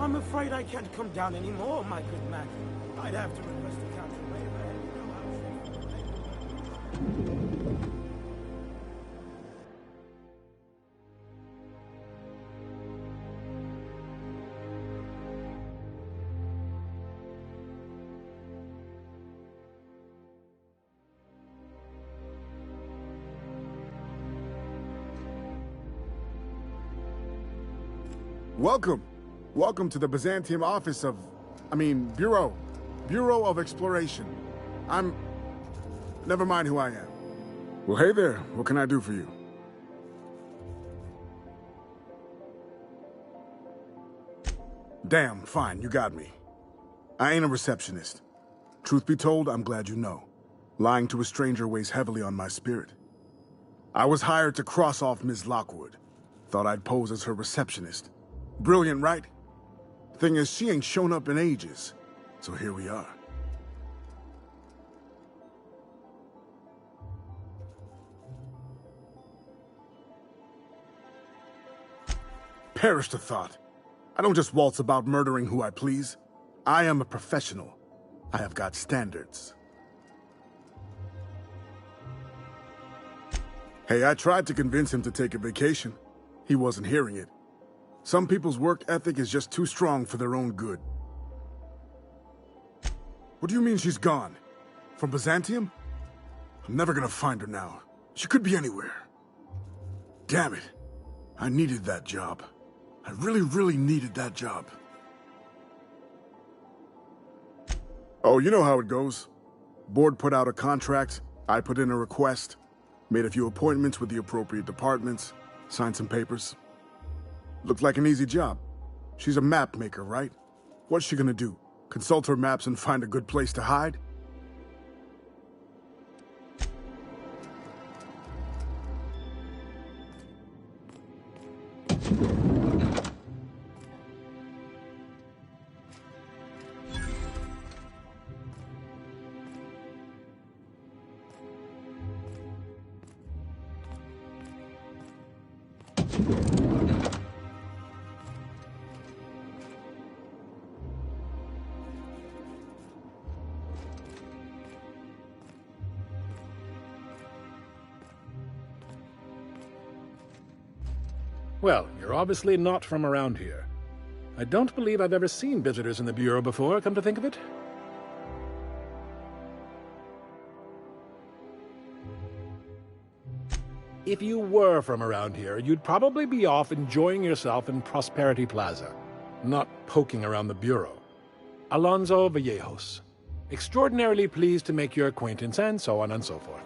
I'm afraid I can't come down anymore, my good man. I'd have to request a counter waiver. Welcome. Welcome to the Byzantium office of... Bureau. Bureau of Exploration. Never mind who I am. Well, hey there. What can I do for you? Damn, fine. You got me. I ain't a receptionist. Truth be told, I'm glad you know. Lying to a stranger weighs heavily on my spirit. I was hired to cross off Ms. Lockwood. Thought I'd pose as her receptionist. Brilliant, right? Thing is, she ain't shown up in ages. So here we are. Perish the thought. I don't just waltz about murdering who I please. I am a professional. I have got standards. Hey, I tried to convince him to take a vacation. He wasn't hearing it. Some people's work ethic is just too strong for their own good. What do you mean she's gone? From Byzantium? I'm never gonna find her now. She could be anywhere. Damn it. I needed that job. I really, really needed that job. Oh, you know how it goes. Board put out a contract, I put in a request, made a few appointments with the appropriate departments, signed some papers. Looked like an easy job. She's a map maker, right? What's she gonna do? Consult her maps and find a good place to hide? Well, you're obviously not from around here. I don't believe I've ever seen visitors in the Bureau before, come to think of it. If you were from around here, you'd probably be off enjoying yourself in Prosperity Plaza, not poking around the Bureau. Alonso Vallejos. Extraordinarily pleased to make your acquaintance, and so on and so forth.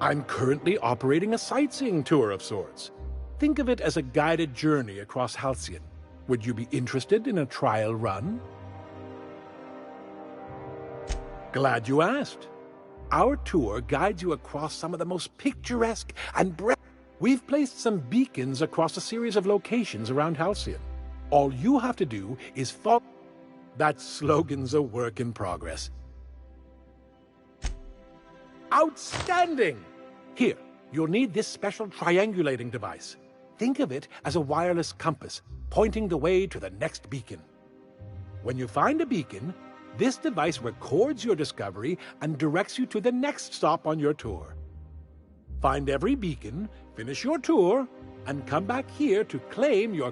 I'm currently operating a sightseeing tour of sorts. Think of it as a guided journey across Halcyon. Would you be interested in a trial run? Glad you asked. Our tour guides you across some of the most picturesque and We've placed some beacons across a series of locations around Halcyon. All you have to do is follow... That slogan's a work in progress. Outstanding! Here, you'll need this special triangulating device. Think of it as a wireless compass, pointing the way to the next beacon. When you find a beacon, this device records your discovery and directs you to the next stop on your tour. Find every beacon, finish your tour, and come back here to claim your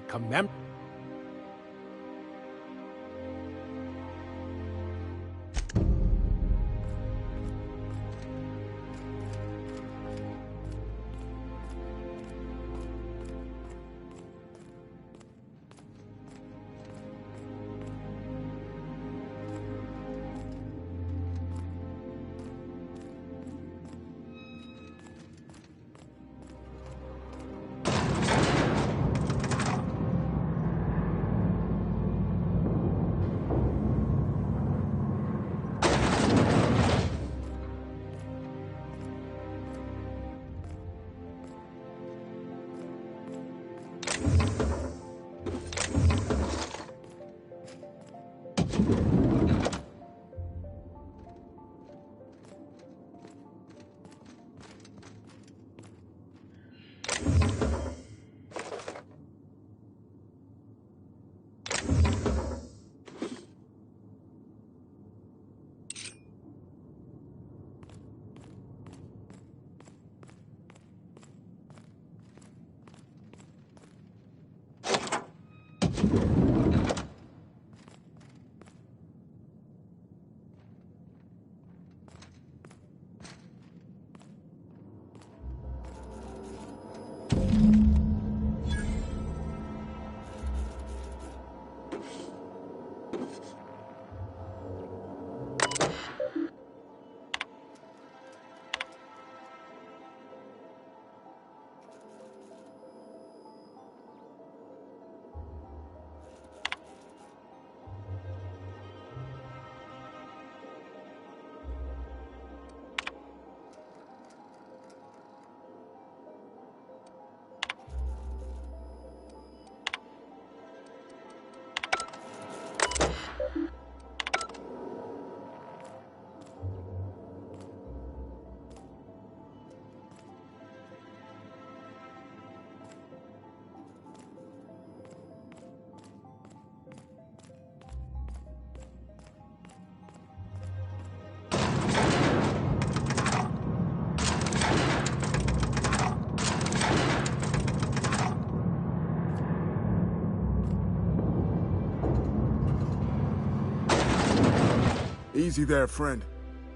Easy there, friend.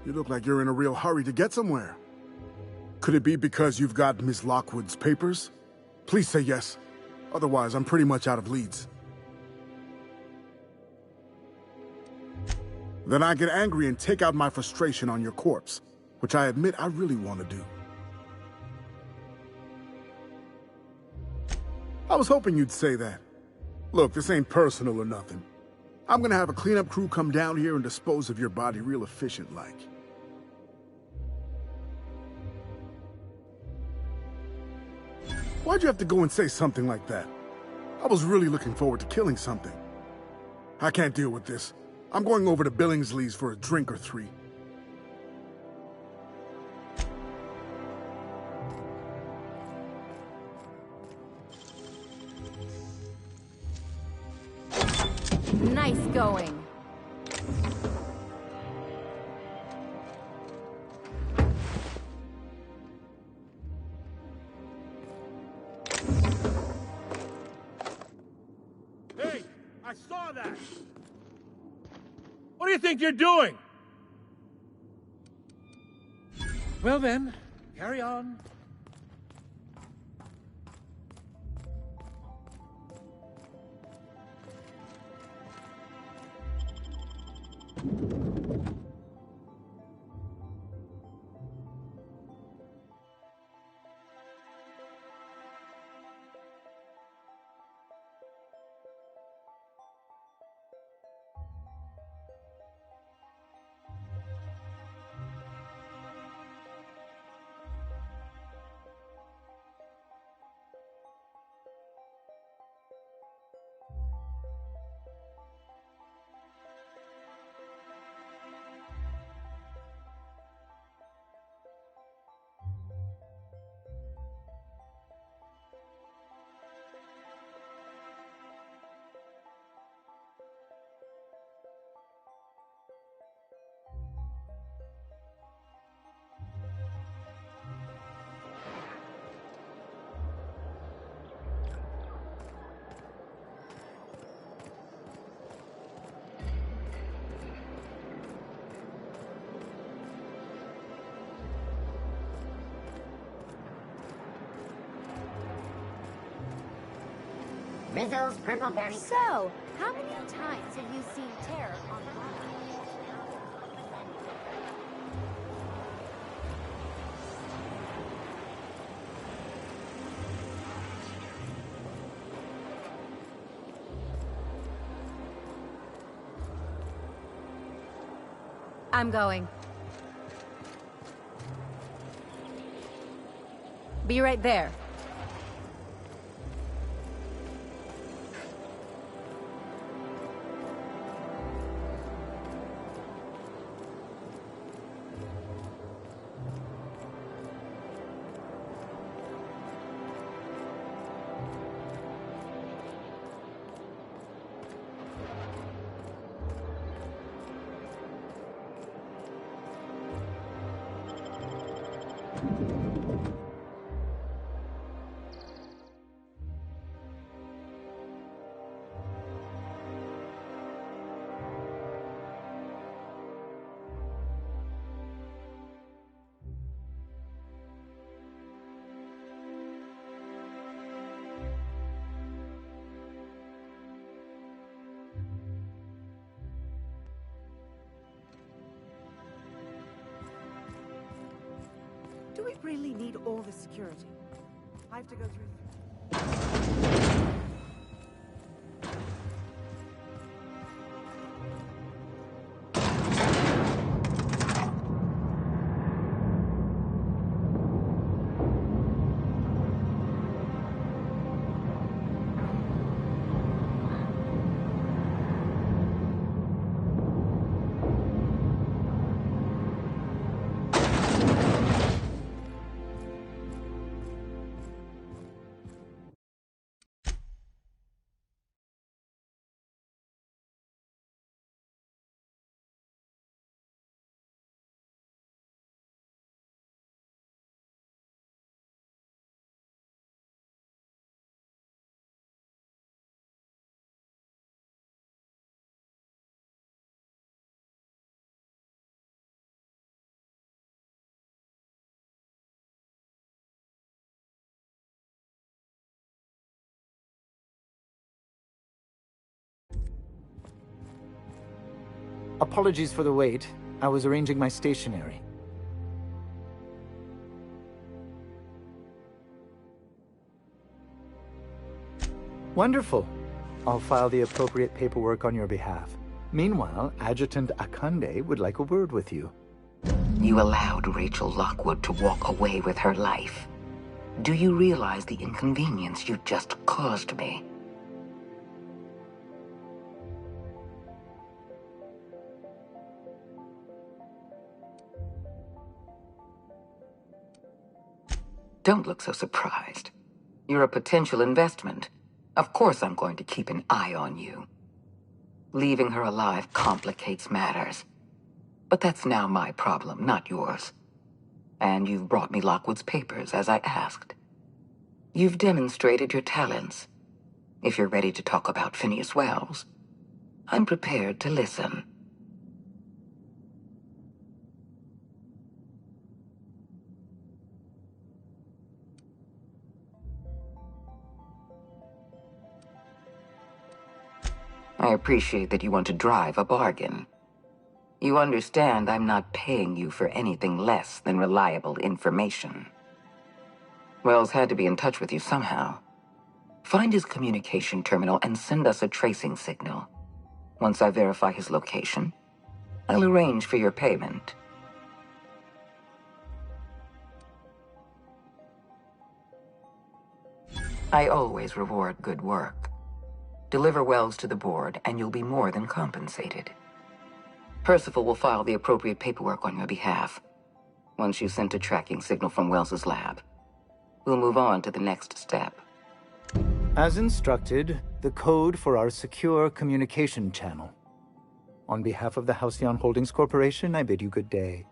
You look like you're in a real hurry to get somewhere. Could it be because you've got Miss Lockwood's papers? Please say yes. Otherwise, I'm pretty much out of leads. Then I get angry and take out my frustration on your corpse, which I admit I really want to do. I was hoping you'd say that. Look, this ain't personal or nothing. I'm gonna have a cleanup crew come down here and dispose of your body real efficient-like. Why'd you have to go and say something like that? I was really looking forward to killing something. I can't deal with this. I'm going over to Billingsley's for a drink or three. Nice going. Hey, I saw that. What do you think you're doing? Well then, carry on. Rizzle's purple berry. So, how many times have you seen terror on the line? I'm going. Be right there. Do we really need all the security? I have to go through... Apologies for the wait. I was arranging my stationery. Wonderful. I'll file the appropriate paperwork on your behalf. Meanwhile, Adjutant Akande would like a word with you. You allowed Rachel Lockwood to walk away with her life. Do you realize the inconvenience you just caused me? Don't look so surprised. You're a potential investment. Of course I'm going to keep an eye on you. Leaving her alive complicates matters. But that's now my problem, not yours. And you've brought me Lockwood's papers, as I asked. You've demonstrated your talents. If you're ready to talk about Phineas Wells, I'm prepared to listen. I appreciate that you want to drive a bargain. You understand I'm not paying you for anything less than reliable information. Wells had to be in touch with you somehow. Find his communication terminal and send us a tracing signal. Once I verify his location, I'll arrange for your payment. I always reward good work. Deliver Wells to the board, and you'll be more than compensated. Percival will file the appropriate paperwork on your behalf. Once you've sent a tracking signal from Wells's lab, we'll move on to the next step. As instructed, the code for our secure communication channel. On behalf of the Halcyon Holdings Corporation, I bid you good day.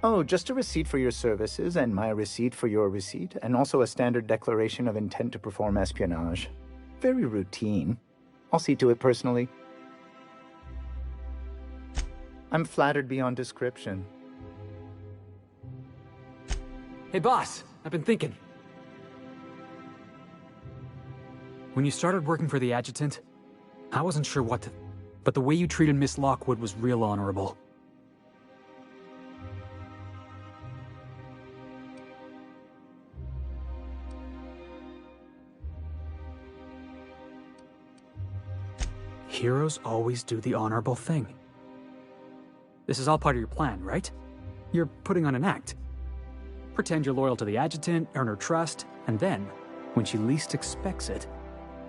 Oh, just a receipt for your services and my receipt for your receipt, and also a standard declaration of intent to perform espionage. Very routine. I'll see to it personally. I'm flattered beyond description. Hey boss, I've been thinking. When you started working for the Adjutant, I wasn't sure what to... But the way you treated Miss Lockwood was real honorable. Heroes always do the honorable thing. This is all part of your plan, right? You're putting on an act. Pretend you're loyal to the Adjutant, earn her trust, and then, when she least expects it,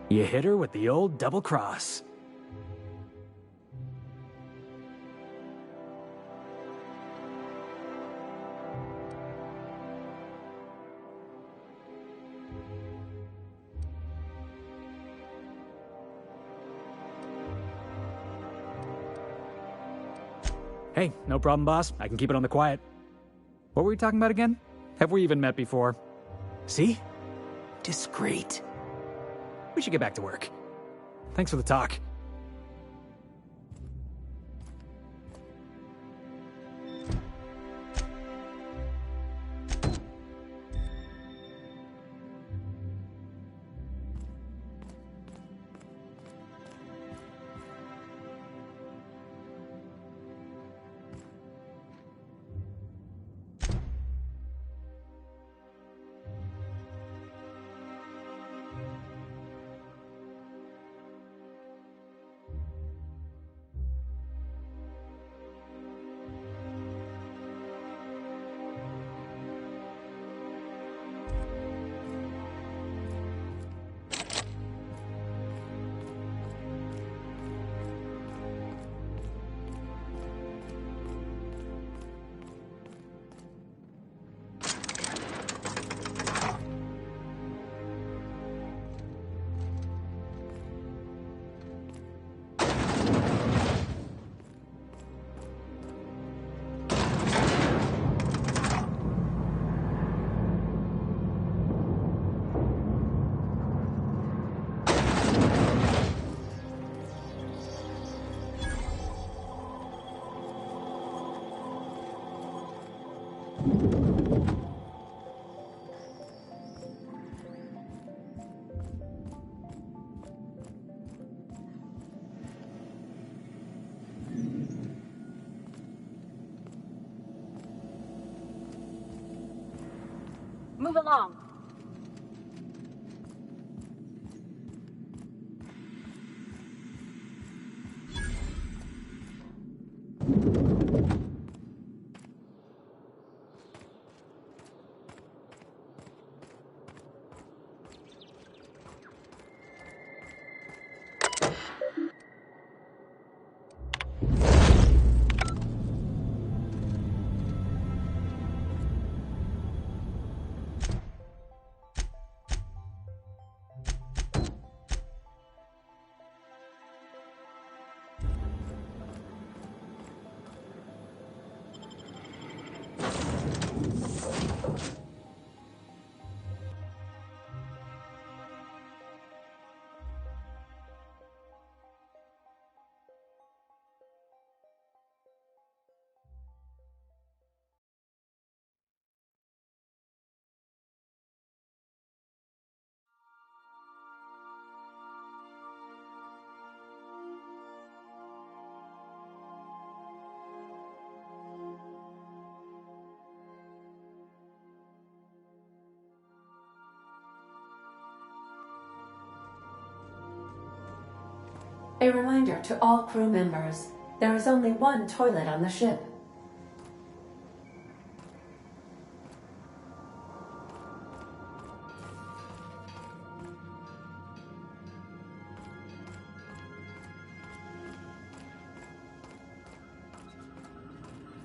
you hit her with the old double cross. Hey, no problem, boss. I can keep it on the quiet. What were we talking about again? Have we even met before? See? Discreet. We should get back to work. Thanks for the talk. Move along. A reminder to all crew members, there is only one toilet on the ship.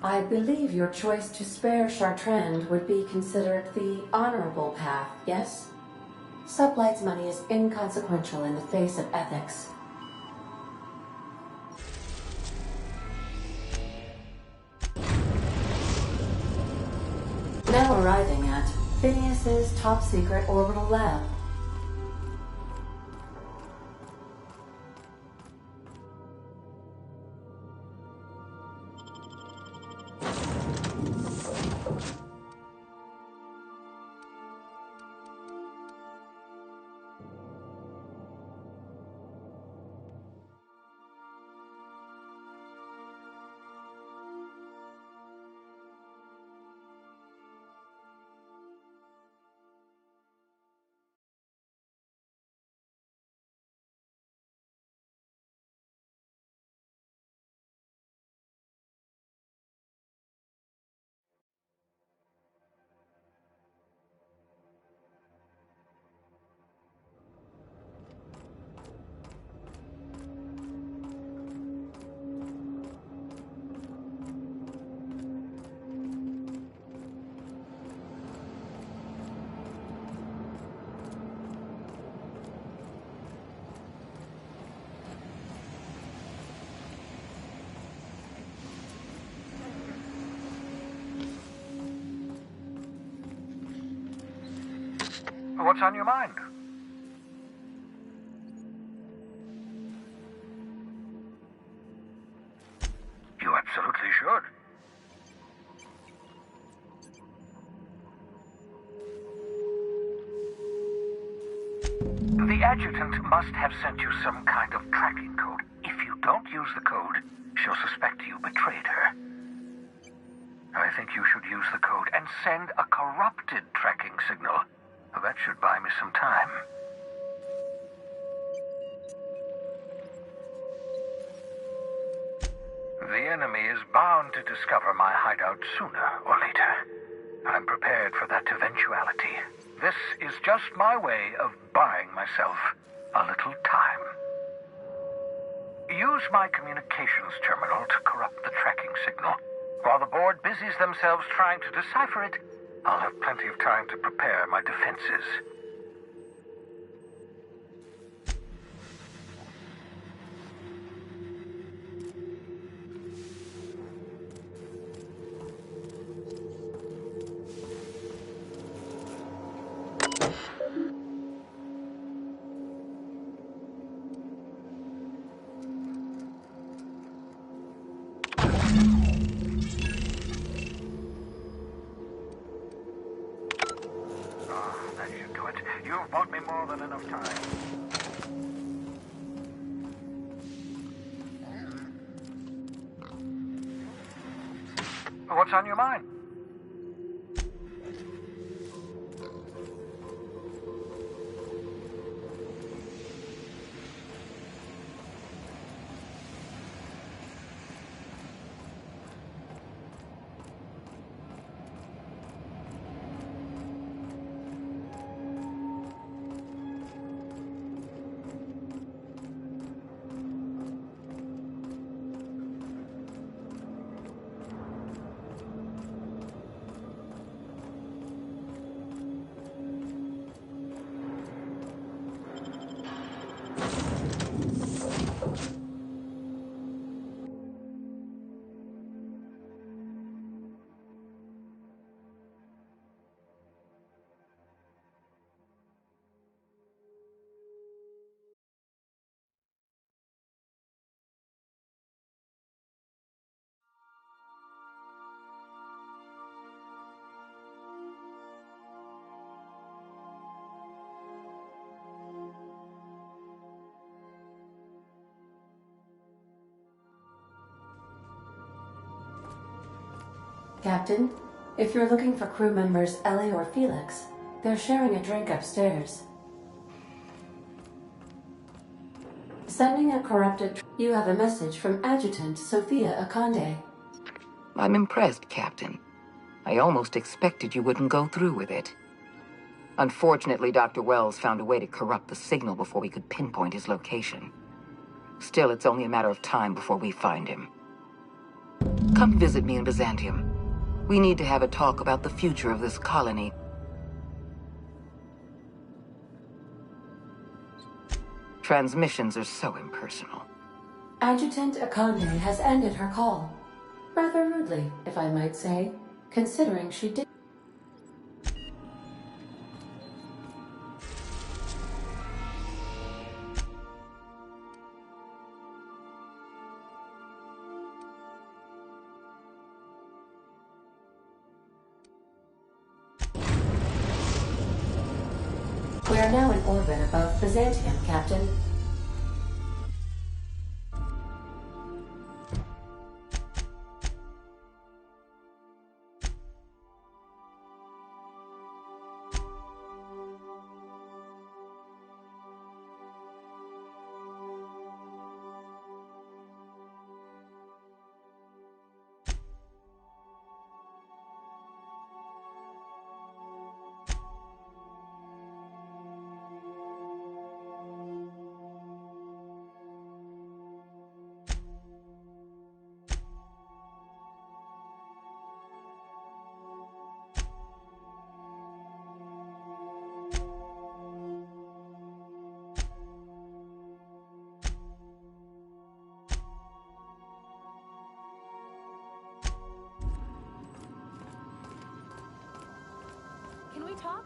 I believe your choice to spare Chartrand would be considered the honorable path, yes? Sublight's money is inconsequential in the face of ethics. Now arriving at Phineas's top-secret orbital lab. What's on your mind? You absolutely should. The adjutant must have sent you some kind of tracking code. If you don't use the code, she'll suspect you betrayed her. I think you should use the code and send a corrupted tracking signal. That should buy me some time. The enemy is bound to discover my hideout sooner or later. I'm prepared for that eventuality. This is just my way of buying myself a little time. Use my communications terminal to corrupt the tracking signal. While the board busies themselves trying to decipher it, I'll have plenty of time to prepare my defenses. That should do it. You've bought me more than enough time. What's on your mind? Captain, if you're looking for crew members Ellie or Felix, they're sharing a drink upstairs. Sending a corrupted... You have a message from Adjutant Sophia Akande. I'm impressed, Captain. I almost expected you wouldn't go through with it. Unfortunately, Dr. Wells found a way to corrupt the signal before we could pinpoint his location. Still, it's only a matter of time before we find him. Come visit me in Byzantium. We need to have a talk about the future of this colony. Transmissions are so impersonal. Adjutant Akande has ended her call. Rather rudely, if I might say, considering she did... We are now in orbit above Byzantium, Captain. Can we talk?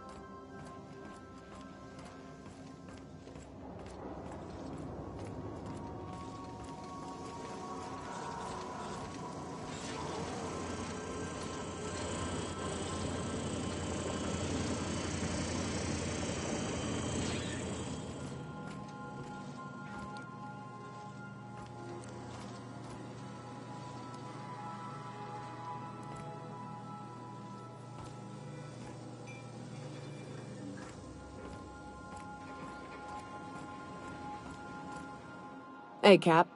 Hey, Cap.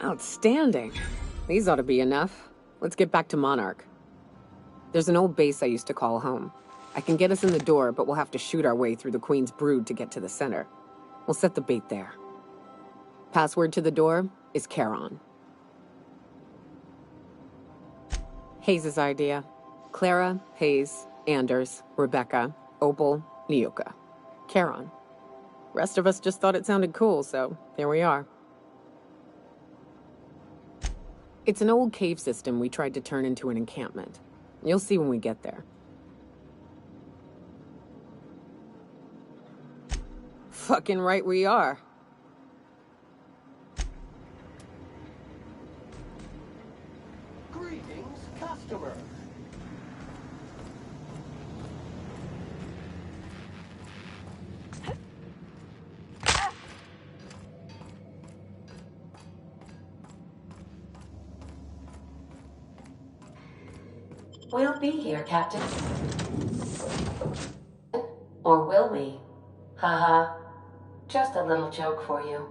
Outstanding. These ought to be enough. Let's get back to Monarch. There's an old base I used to call home. I can get us in the door, but we'll have to shoot our way through the Queen's brood to get to the center. We'll set the bait there. Password to the door is Charon. Hayes' idea. Clara, Hayes, Anders, Rebecca, Opal, Nyoka. Charon. Rest of us just thought it sounded cool, so here we are. It's an old cave system we tried to turn into an encampment. You'll see when we get there. Fucking right we are. Greetings, customer. We'll be here, Captain. Or will we? Haha. Just a little joke for you.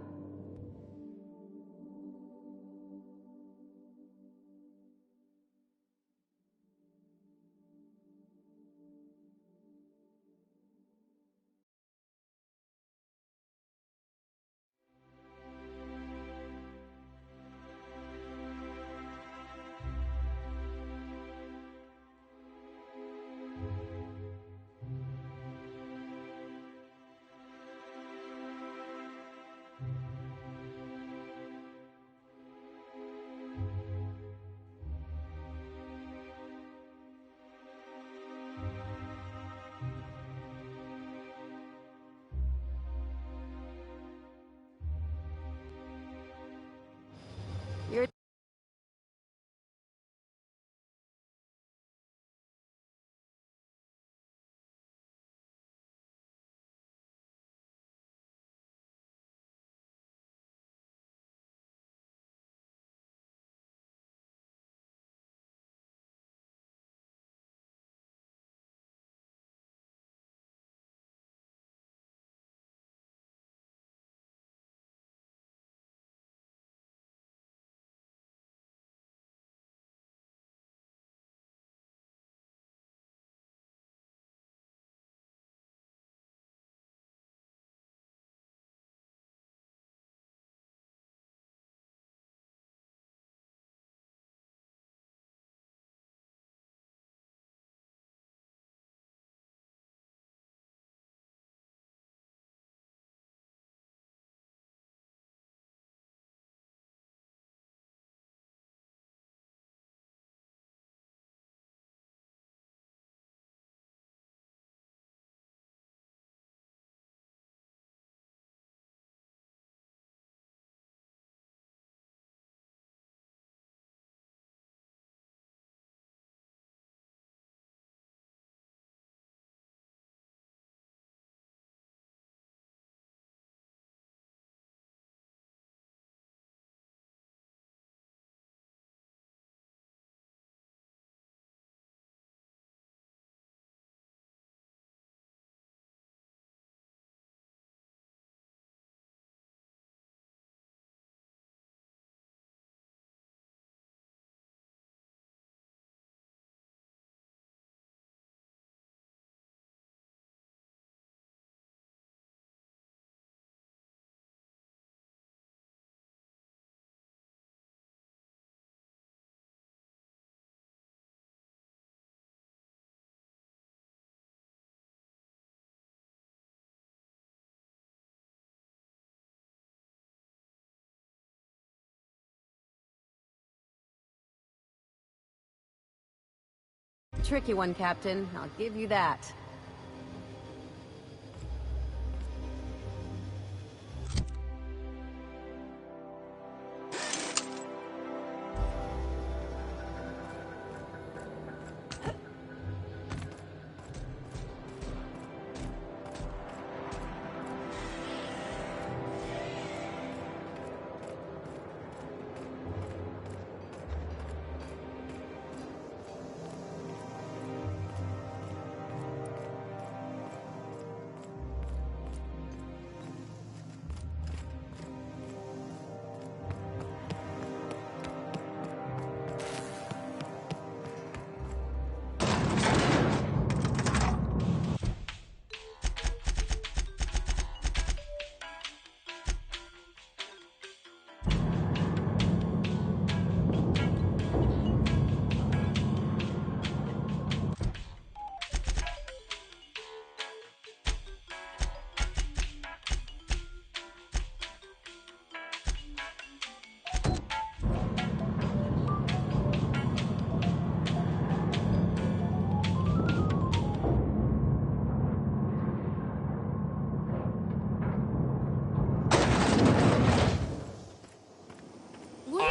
tricky one, Captain. I'll give you that.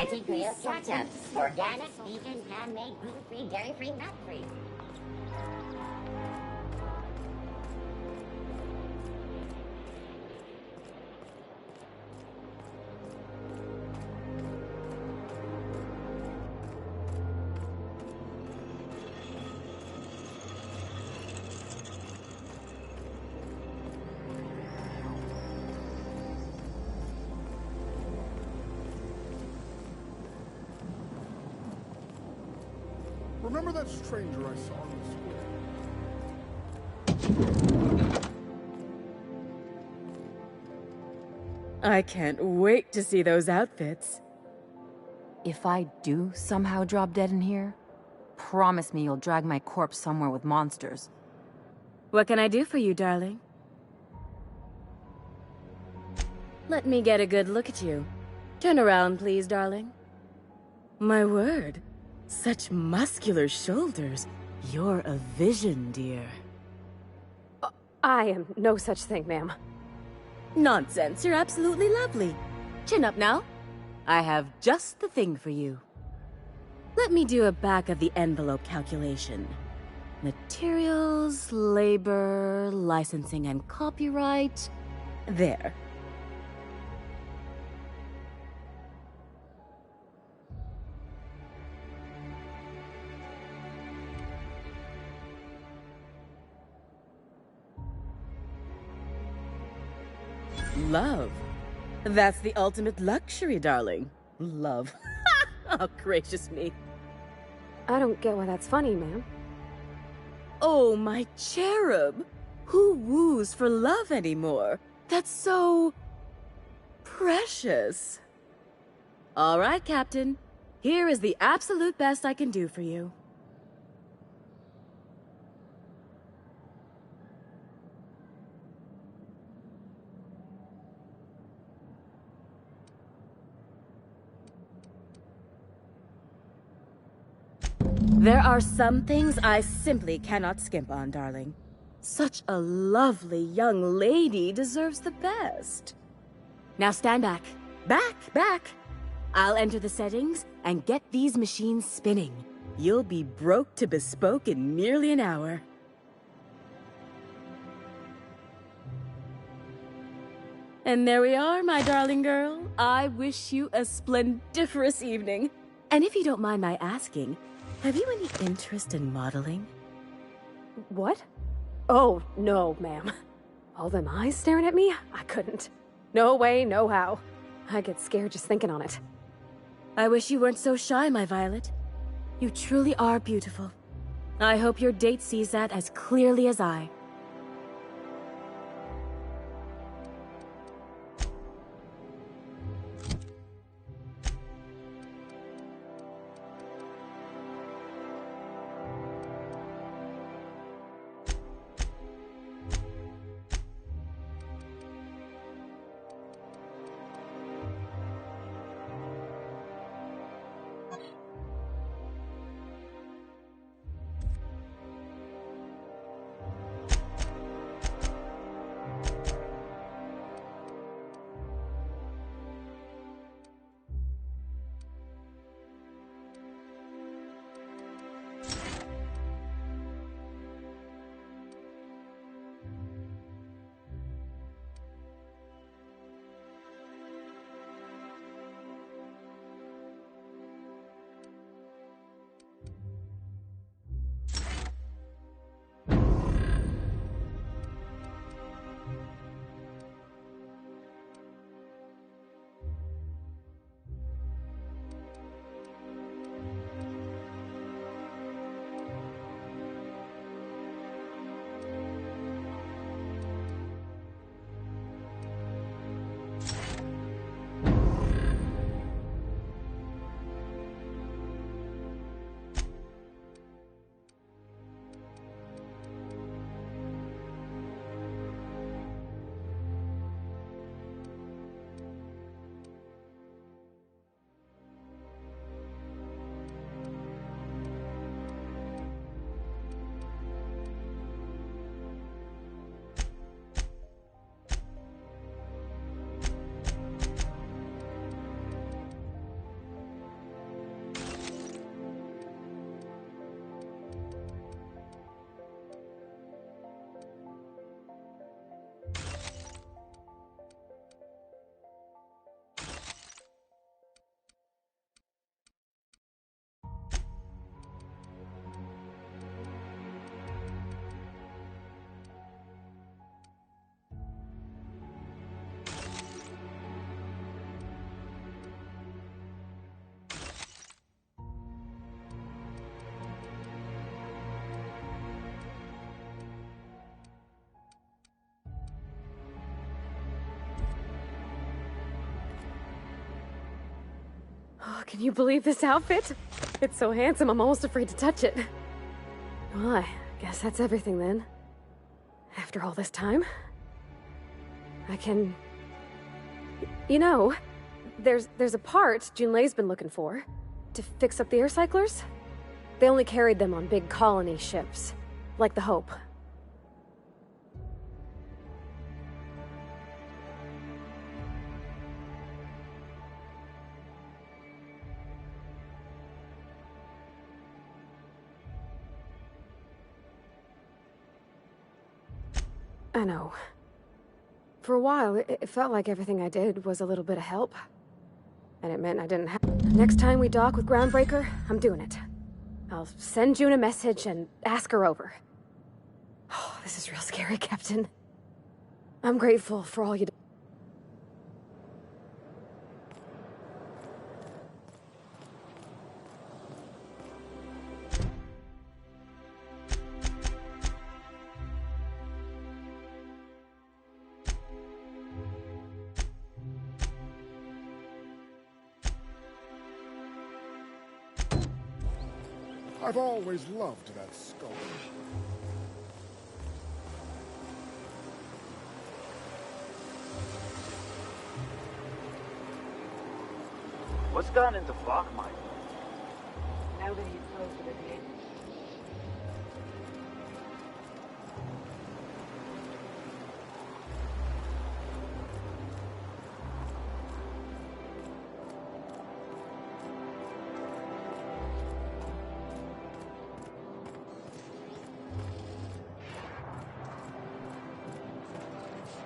Anti-grill ketchup. Organic, vegan, handmade, gluten-free, dairy-free, nut-free. Remember that stranger I saw in the square? I can't wait to see those outfits. If I do somehow drop dead in here, promise me you'll drag my corpse somewhere with monsters. What can I do for you, darling? Let me get a good look at you. Turn around, please, darling. My word. Such muscular shoulders. You're a vision, dear. I am no such thing, ma'am. Nonsense, you're absolutely lovely. Chin up now. I have just the thing for you. Let me do a back-of-the-envelope calculation. Materials, labor, licensing and copyright. There. Love. That's the ultimate luxury, darling. Love. Oh, gracious me. I don't get why that's funny, ma'am. Oh, my cherub. Who woos for love anymore? That's so... precious. All right, Captain. Here is the absolute best I can do for you. There are some things I simply cannot skimp on, darling. Such a lovely young lady deserves the best. Now stand back. Back! I'll enter the settings and get these machines spinning. You'll be broke to bespoke in merely an hour. And there we are, my darling girl. I wish you a splendiferous evening. And if you don't mind my asking, have you any interest in modeling? What? Oh, no, ma'am. All them eyes staring at me? I couldn't. No way, no how. I get scared just thinking on it. I wish you weren't so shy, my Violet. You truly are beautiful. I hope your date sees that as clearly as I. Oh, can you believe this outfit? It's so handsome, I'm almost afraid to touch it. Well, I guess that's everything then. After all this time, I can... You know, there's a part Junlei's been looking for to fix up the air cyclers. They only carried them on big colony ships, like the Hope. I know. For a while, it felt like everything I did was a little bit of help. And it meant I didn't have... Next time we dock with Groundbreaker, I'm doing it. I'll send June a message and ask her over. Oh, this is real scary, Captain. I'm grateful for all you do. I've always loved that skull. What's gone into Flock Mine? Now that you've closed it at the end.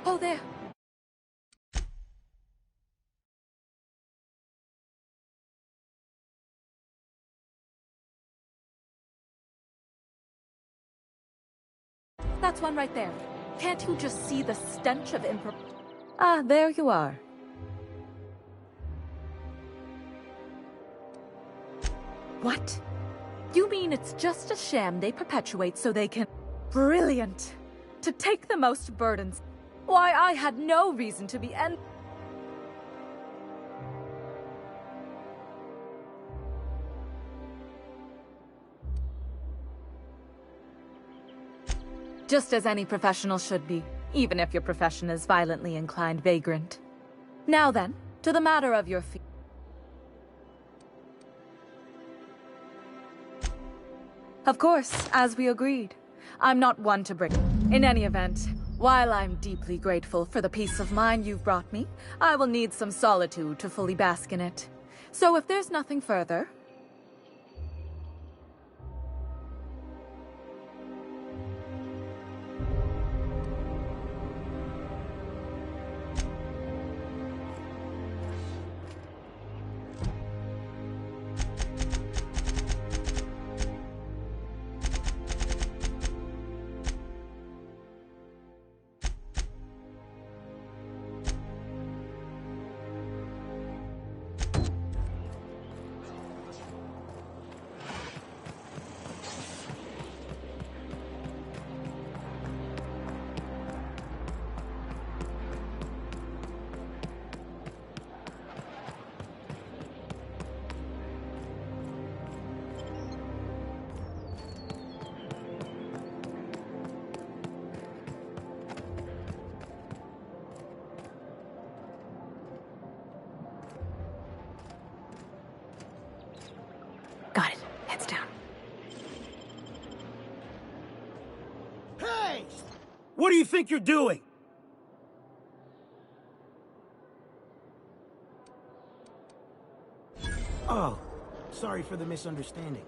Oh, there. That's one right there. Can't you just see the stench of Ah, there you are. What? You mean it's just a sham they perpetuate so they can... Brilliant! To take the most burdens. Why, I had no reason to be Just as any professional should be, even if your profession is violently inclined vagrant. Now then, to the matter of your fee. Of course, as we agreed. I'm not one to break. In any event, while I'm deeply grateful for the peace of mind you've brought me, I will need some solitude to fully bask in it. So if there's nothing further... Got it. Heads down. Hey! What do you think you're doing? Oh, sorry for the misunderstanding.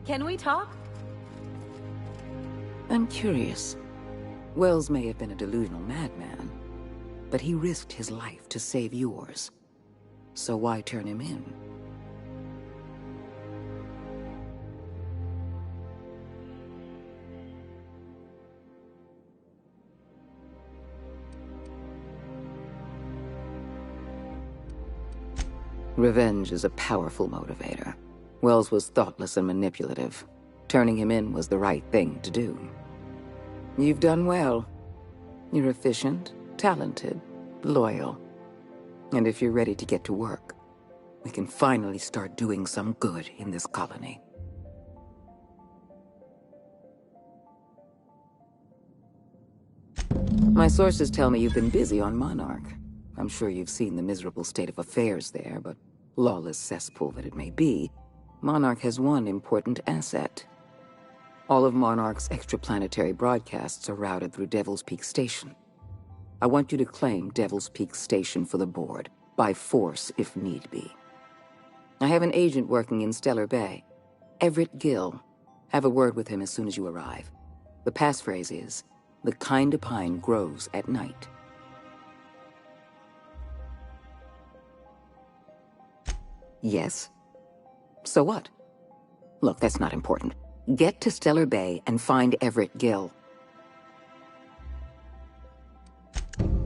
Can we talk? I'm curious. Wells may have been a delusional madman, but he risked his life to save yours. So why turn him in? Revenge is a powerful motivator. Wells was thoughtless and manipulative. Turning him in was the right thing to do. You've done well. You're efficient, talented, loyal. And if you're ready to get to work, we can finally start doing some good in this colony. My sources tell me you've been busy on Monarch. I'm sure you've seen the miserable state of affairs there, but lawless cesspool that it may be, Monarch has one important asset. All of Monarch's extraplanetary broadcasts are routed through Devil's Peak Station. I want you to claim Devil's Peak Station for the board, by force if need be. I have an agent working in Stellar Bay, Everett Gill. Have a word with him as soon as you arrive. The passphrase is, "The kind of pine grows at night." Yes? So what? Look, that's not important. Get to Stellar Bay and find Everett Gill.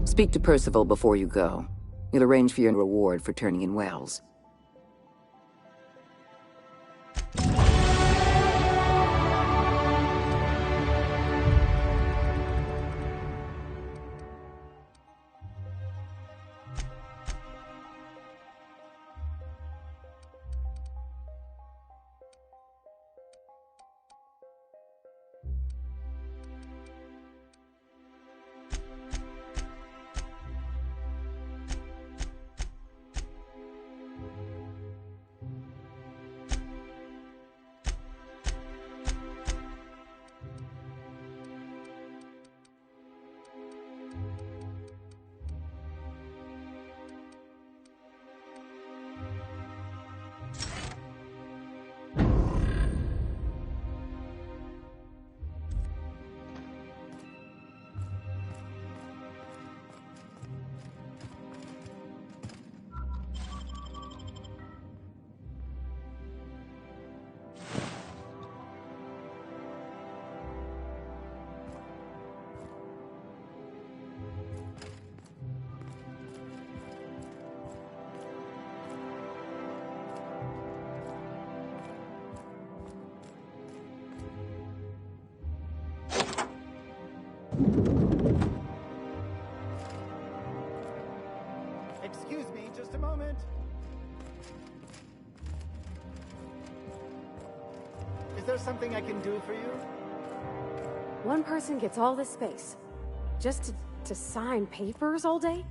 Speak to Percival before you go. He'll arrange for your reward for turning in Wells. Excuse me, just a moment. Is there something I can do for you? One person gets all this space. Just to sign papers all day?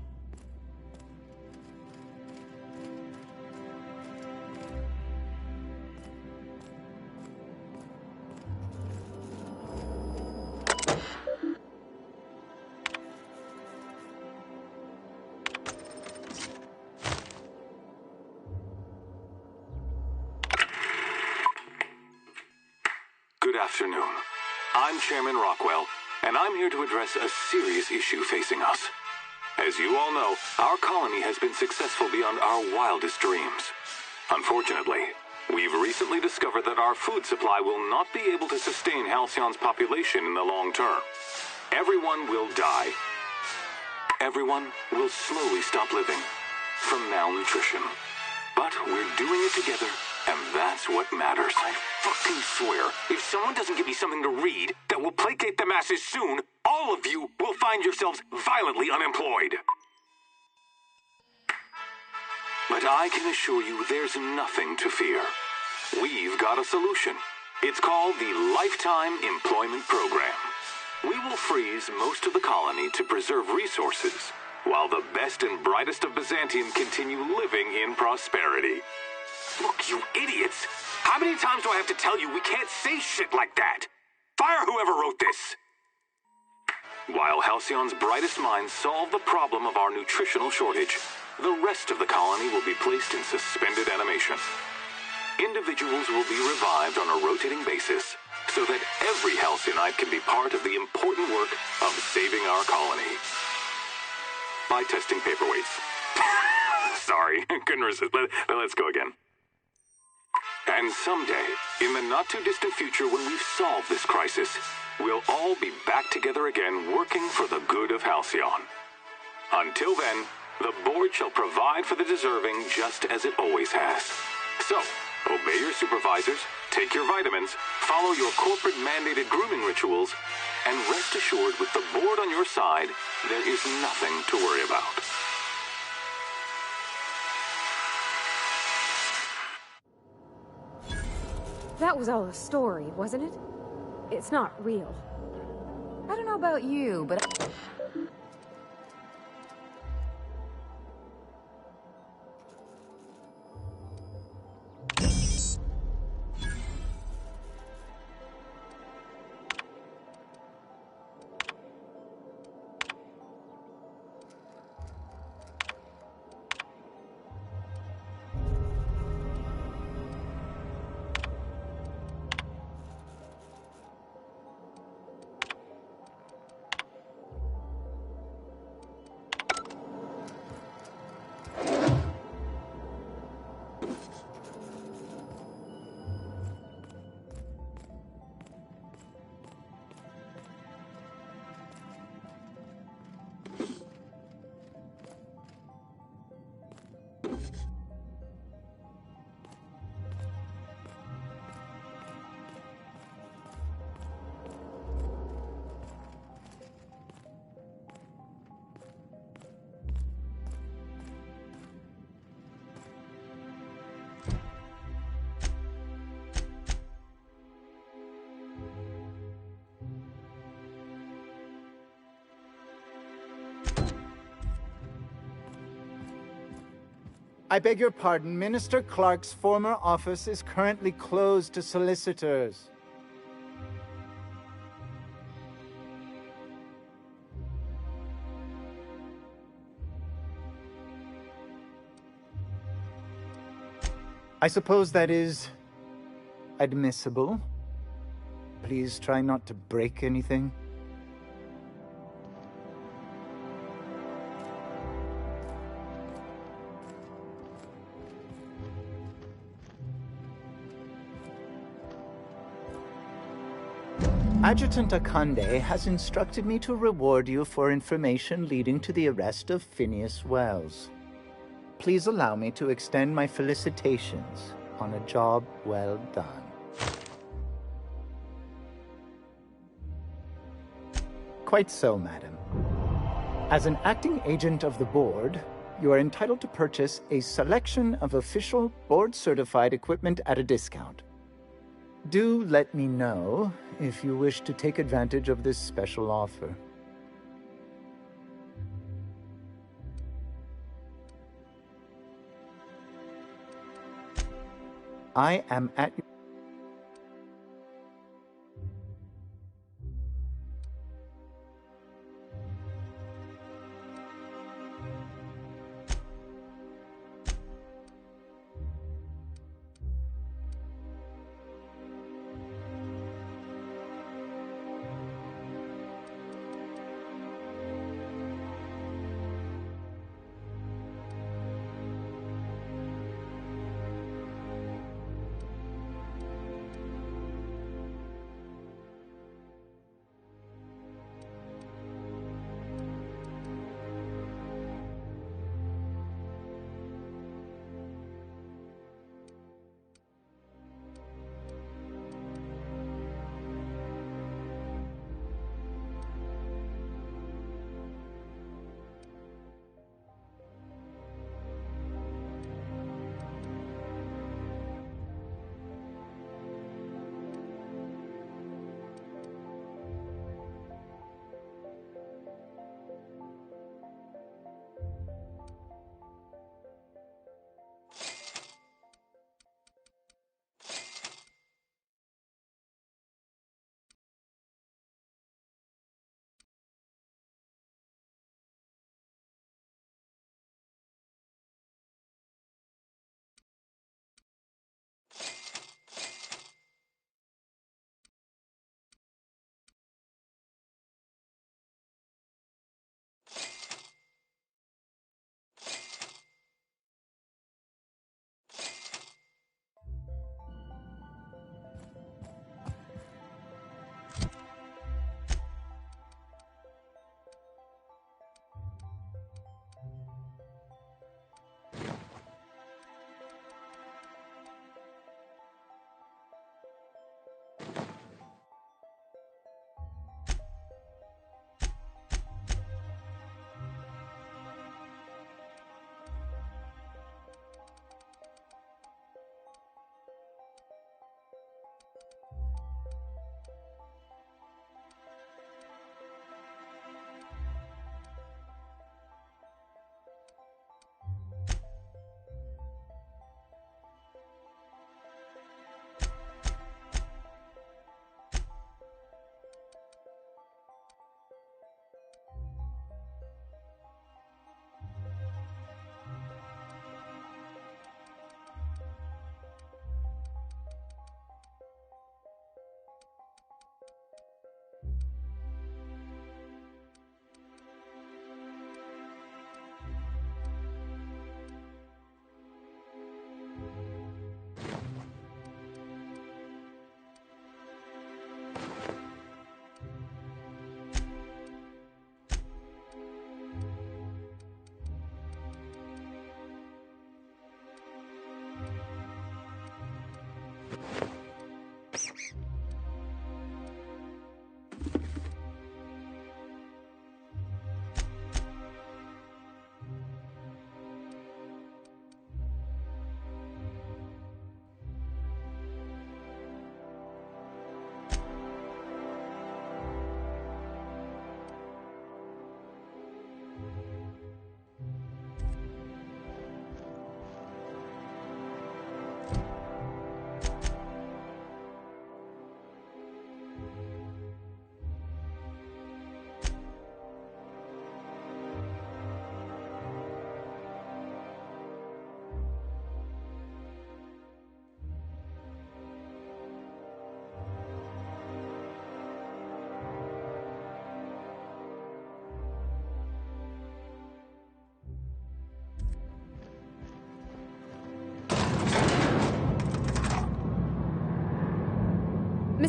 Good afternoon. I'm Chairman Rockwell, and I'm here to address a serious issue facing us. As you all know, our colony has been successful beyond our wildest dreams. Unfortunately, we've recently discovered that our food supply will not be able to sustain Halcyon's population in the long term. Everyone will die. Everyone will slowly stop living from malnutrition. But we're doing it together, and that's what matters. I fucking swear, if someone doesn't give me something to read that will placate the masses soon, all of you will find yourselves violently unemployed. But I can assure you there's nothing to fear. We've got a solution. It's called the Lifetime Employment Program. We will freeze most of the colony to preserve resources, while the best and brightest of Byzantium continue living in prosperity. Look, you idiots! How many times do I have to tell you we can't say shit like that? Fire whoever wrote this! While Halcyon's brightest minds solve the problem of our nutritional shortage, the rest of the colony will be placed in suspended animation. individuals will be revived on a rotating basis so that every Halcyonite can be part of the important work of saving our colony. By testing paperweights. Sorry, couldn't resist. Let's go again. And someday, in the not-too-distant future when we've solved this crisis, we'll all be back together again working for the good of Halcyon. Until then, the board shall provide for the deserving just as it always has. So, obey your supervisors, take your vitamins, follow your corporate-mandated grooming rituals, and rest assured with the board on your side, there is nothing to worry about. That was all a story, wasn't it? It's not real. I don't know about you, but... I beg your pardon, Minister Clark's former office is currently closed to solicitors. I suppose that is admissible. Please try not to break anything. Adjutant Akande has instructed me to reward you for information leading to the arrest of Phineas Wells. Please allow me to extend my felicitations on a job well done. Quite so, madam. As an acting agent of the board, you are entitled to purchase a selection of official board-certified equipment at a discount. Do let me know if you wish to take advantage of this special offer. I am at your...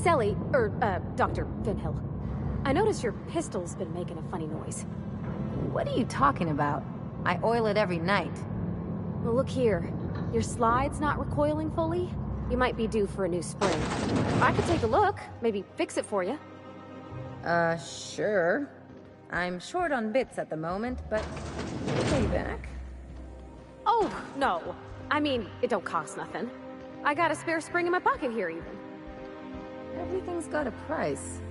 Selly, Dr. Vinhill. I noticed your pistol's been making a funny noise. What are you talking about? I oil it every night. Well, look here. Your slide's not recoiling fully. You might be due for a new spring. I could take a look, maybe fix it for you. Sure. I'm short on bits at the moment, but I'll pay you back. Oh, no. I mean, it don't cost nothing. I got a spare spring in my pocket here, even. Everything's got a price.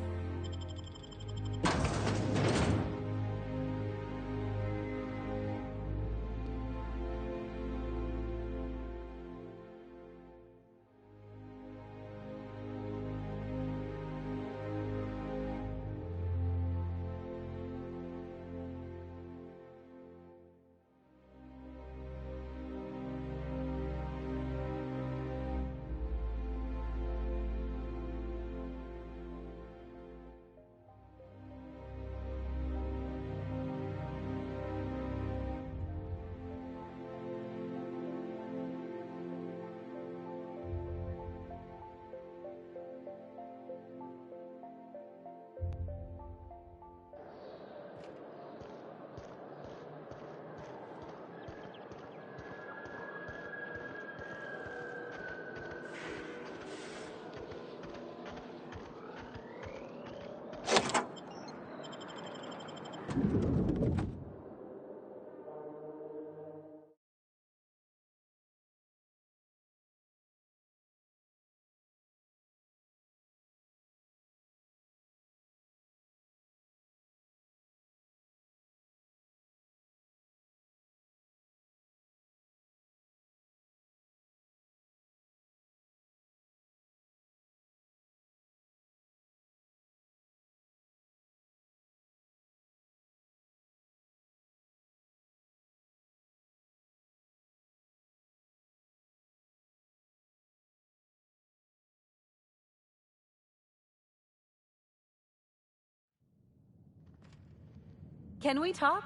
Can we talk?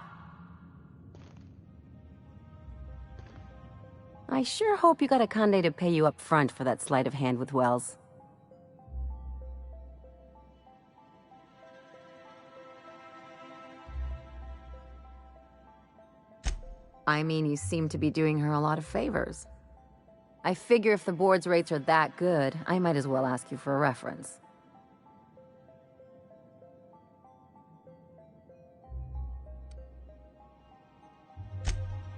I sure hope you got a Conde to pay you up front for that sleight of hand with Wells. I mean, you seem to be doing her a lot of favors. I figure if the board's rates are that good, I might as well ask you for a reference.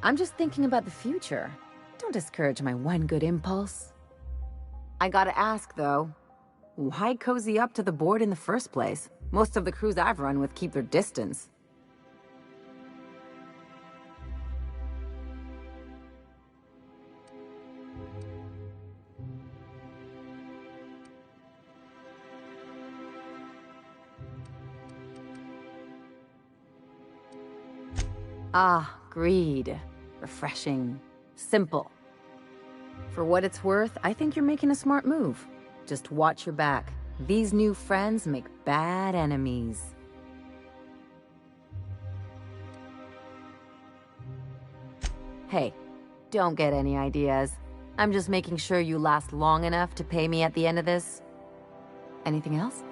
I'm just thinking about the future. Don't discourage my one good impulse. I gotta ask, though, why cozy up to the board in the first place? Most of the crews I've run with keep their distance. Ah, greed. Refreshing. Simple. For what it's worth, I think you're making a smart move. Just watch your back. These new friends make bad enemies. Hey, don't get any ideas. I'm just making sure you last long enough to pay me at the end of this. Anything else?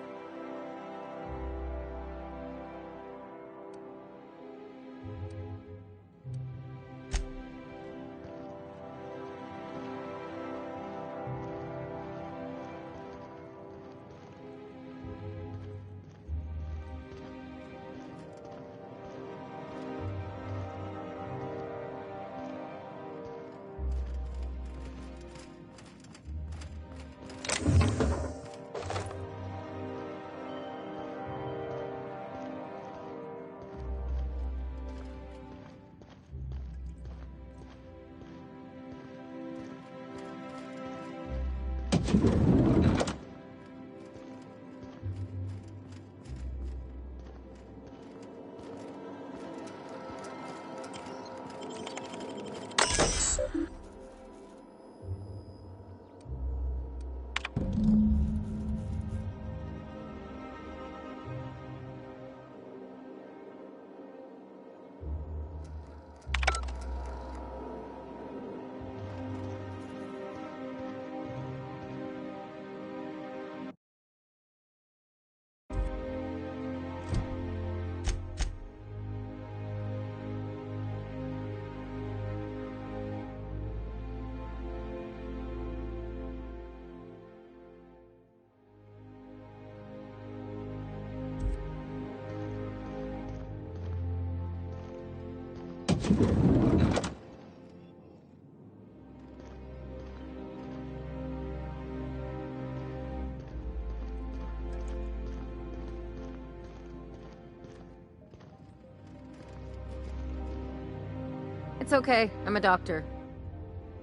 It's okay. I'm a doctor.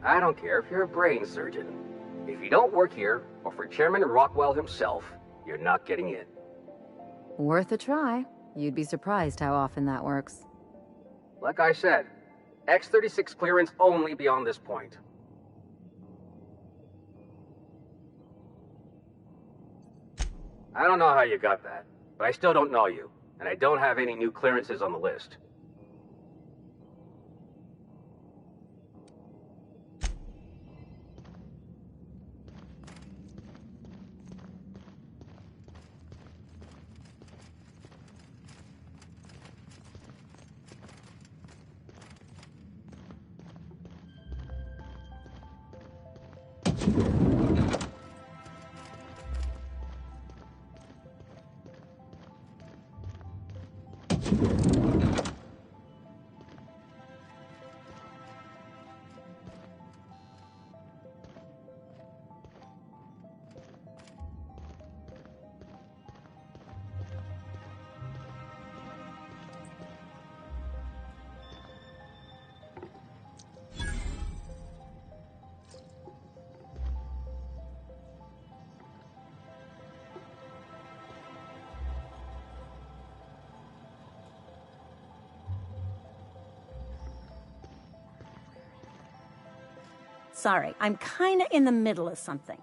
I don't care if you're a brain surgeon. If you don't work here, or for Chairman Rockwell himself, you're not getting in. Worth a try. You'd be surprised how often that works. Like I said, X-36 clearance only beyond this point. I don't know how you got that, but I still don't know you, and I don't have any new clearances on the list. Sorry, I'm kinda in the middle of something.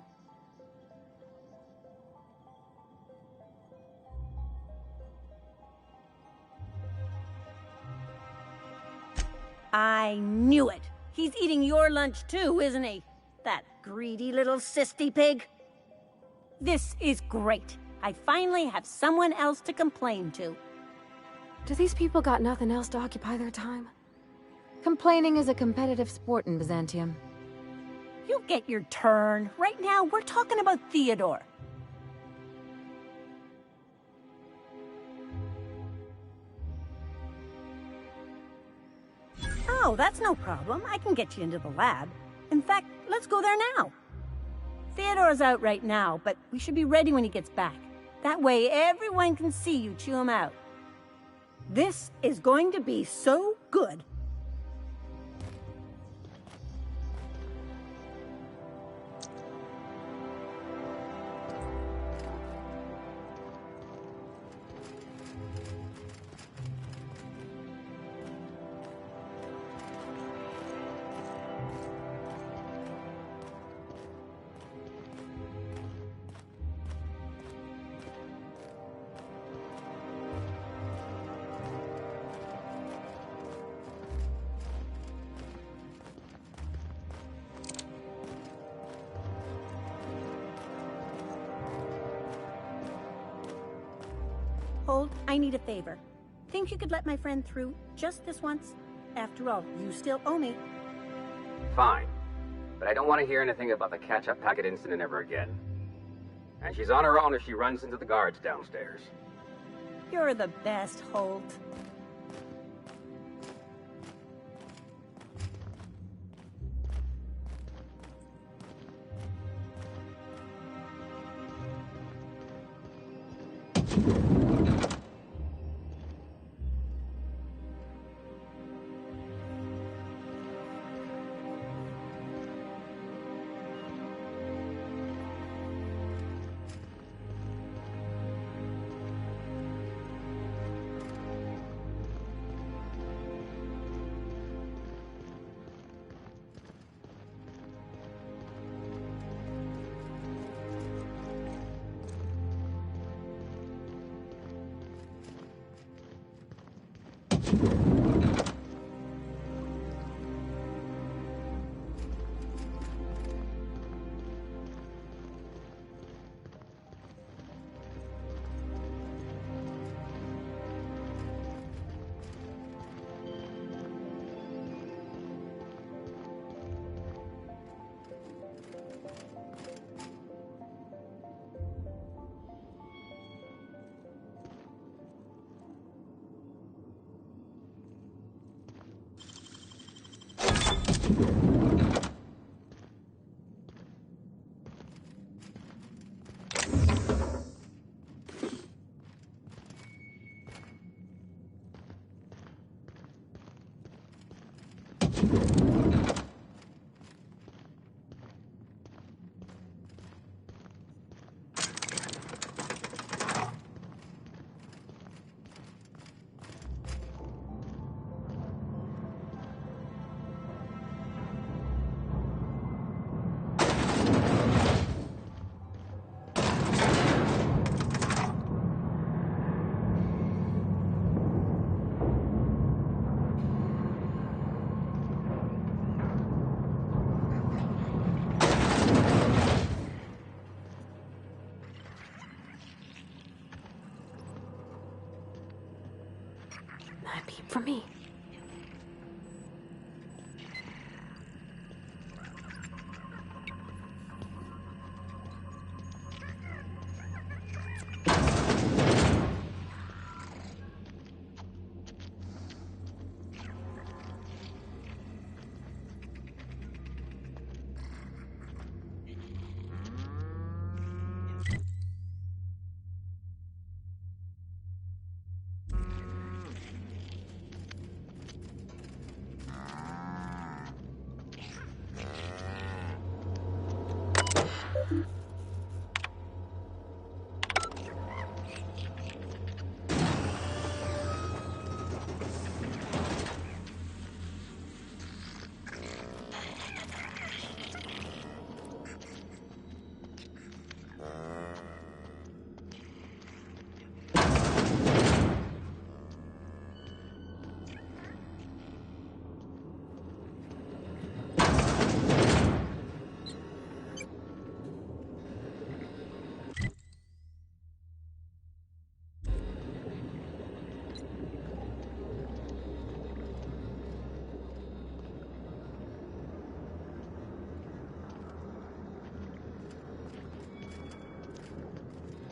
I knew it. He's eating your lunch too, isn't he? That greedy little cysty pig. This is great. I finally have someone else to complain to. Do these people got nothing else to occupy their time? Complaining is a competitive sport in Byzantium. You'll get your turn. Right now, we're talking about Theodore. Oh, that's no problem. I can get you into the lab. In fact, let's go there now. Theodore's out right now, but we should be ready when he gets back. That way, everyone can see you chew him out. This is going to be so good. Hold, I need a favor. Think you could let my friend through just this once? After all, you still owe me. Fine. But I don't want to hear anything about the catch-up packet incident ever again. And she's on her own if she runs into the guards downstairs. You're the best, Holt. A peep for me.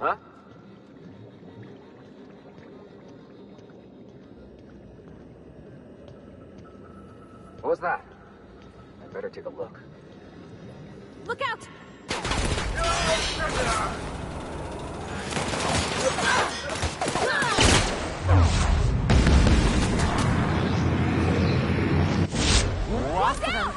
Huh? What was that? I better take a look. Look out! Lost of them.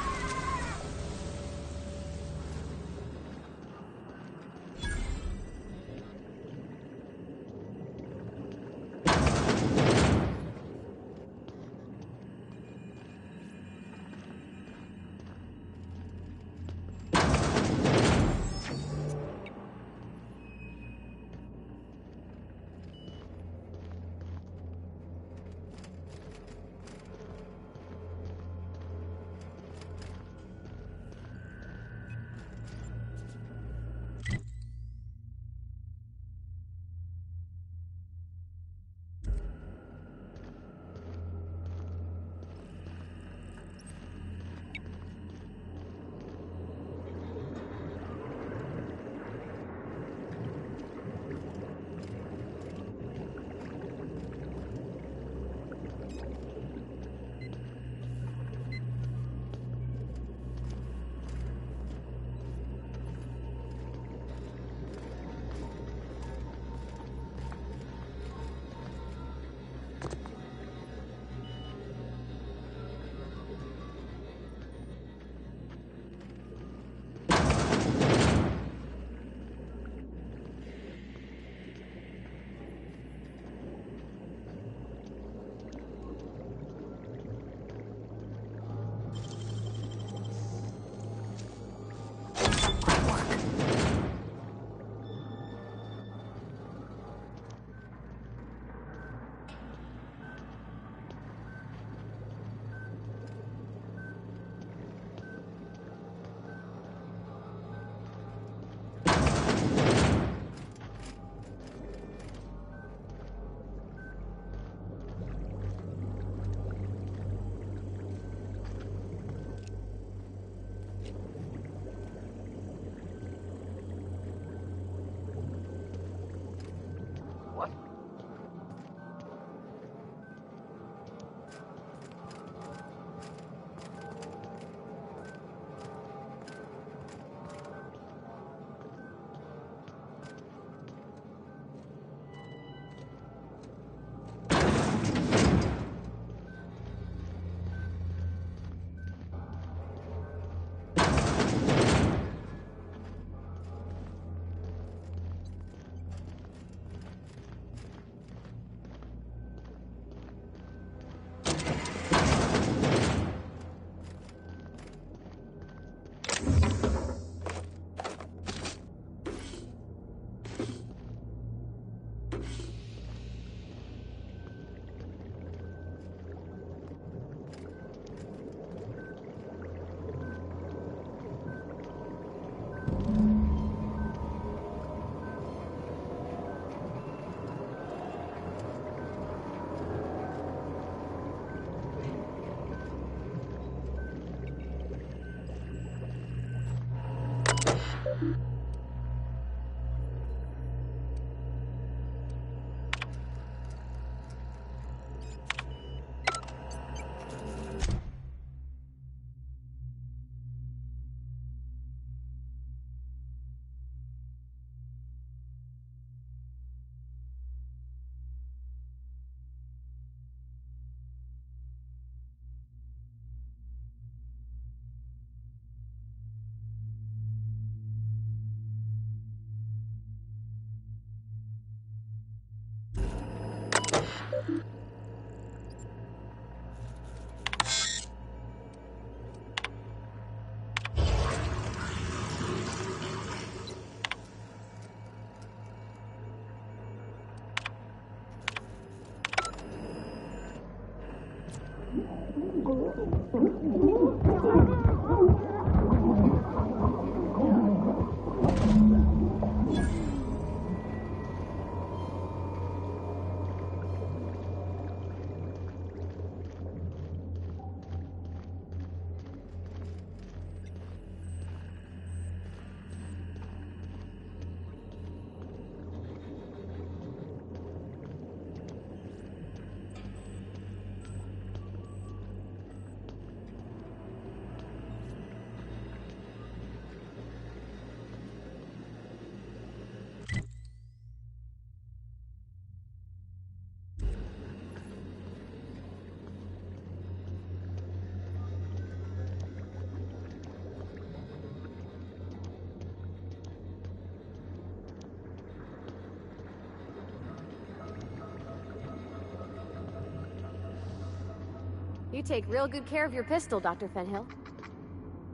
You take real good care of your pistol, Dr. Fenhill.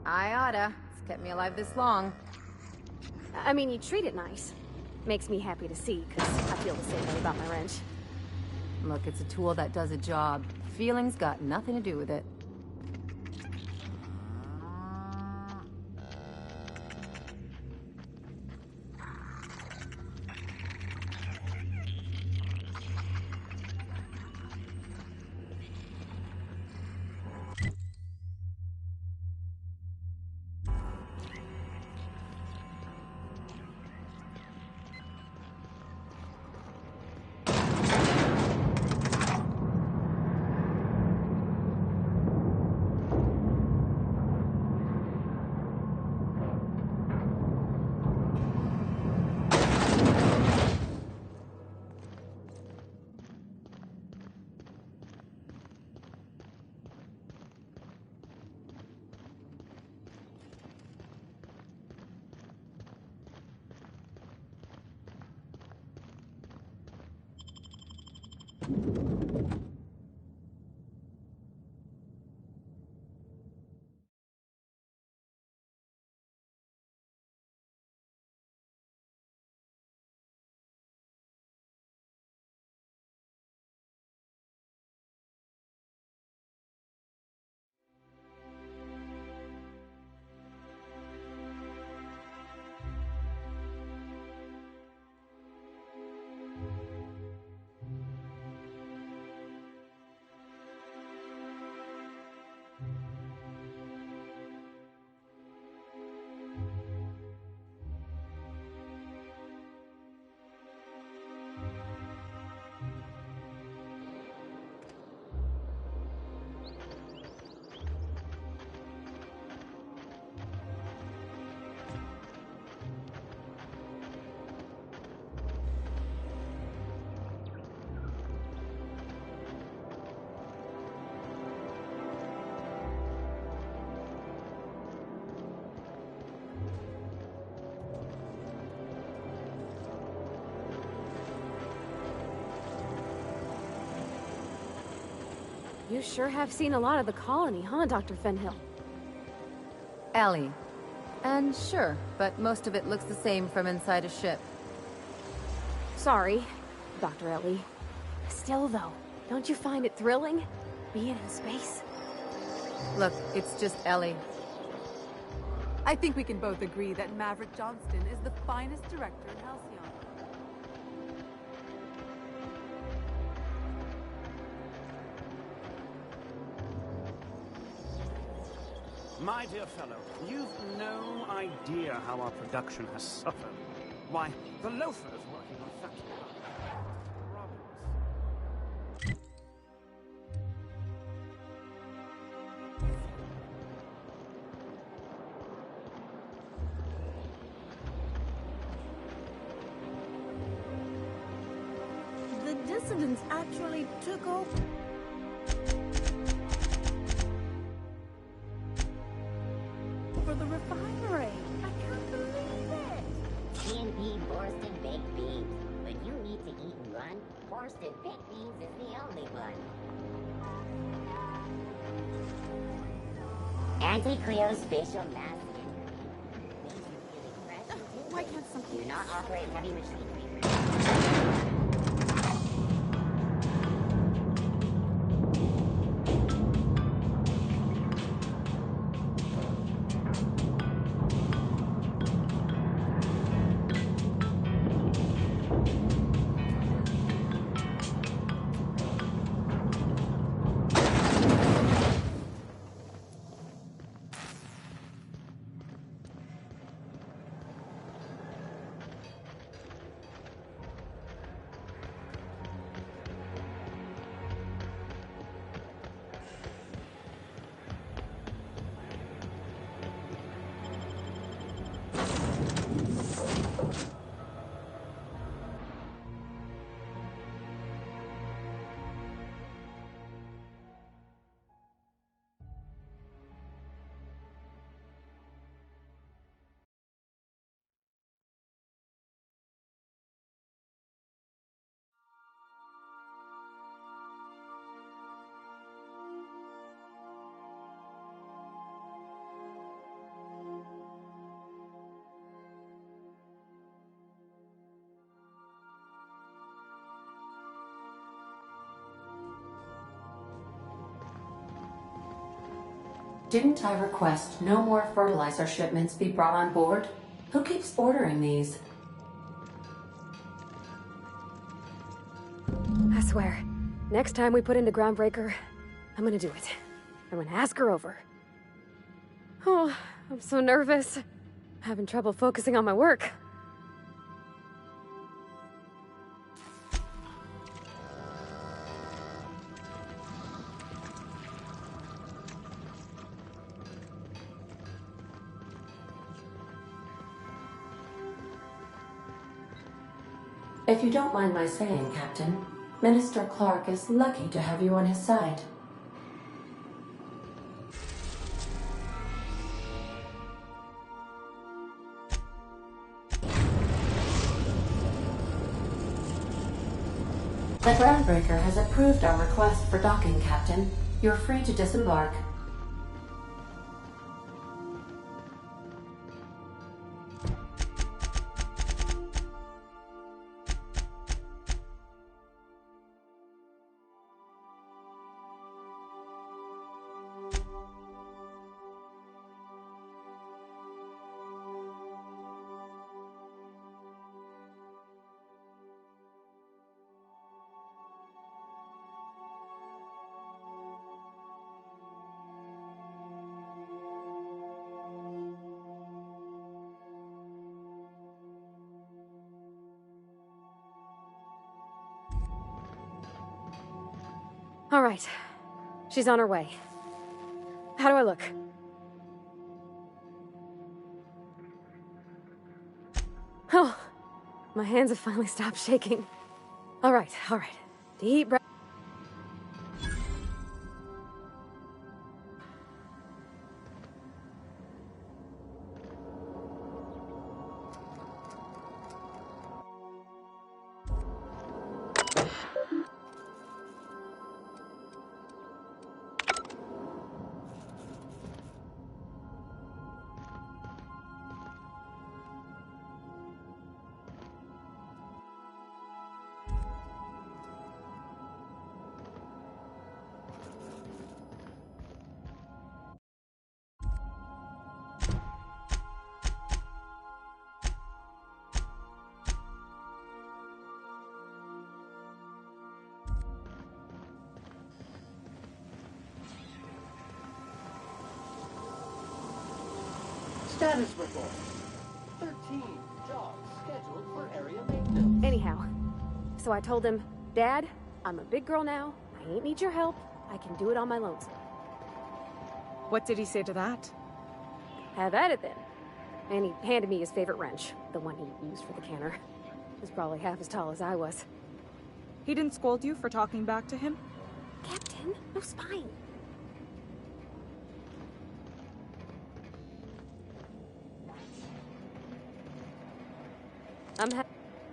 I oughta. It's kept me alive this long. I mean, you treat it nice. Makes me happy to see, because I feel the same way about my wrench. Look, it's a tool that does a job. Feelings got nothing to do with it. You sure have seen a lot of the colony, huh, Dr. Fenhill? Ellie. And sure, but most of it looks the same from inside a ship. Sorry, Dr. Ellie. Still, though, don't you find it thrilling? Being in space? Look, it's just Ellie. I think we can both agree that Maverick Johnston is the finest director in Halcyon. My dear fellow, you've no idea how our production has suffered. Why, the loafers working on factory The dissidents actually took over. For the refinery. I can't believe it. TNP Borsted Baked Beans. When you need to eat and run, Borsted Baked Beans is the only one. Anti-Cleo's facial mask makes you feeling fresh. Why can't something... Do not operate heavy machinery. Didn't I request no more fertilizer shipments be brought on board? Who keeps ordering these? I swear, next time we put into Groundbreaker, I'm gonna do it. I'm gonna ask her over. Oh, I'm so nervous. Having trouble focusing on my work. If you don't mind my saying, Captain, Minister Clark is lucky to have you on his side. The Groundbreaker has approved our request for docking, Captain. You're free to disembark. All right. She's on her way. How do I look? Oh, my hands have finally stopped shaking. All right. Deep breath. Status report. 13 jobs scheduled for area maintenance. Anyhow, so I told him, Dad, I'm a big girl now. I ain't need your help. I can do it on my lonesome. What did he say to that? Have at it then. And he handed me his favorite wrench, the one he used for the canner. He was probably half as tall as I was. He didn't scold you for talking back to him? Captain, no spine.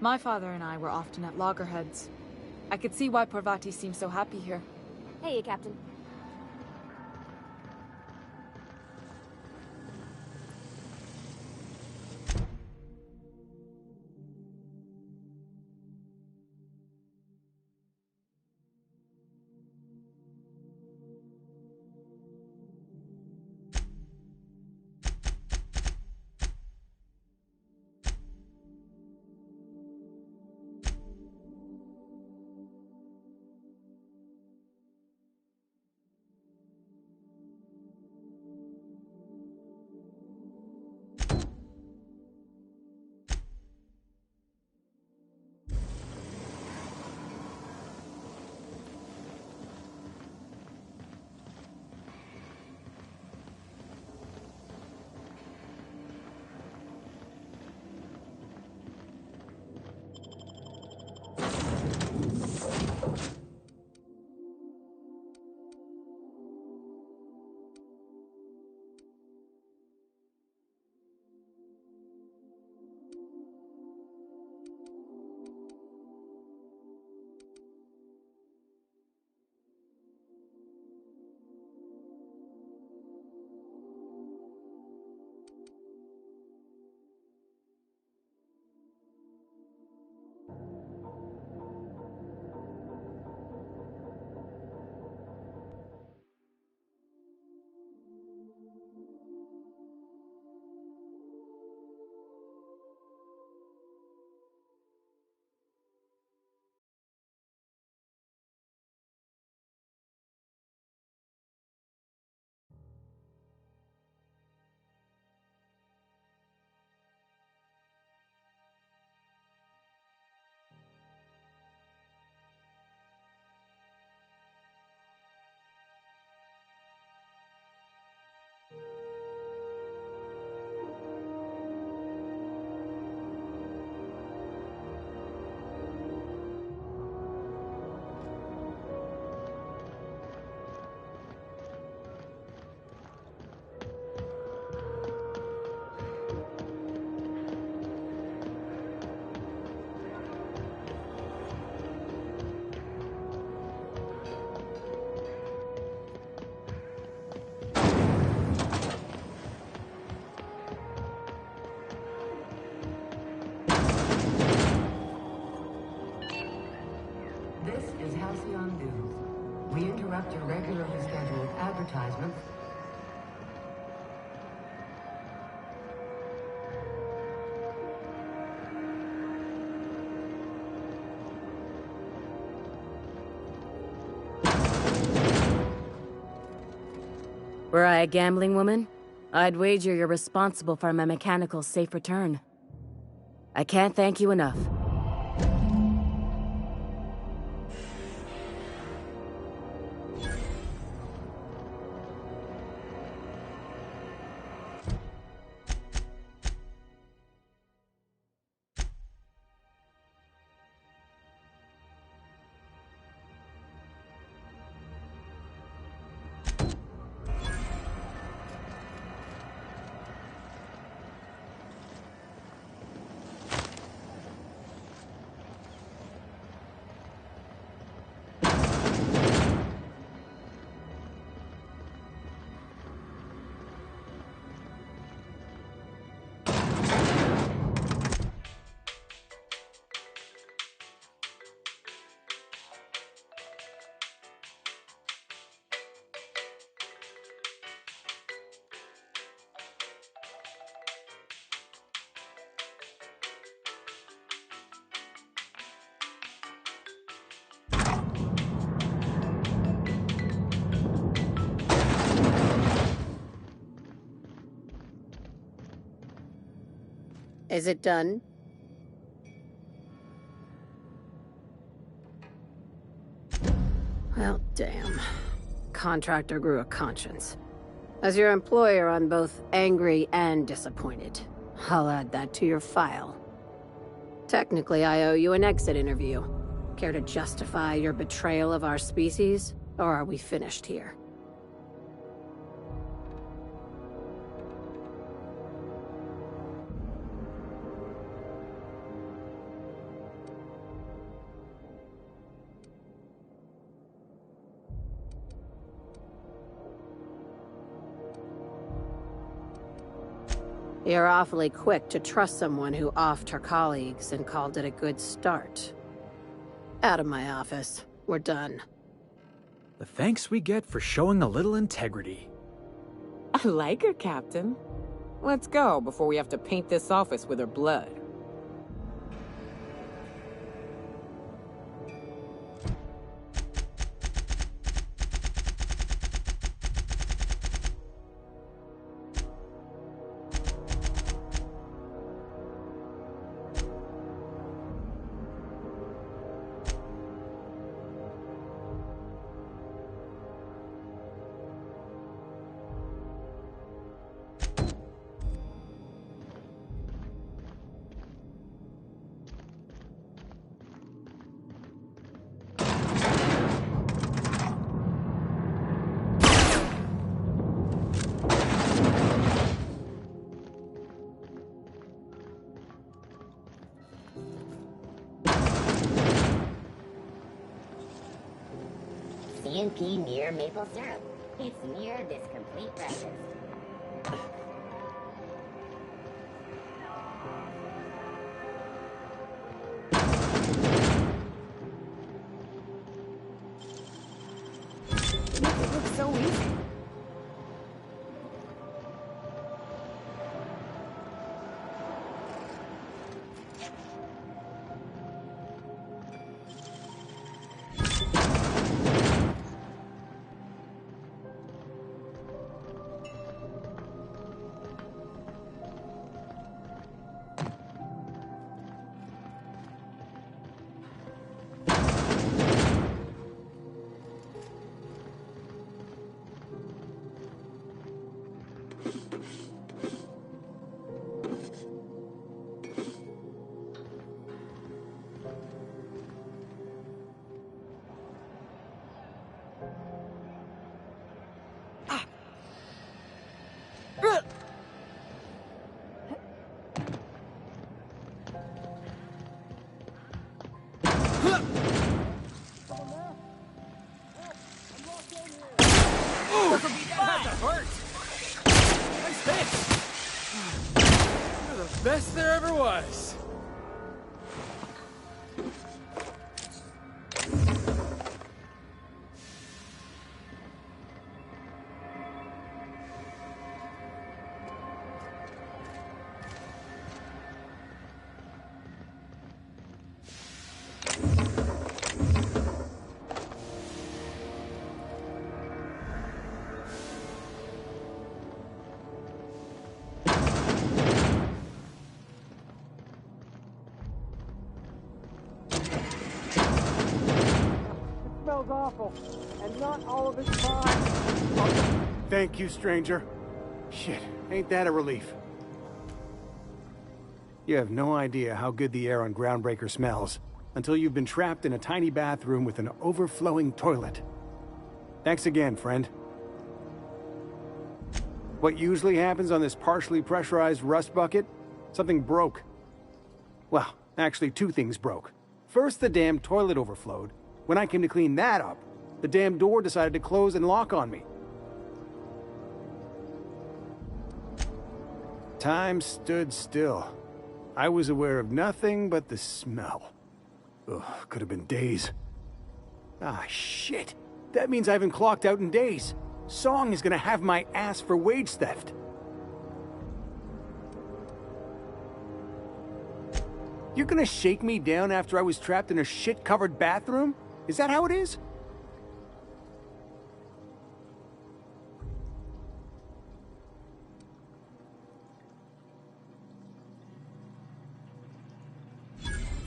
My father and I were often at loggerheads. I could see why Parvati seems so happy here. Hey, Captain. We interrupt your regularly scheduled advertisements. Were I a gambling woman, I'd wager you're responsible for my mechanical safe return. I can't thank you enough. Is it done? Well, damn. Contractor grew a conscience. As your employer, I'm both angry and disappointed. I'll add that to your file. Technically, I owe you an exit interview. Care to justify your betrayal of our species, or are we finished here? You're awfully quick to trust someone who offed her colleagues and called it a good start. Out of my office. We're done. The thanks we get for showing a little integrity. I like her, Captain. Let's go before we have to paint this office with her blood. CNP near maple syrup. It's near this complete breakfast. It makes it look so easy. Best there ever was. Smells awful, and not all of it's fine. Thank you, stranger. Shit, ain't that a relief? You have no idea how good the air on Groundbreaker smells until you've been trapped in a tiny bathroom with an overflowing toilet. Thanks again, friend. What usually happens on this partially pressurized rust bucket? Something broke. Well, actually two things broke. First, the damn toilet overflowed. When I came to clean that up, the damn door decided to close and lock on me. Time stood still. I was aware of nothing but the smell. Ugh, could have been days. Ah, shit. That means I haven't clocked out in days. Song is gonna have my ass for wage theft. You're gonna shake me down after I was trapped in a shit-covered bathroom? Is that how it is?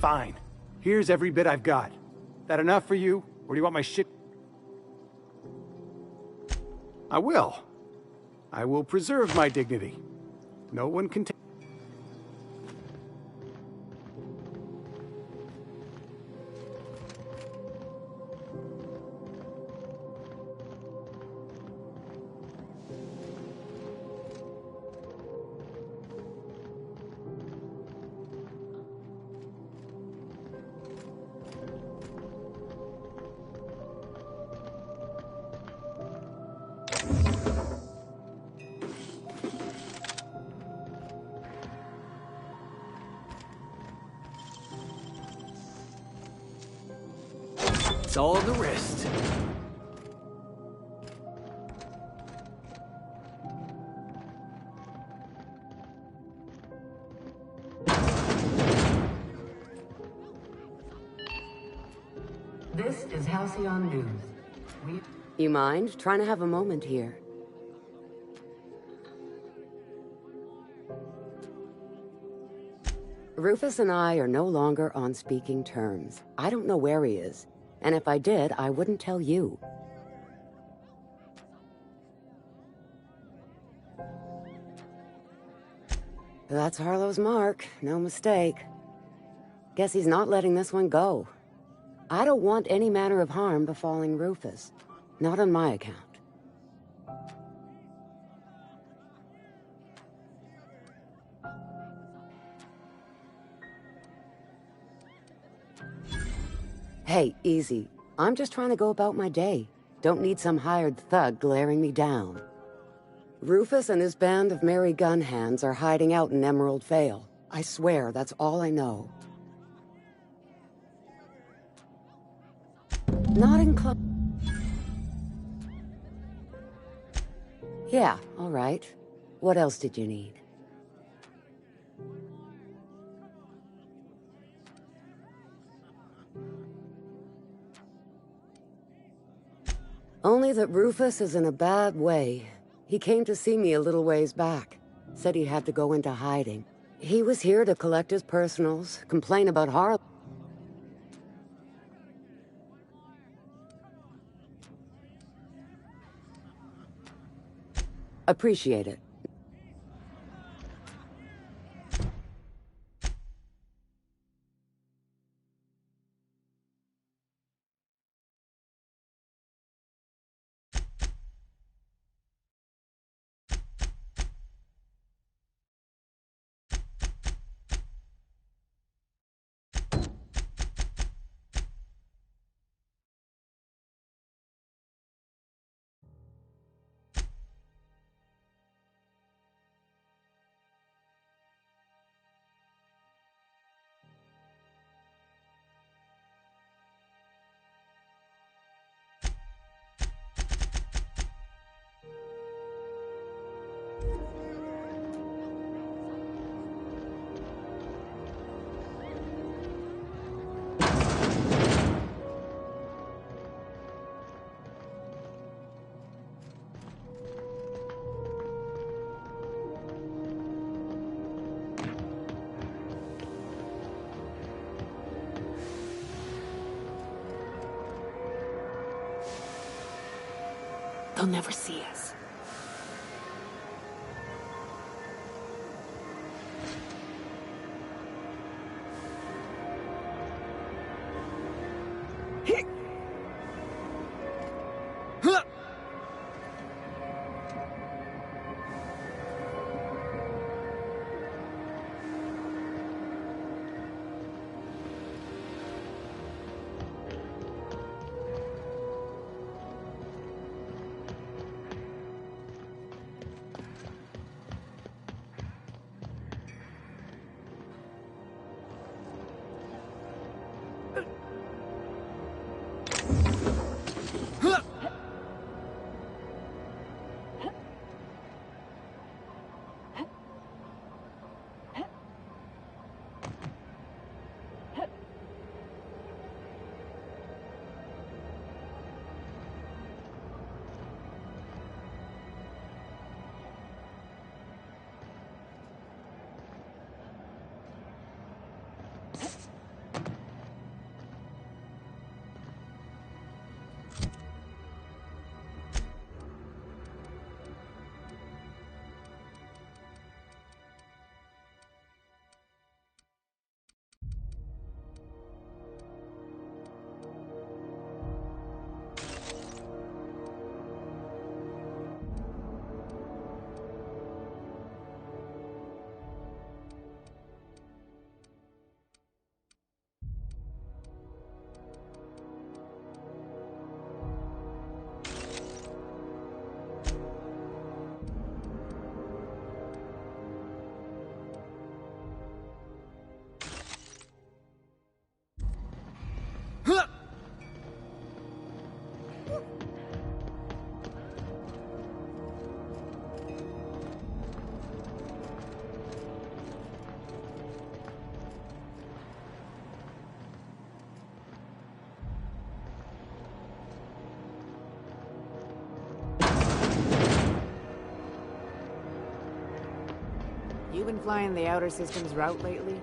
Fine. Here's every bit I've got. That enough for you? Or do you want my shit? I will. I will preserve my dignity. No one can take... It's all the wrist. This is Halcyon News. You mind? Trying to have a moment here. Rufus and I are no longer on speaking terms. I don't know where he is. And if I did, I wouldn't tell you. That's Harlow's mark. No mistake. Guess he's not letting this one go. I don't want any manner of harm befalling Rufus. Not on my account. Hey, easy. I'm just trying to go about my day. Don't need some hired thug glaring me down. Rufus and his band of merry gun hands are hiding out in Emerald Vale. I swear, that's all I know. Not in close. Yeah, all right. What else did you need? Only that Rufus is in a bad way. He came to see me a little ways back. Said he had to go into hiding. He was here to collect his personals, complain about Harlow. Appreciate it. They'll never see us. You been flying the Outer Systems route lately?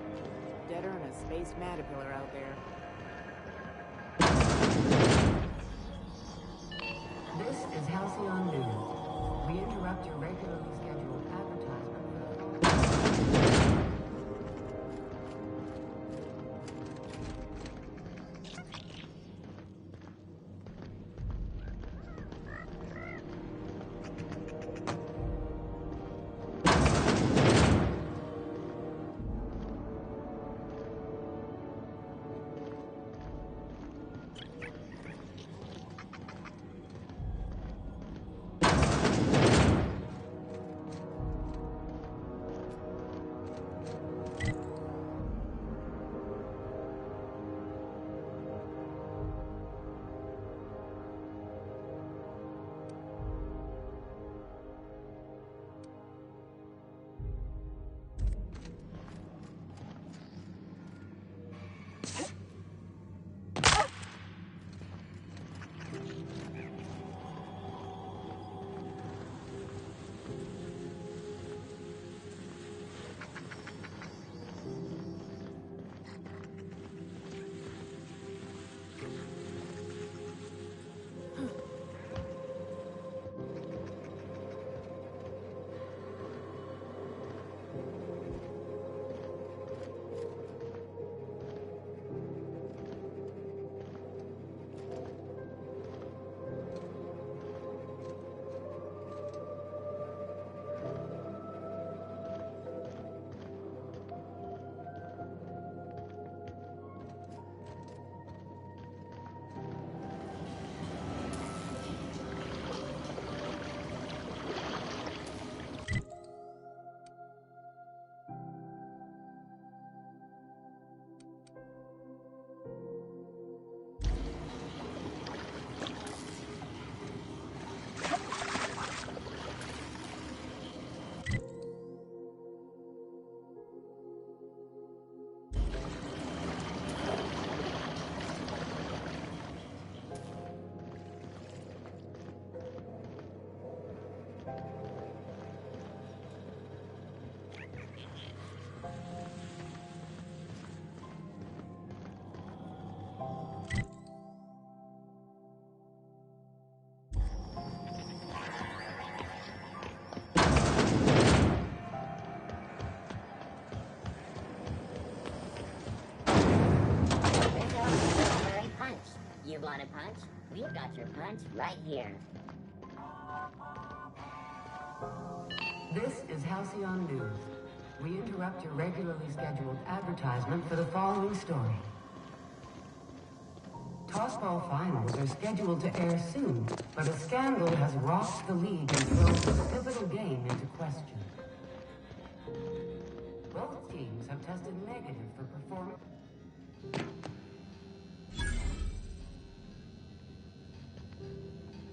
Deader than a space matapillar out there. This is Halcyon News. We interrupt your regularly scheduled advertisement. You want a punch? We've got your punch right here. This is Halcyon News. We interrupt your regularly scheduled advertisement for the following story. Tossball finals are scheduled to air soon, but a scandal has rocked the league and thrown this pivotal game into question. Both teams have tested negative for performance.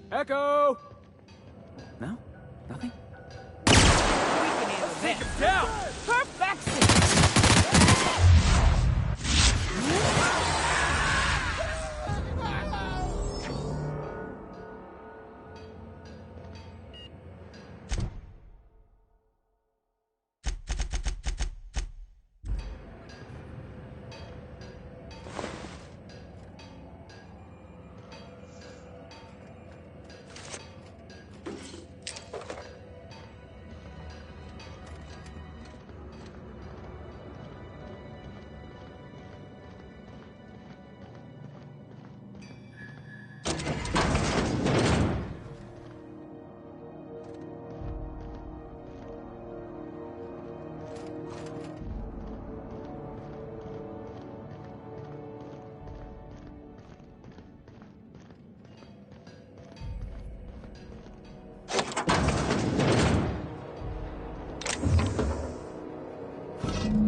Echo! No? Nothing? We can handle this. Take him down! Perfection!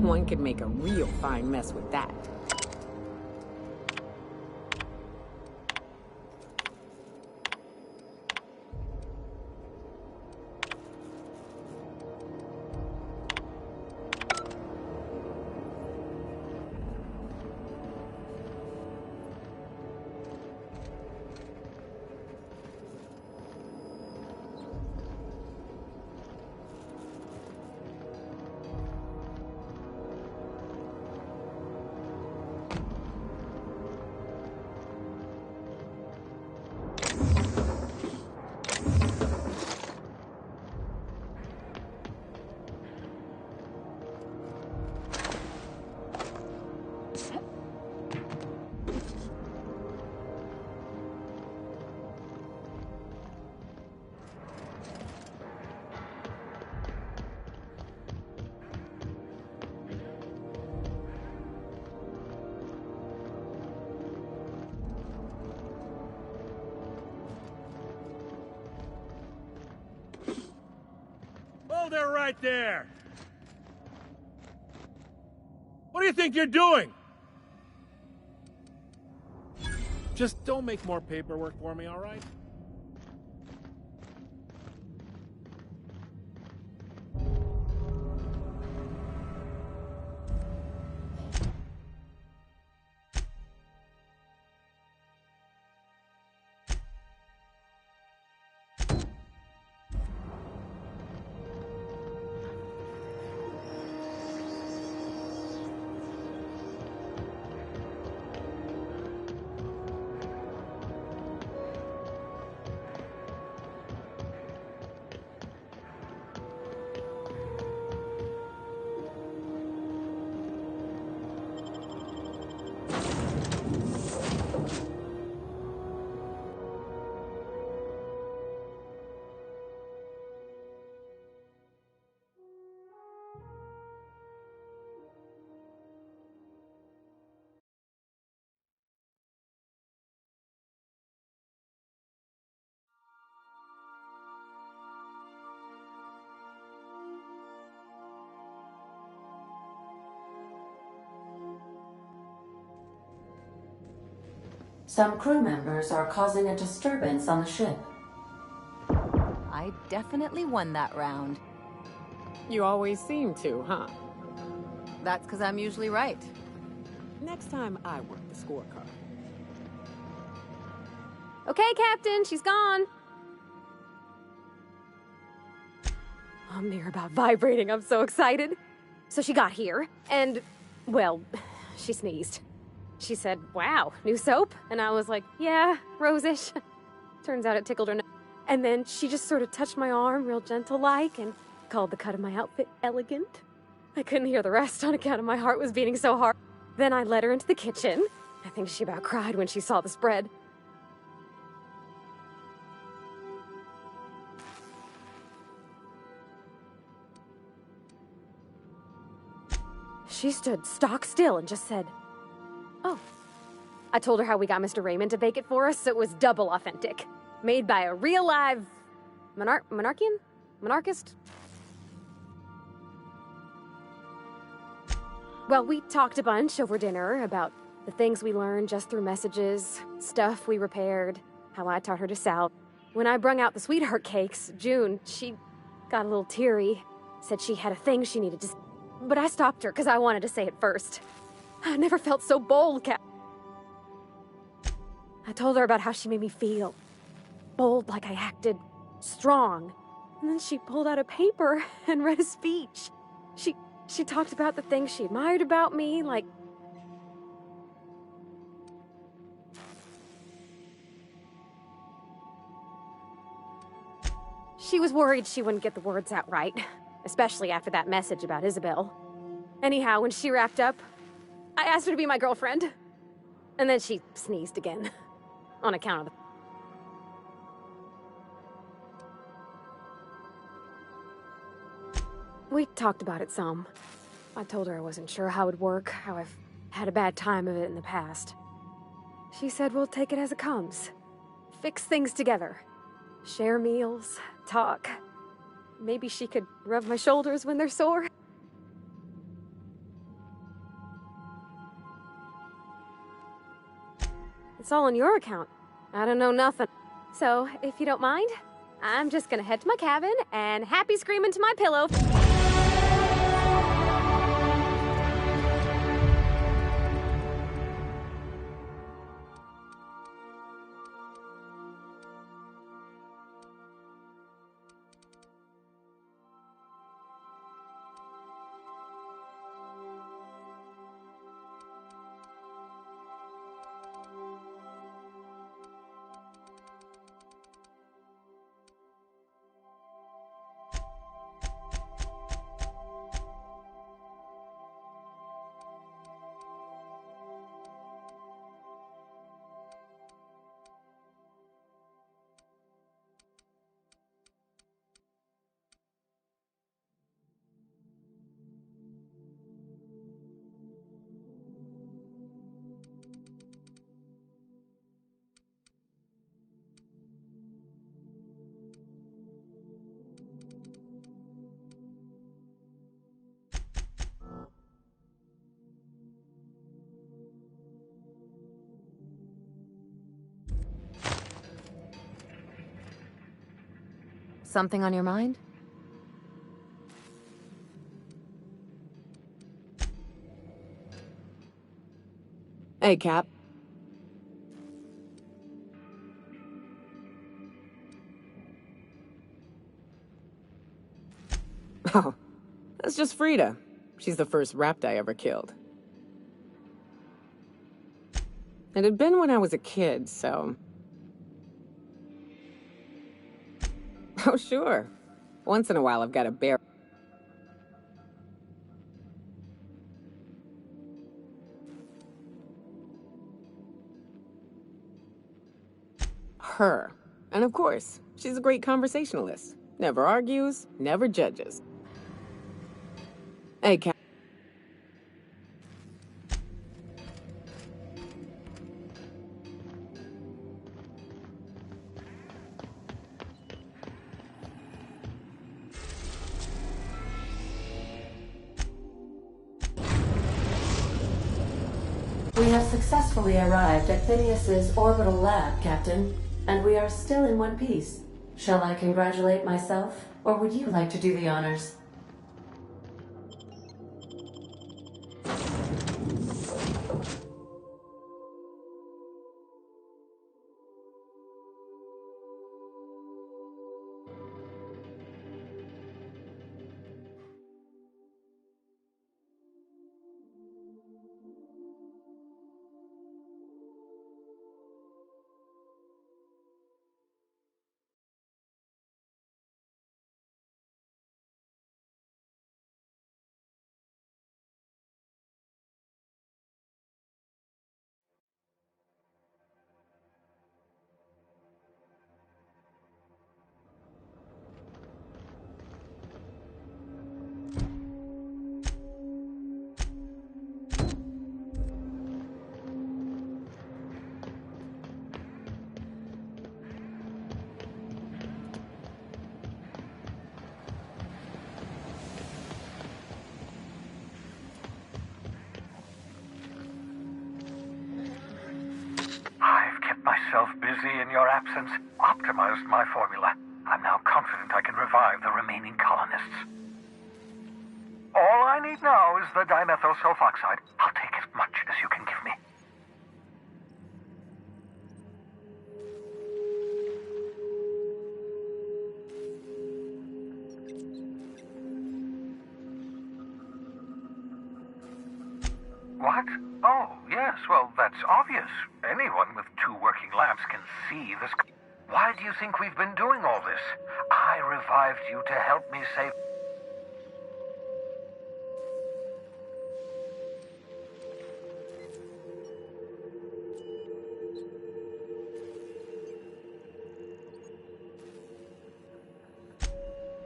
One could make a real fine mess with that. Hold her right there! What do you think you're doing? Just don't make more paperwork for me, all right? Some crew members are causing a disturbance on the ship. I definitely won that round. You always seem to, huh? That's because I'm usually right. Next time I work the scorecard. Okay, Captain, she's gone. I'm near about vibrating. I'm so excited. So she got here, and, well, she sneezed. She said, "Wow, new soap?" And I was like, "Yeah, rosish." Turns out it tickled her. And then she just sort of touched my arm real gentle-like and called the cut of my outfit elegant. I couldn't hear the rest on account of my heart was beating so hard. Then I led her into the kitchen. I think she about cried when she saw the spread. She stood stock still and just said, "Oh." I told her how we got Mr. Raymond to bake it for us, so it was double authentic. Made by a real live monarchist? Well, we talked a bunch over dinner about the things we learned just through messages, stuff we repaired, how I taught her to salve. When I brung out the sweetheart cakes, June, she got a little teary, said she had a thing she needed to say. But I stopped her because I wanted to say it first. I never felt so bold, Cap. I told her about how she made me feel. Bold like I acted, strong. And then she pulled out a paper and read a speech. She talked about the things she admired about me, like... She was worried she wouldn't get the words out right, especially after that message about Isabel. Anyhow, when she wrapped up, I asked her to be my girlfriend. And then she sneezed again, on account of the... We talked about it some. I told her I wasn't sure how it would work, how I've had a bad time of it in the past. She said we'll take it as it comes. Fix things together. Share meals, talk. Maybe she could rub my shoulders when they're sore. It's all on your account. I don't know nothing. So, if you don't mind, I'm just gonna head to my cabin and happy scream into my pillow. Something on your mind? Hey, Cap. Oh, that's just Frida. She's the first rapt I ever killed. It had been when I was a kid, so... Oh, sure. Once in a while I've got a bear. Her. And of course, she's a great conversationalist. Never argues, never judges. Hey, Cap. We have successfully arrived at Phineas's orbital lab, Captain, and we are still in one piece. Shall I congratulate myself, or would you like to do the honors? I've kept myself busy in your absence, optimized my formula. I'm now confident I can revive the remaining colonists. All I need now is the dimethyl sulfoxide. I'll take as much as you can give me. What? Oh, yes, well, that's obvious. Anyone with 2 working labs can see this. Why do you think we've been doing all this? I revived you to help me save...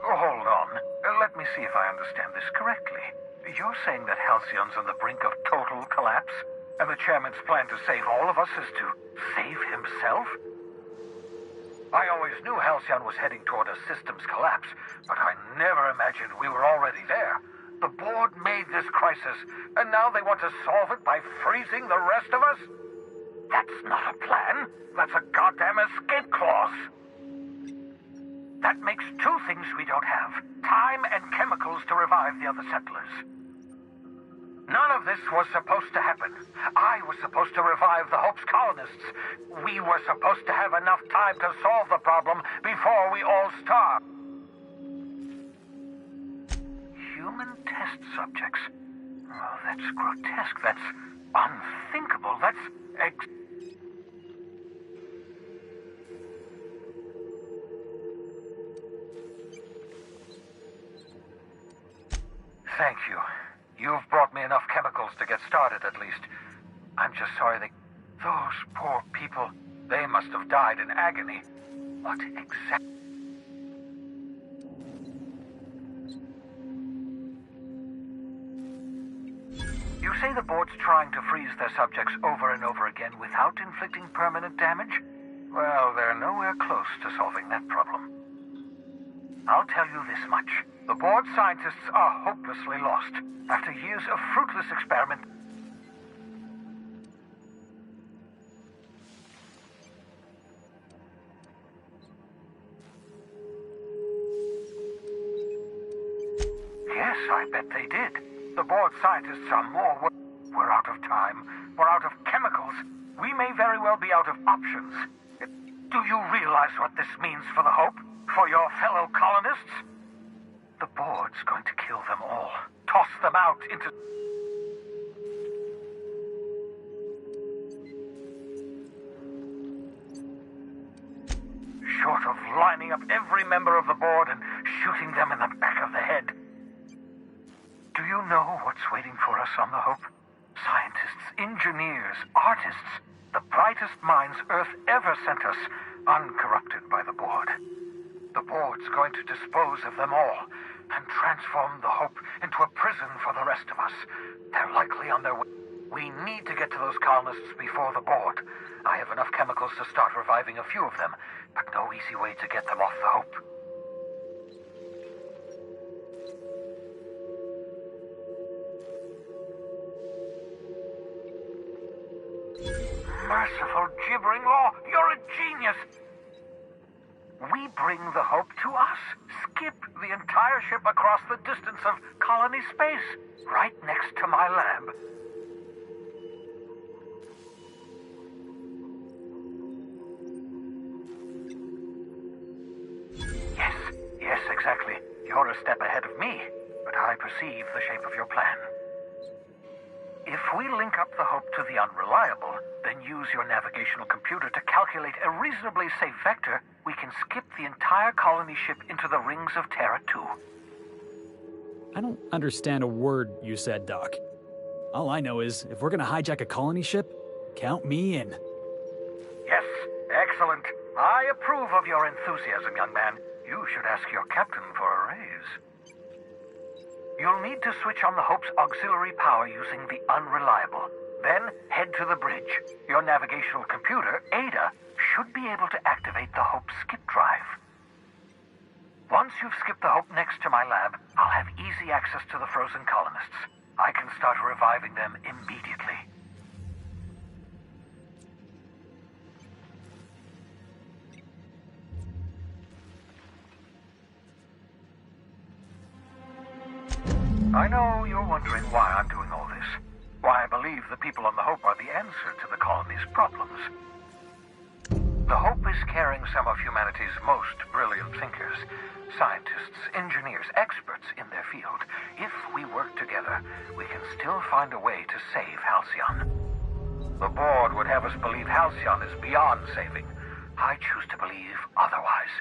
Oh, hold on. Let me see if I understand this correctly. You're saying that Halcyon's on the brink of total collapse? And the chairman's plan to save all of us is to save himself? I always knew Halcyon was heading toward a systems collapse, but I never imagined we were already there. The board made this crisis, and now they want to solve it by freezing the rest of us? That's not a plan. That's a goddamn escape clause. That makes 2 things we don't have. Time and chemicals to revive the other settlers. None of this was supposed to happen. I was supposed to revive the Hope's colonists. We were supposed to have enough time to solve the problem before we all starved. Human test subjects. Oh, that's grotesque. That's unthinkable. That's Thank you. You've brought me enough chemicals to get started, at least. I'm just sorry those poor people, they must have died in agony. What exactly? You say the board's trying to freeze their subjects over and over again without inflicting permanent damage? Well, they're nowhere close to solving that problem. I'll tell you this much. The board scientists are hopelessly lost. After years of fruitless experiment... Yes, I bet they did. The board scientists are more. We're out of time. We're out of chemicals. We may very well be out of options. Do you realize what this means for the Hope? For your fellow colonists? The board's going to kill them all. Toss them out into... Short of lining up every member of the board and shooting them in the back of the head. Do you know what's waiting for us on the Hope? Scientists, engineers, artists, the brightest minds Earth ever sent us, uncorrupted by the board. The board's going to dispose of them all and transform the Hope into a prison for the rest of us. They're likely on their way. We need to get to those colonists before the board. I have enough chemicals to start reviving a few of them, but no easy way to get them off the Hope. Merciful gibbering law, you're a genius! We bring the Hope to us. Skip the entire ship across the distance of colony space, right next to my lab. Yes, exactly. You're a step ahead of me, but I perceive the shape of your plan. If we link up the Hope to the Unreliable, then use your navigational computer to calculate a reasonably safe vector, we can skip the entire colony ship into the rings of Terra 2. I don't understand a word you said, Doc. All I know is, if we're gonna hijack a colony ship, count me in. Yes, excellent. I approve of your enthusiasm, young man. You should ask your captain for a raise. You'll need to switch on the Hope's auxiliary power using the Unreliable. Then head to the bridge. Your navigational computer, Ada, should be able to activate the Hope's skip drive. Once you've skipped the Hope next to my lab, I'll have easy access to the frozen colonists. I can start reviving them immediately. I know you're wondering why I'm doing all this. Why I believe the people on the Hope are the answer to the colony's problems. The Hope is carrying some of humanity's most brilliant thinkers. Scientists, engineers, experts in their field. If we work together, we can still find a way to save Halcyon. The board would have us believe Halcyon is beyond saving. I choose to believe otherwise.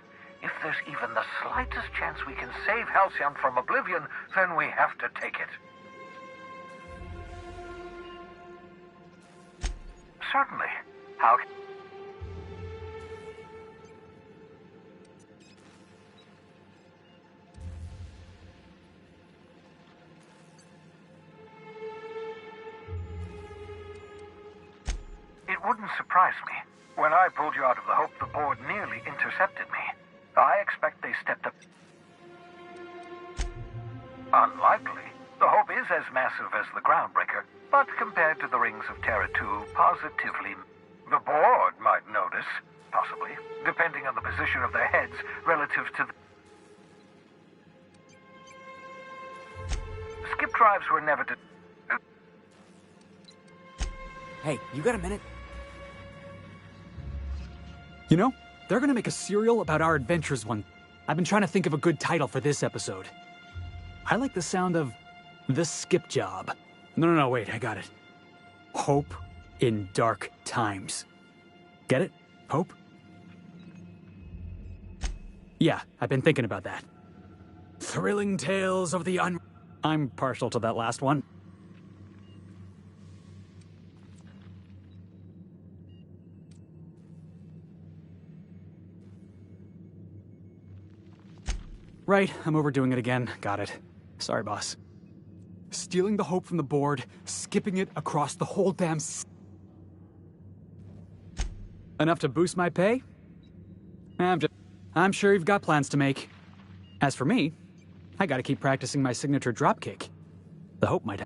If there's even the slightest chance we can save Halcyon from oblivion, then we have to take it. Certainly. How... It wouldn't surprise me. When I pulled you out of the Hope, the board nearly intercepted me. I expect they stepped up. Unlikely. The Hope is as massive as the Groundbreaker, but compared to the rings of Terra 2, positively. The board might notice, possibly, depending on the position of their heads relative to the... Skip drives were never to... Hey, you got a minute? You know, they're gonna make a serial about our adventures one. I've been trying to think of a good title for this episode. I like the sound of The Skip Job. No, wait, I got it. Hope in Dark Times. Get it? Hope? Yeah, I've been thinking about that. Thrilling tales of the I'm partial to that last one. Right, I'm overdoing it again. Got it. Sorry, boss. Stealing the Hope from the board, skipping it across the whole damn Enough to boost my pay? I'm sure you've got plans to make. As for me, I gotta keep practicing my signature dropkick. The Hope might...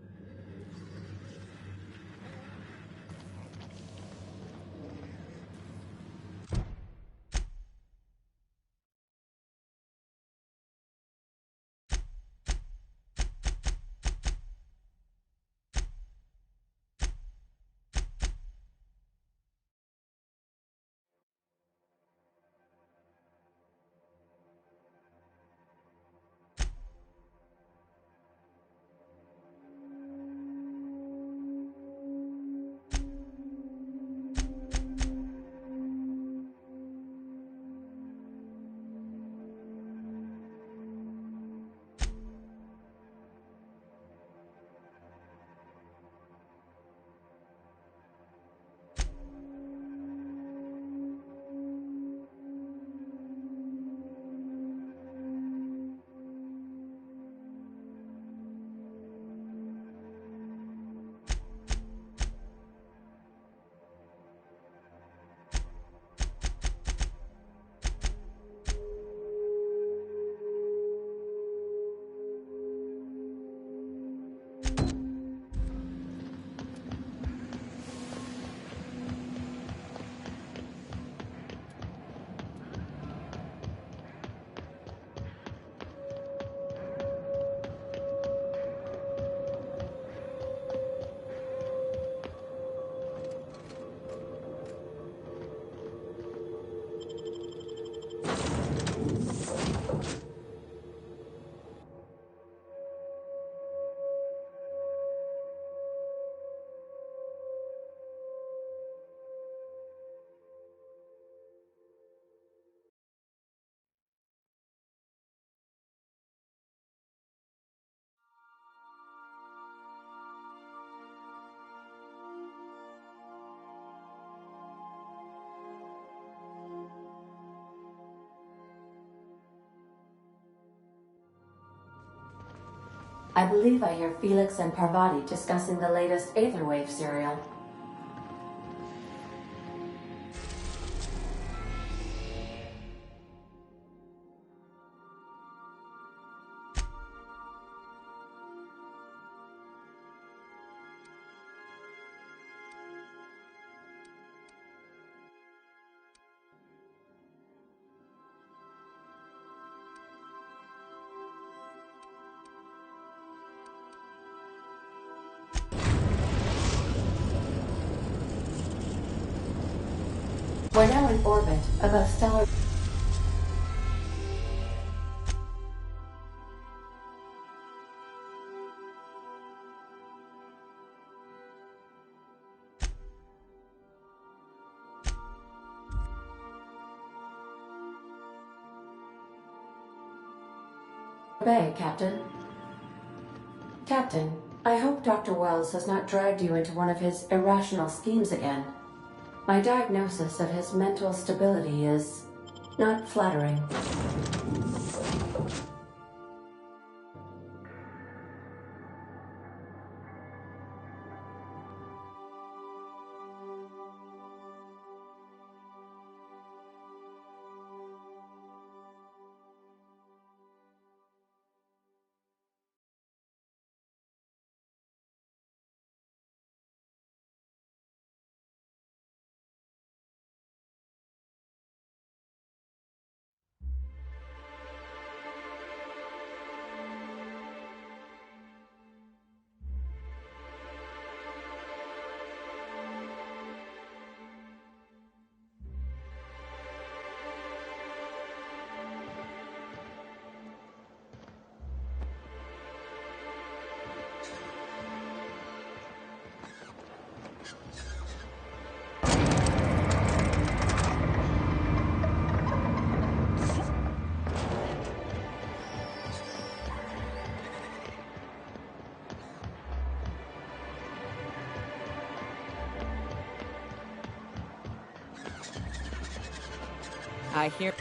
I believe I hear Felix and Parvati discussing the latest Aetherwave serial. We're now in orbit above stellar... Bay, Captain. Captain, I hope Dr. Wells has not dragged you into one of his irrational schemes again. My diagnosis of his mental stability is not flattering. I hear...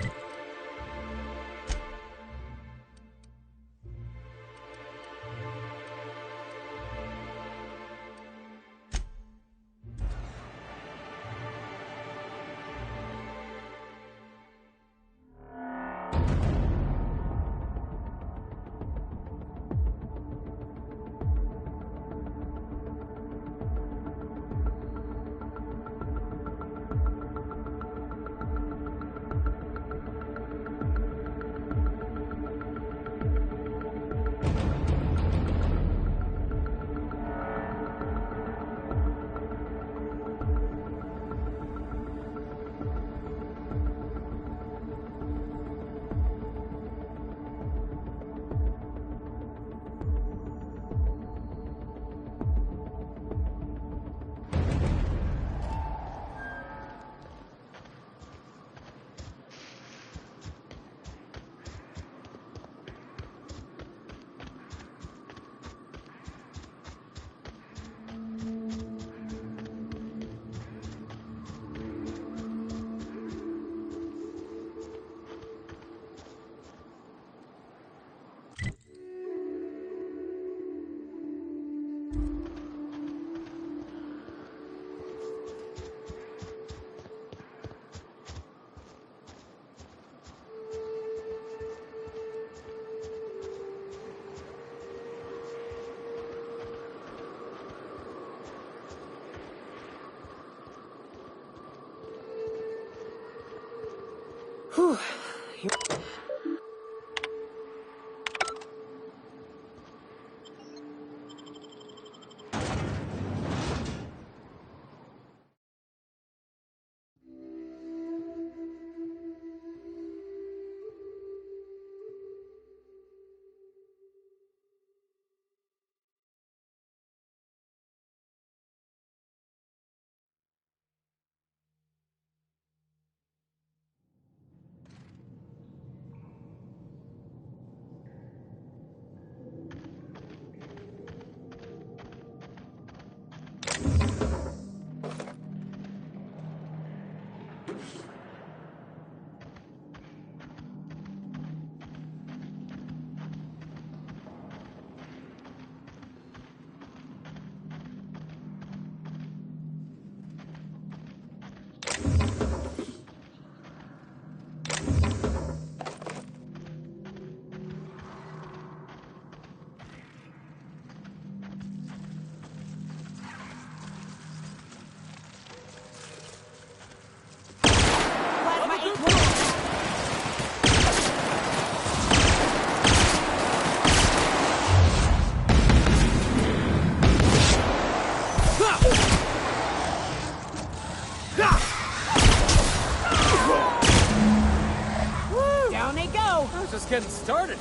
started.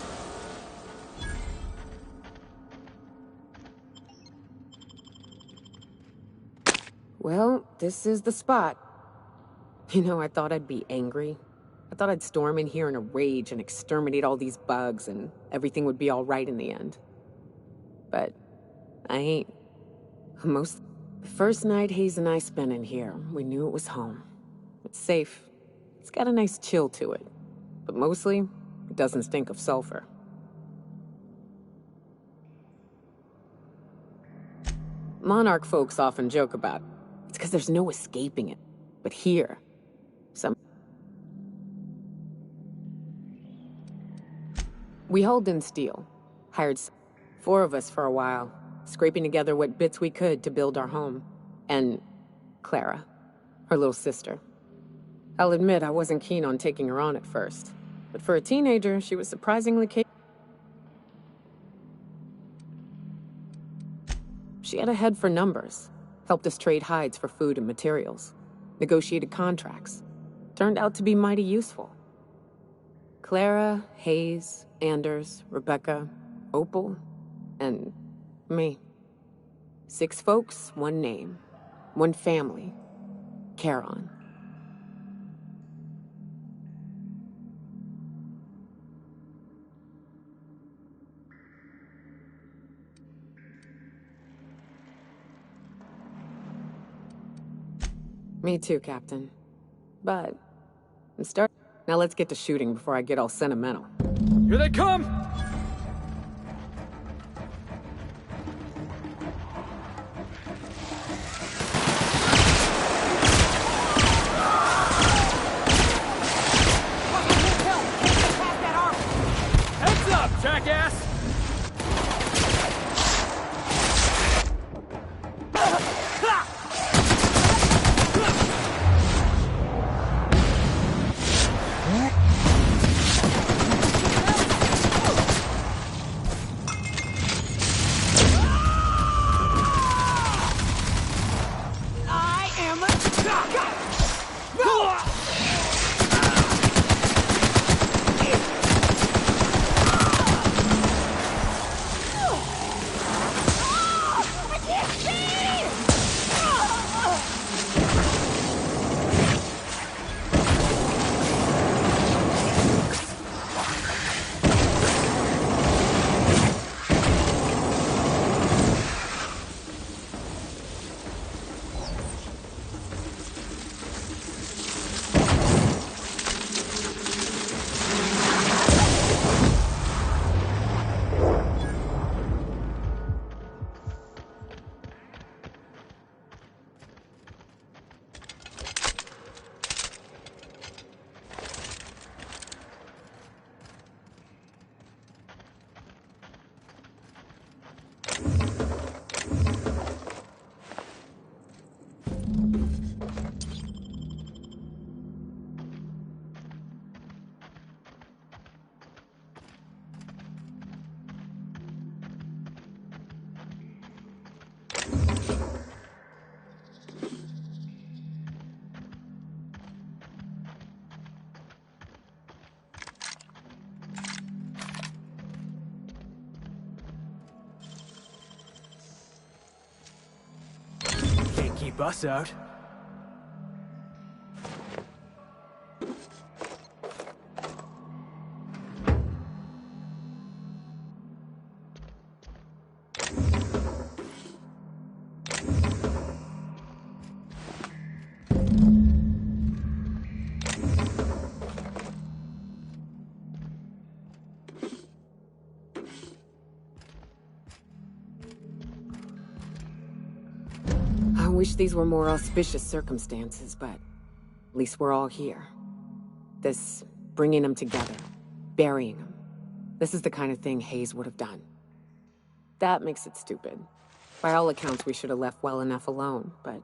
Well, this is the spot. You know, I thought I'd be angry. I thought I'd storm in here in a rage and exterminate all these bugs and everything would be all right in the end. But I ain't. The first night Hayes and I spent in here, we knew it was home. It's safe. It's got a nice chill to it. But mostly, it doesn't stink of sulfur. Monarch folks often joke about it. It's because there's no escaping it. But here, we hauled in steel, hired 4 of us for a while, scraping together what bits we could to build our home. And Clara, her little sister. I'll admit I wasn't keen on taking her on at first, but for a teenager, she was surprisingly capable. She had a head for numbers, helped us trade hides for food and materials, negotiated contracts. Turned out to be mighty useful. Clara, Hayes, Anders, Rebecca, Opal, and me. 6 folks, 1 name, 1 family. Charon. Me too, Captain. But now let's get to shooting before I get all sentimental. Here they come! Heads up, jackass! Keep us out. I wish these were more auspicious circumstances, but at least we're all here. This bringing them together, burying them. This is the kind of thing Hayes would have done. That makes it stupid. By all accounts, we should have left well enough alone, but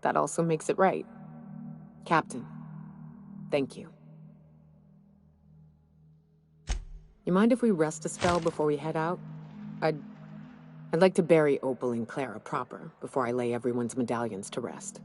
that also makes it right. Captain, thank you. You mind if we rest a spell before we head out? I'd like to bury Opal and Clara proper before I lay everyone's medallions to rest.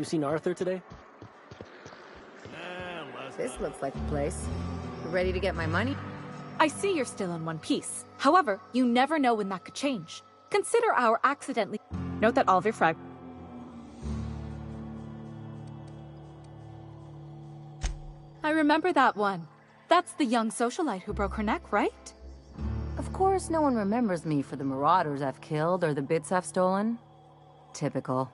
You seen Arthur today? This looks like a place. Ready to get my money? I see you're still in one piece. However, you never know when that could change. Consider our accidentally... Note that all of your frag... I remember that one. That's the young socialite who broke her neck, right? Of course, no one remembers me for the marauders I've killed or the bits I've stolen. Typical.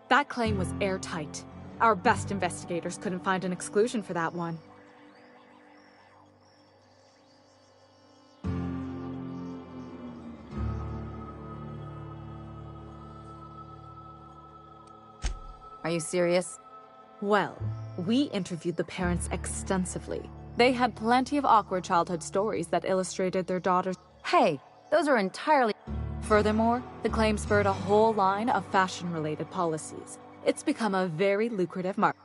That claim was airtight. Our best investigators couldn't find an exclusion for that one. Are you serious? Well, we interviewed the parents extensively. They had plenty of awkward childhood stories that illustrated their daughters. Hey, those are entirely... Furthermore, the claim spurred a whole line of fashion-related policies. It's become a very lucrative market.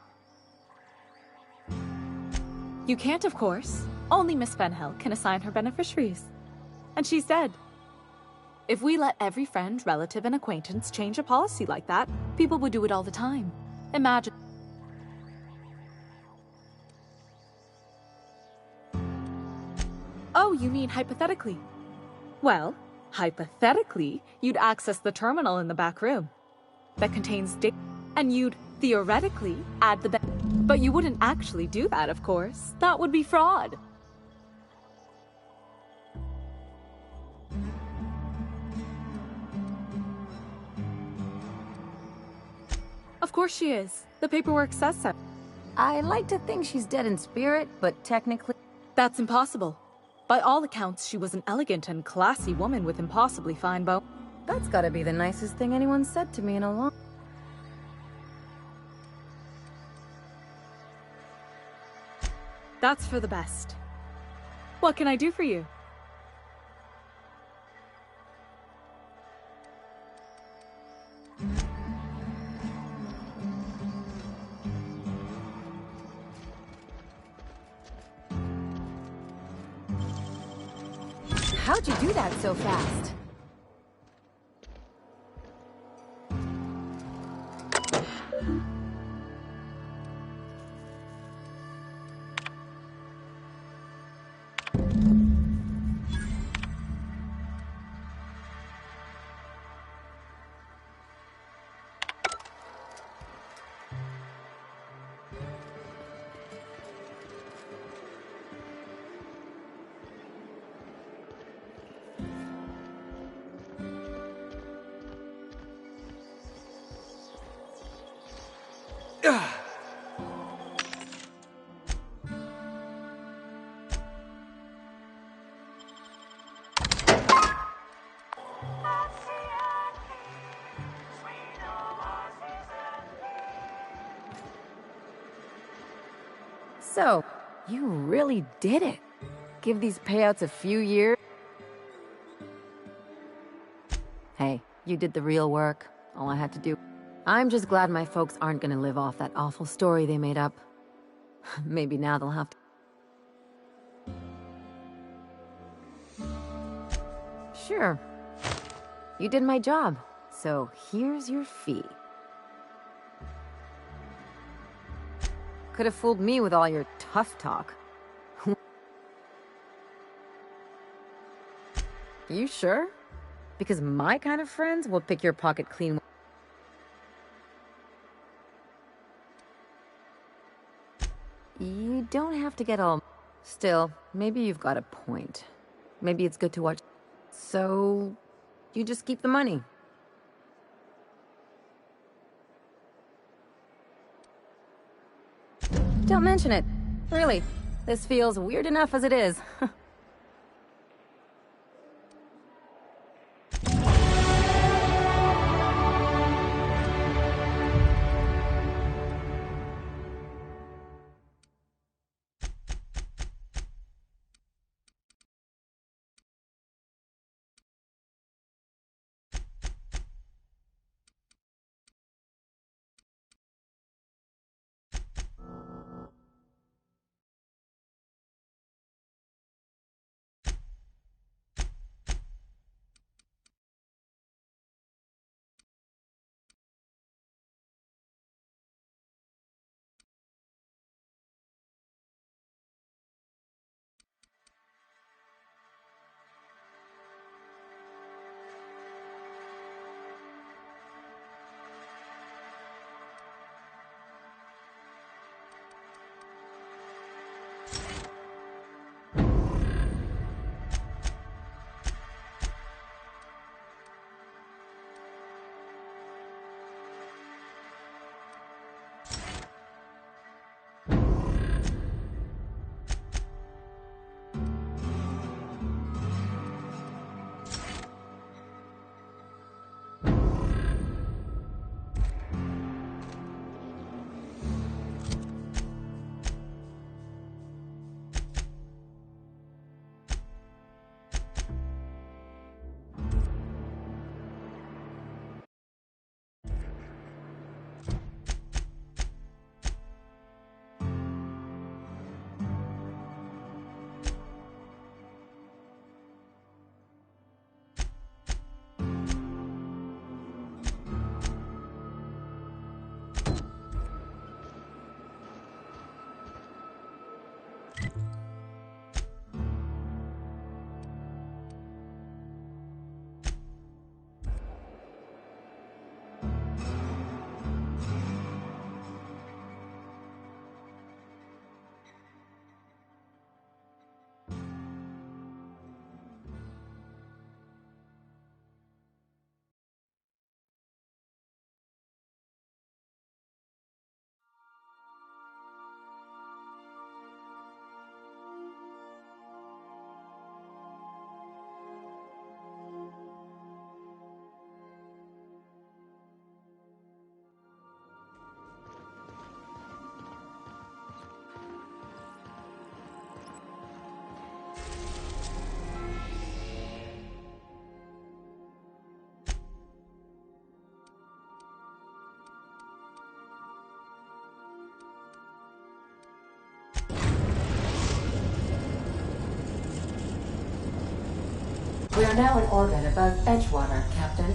You can't, of course. Only Miss Fenhill can assign her beneficiaries. And she's dead. If we let every friend, relative, and acquaintance change a policy like that, people would do it all the time. Imagine... Oh, you mean hypothetically? Well, hypothetically, you'd access the terminal in the back room that contains data, and you'd theoretically add the but you wouldn't actually do that, of course. That would be fraud. Of course she is. The paperwork says so. I like to think she's dead in spirit, but technically... That's impossible. By all accounts, she was an elegant and classy woman with impossibly fine bones. That's gotta be the nicest thing anyone's said to me in a long... That's for the best. What can I do for you? How'd you do that so fast? So, you really did it. Give these payouts a few years. Hey, you did the real work. All I had to do. I'm just glad my folks aren't gonna live off that awful story they made up. Maybe now they'll have to... Sure. You did my job, so here's your fee. Could have fooled me with all your tough talk. You sure? Because my kind of friends will pick your pocket clean. You don't have to get all... Still, maybe you've got a point. Maybe it's good to watch... So... you just keep the money. Don't mention it. Really, this feels weird enough as it is. We are now in orbit above Edgewater, Captain.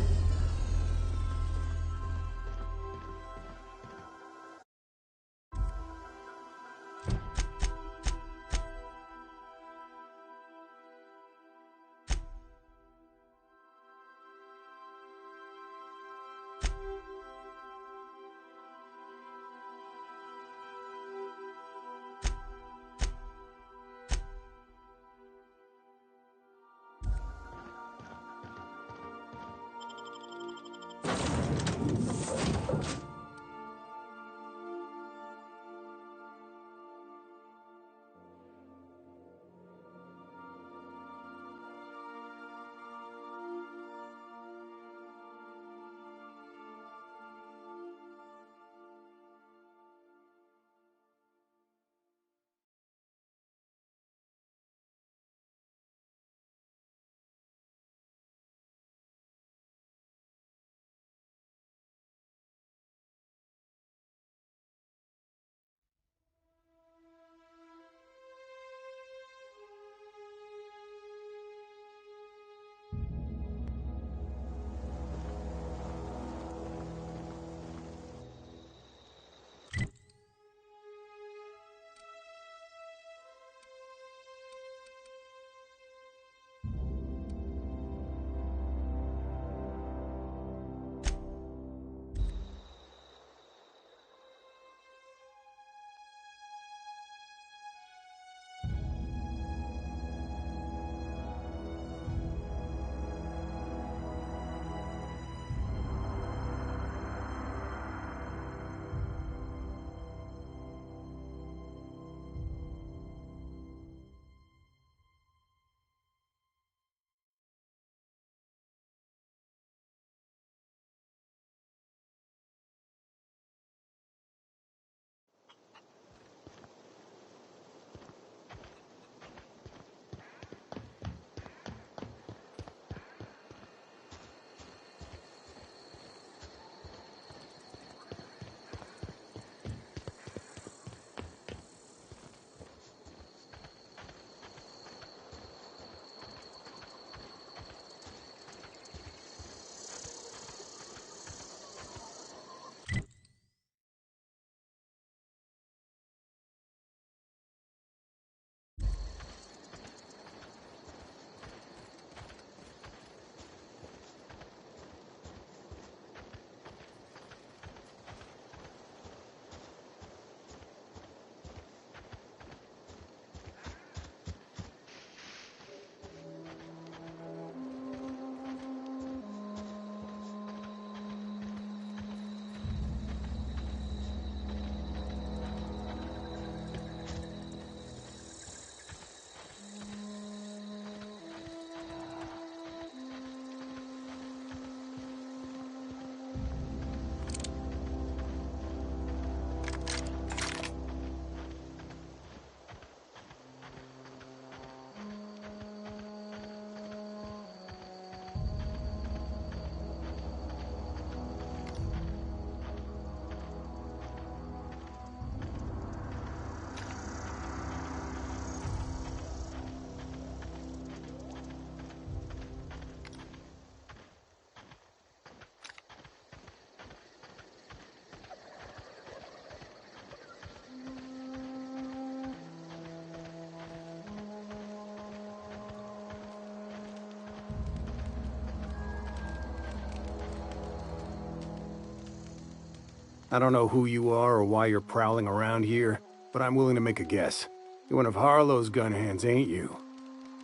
I don't know who you are or why you're prowling around here, but I'm willing to make a guess. You're one of Harlow's gun hands, ain't you?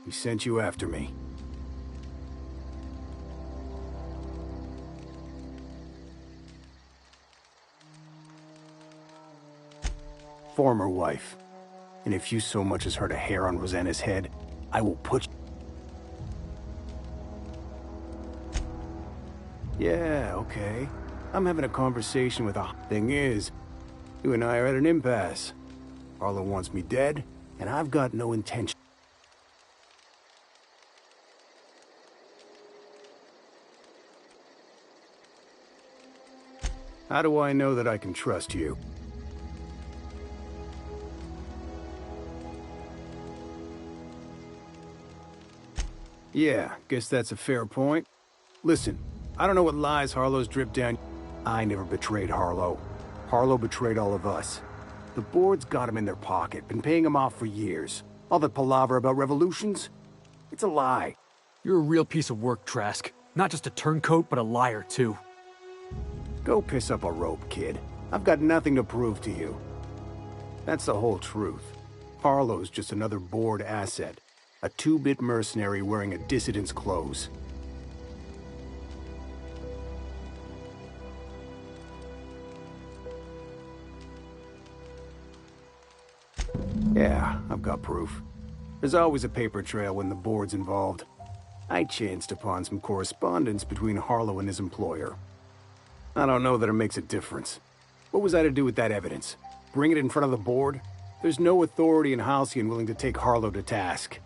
He sent you after me. Former wife. And if you so much as hurt a hair on Rosanna's head, I will put... Yeah, okay. I'm having a conversation with a... Thing is, you and I are at an impasse. Harlow wants me dead, and I've got no intention. How do I know that I can trust you? Yeah, guess that's a fair point. Listen, I don't know what lies Harlow's dripped down. I never betrayed Harlow. Harlow betrayed all of us. The board's got him in their pocket, been paying him off for years. All that palaver about revolutions? It's a lie. You're a real piece of work, Trask. Not just a turncoat, but a liar, too. Go piss up a rope, kid. I've got nothing to prove to you. That's the whole truth. Harlow's just another board asset. A 2-bit mercenary wearing a dissident's clothes. Yeah, I've got proof. There's always a paper trail when the board's involved. I chanced upon some correspondence between Harlow and his employer. I don't know that it makes a difference. What was I to do with that evidence? Bring it in front of the board? There's no authority in Halcyon willing to take Harlow to task.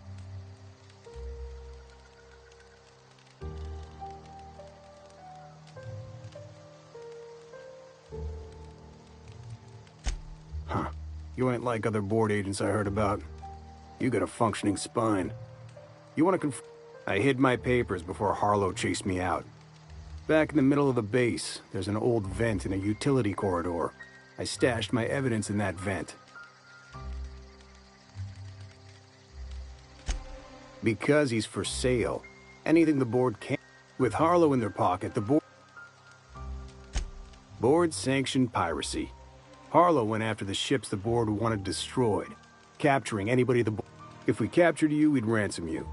Huh. You ain't like other board agents I heard about. You got a functioning spine. You want to I hid my papers before Harlow chased me out. Back in the middle of the base, there's an old vent in a utility corridor. I stashed my evidence in that vent. Because he's for sale. Anything the board can. With Harlow in their pocket, the board sanctioned piracy. Harlow went after the ships the board wanted destroyed, capturing anybody the board. If we captured you, we'd ransom you.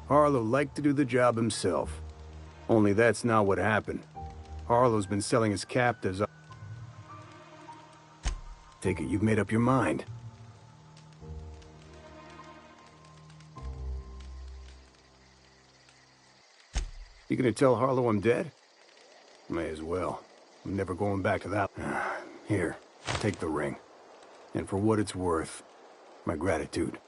Harlow liked to do the job himself. Only that's not what happened. Harlow's been selling his captives. Take it you've made up your mind. You gonna tell Harlow I'm dead? May as well. I'm never going back to that. Here, take the ring. And for what it's worth, my gratitude.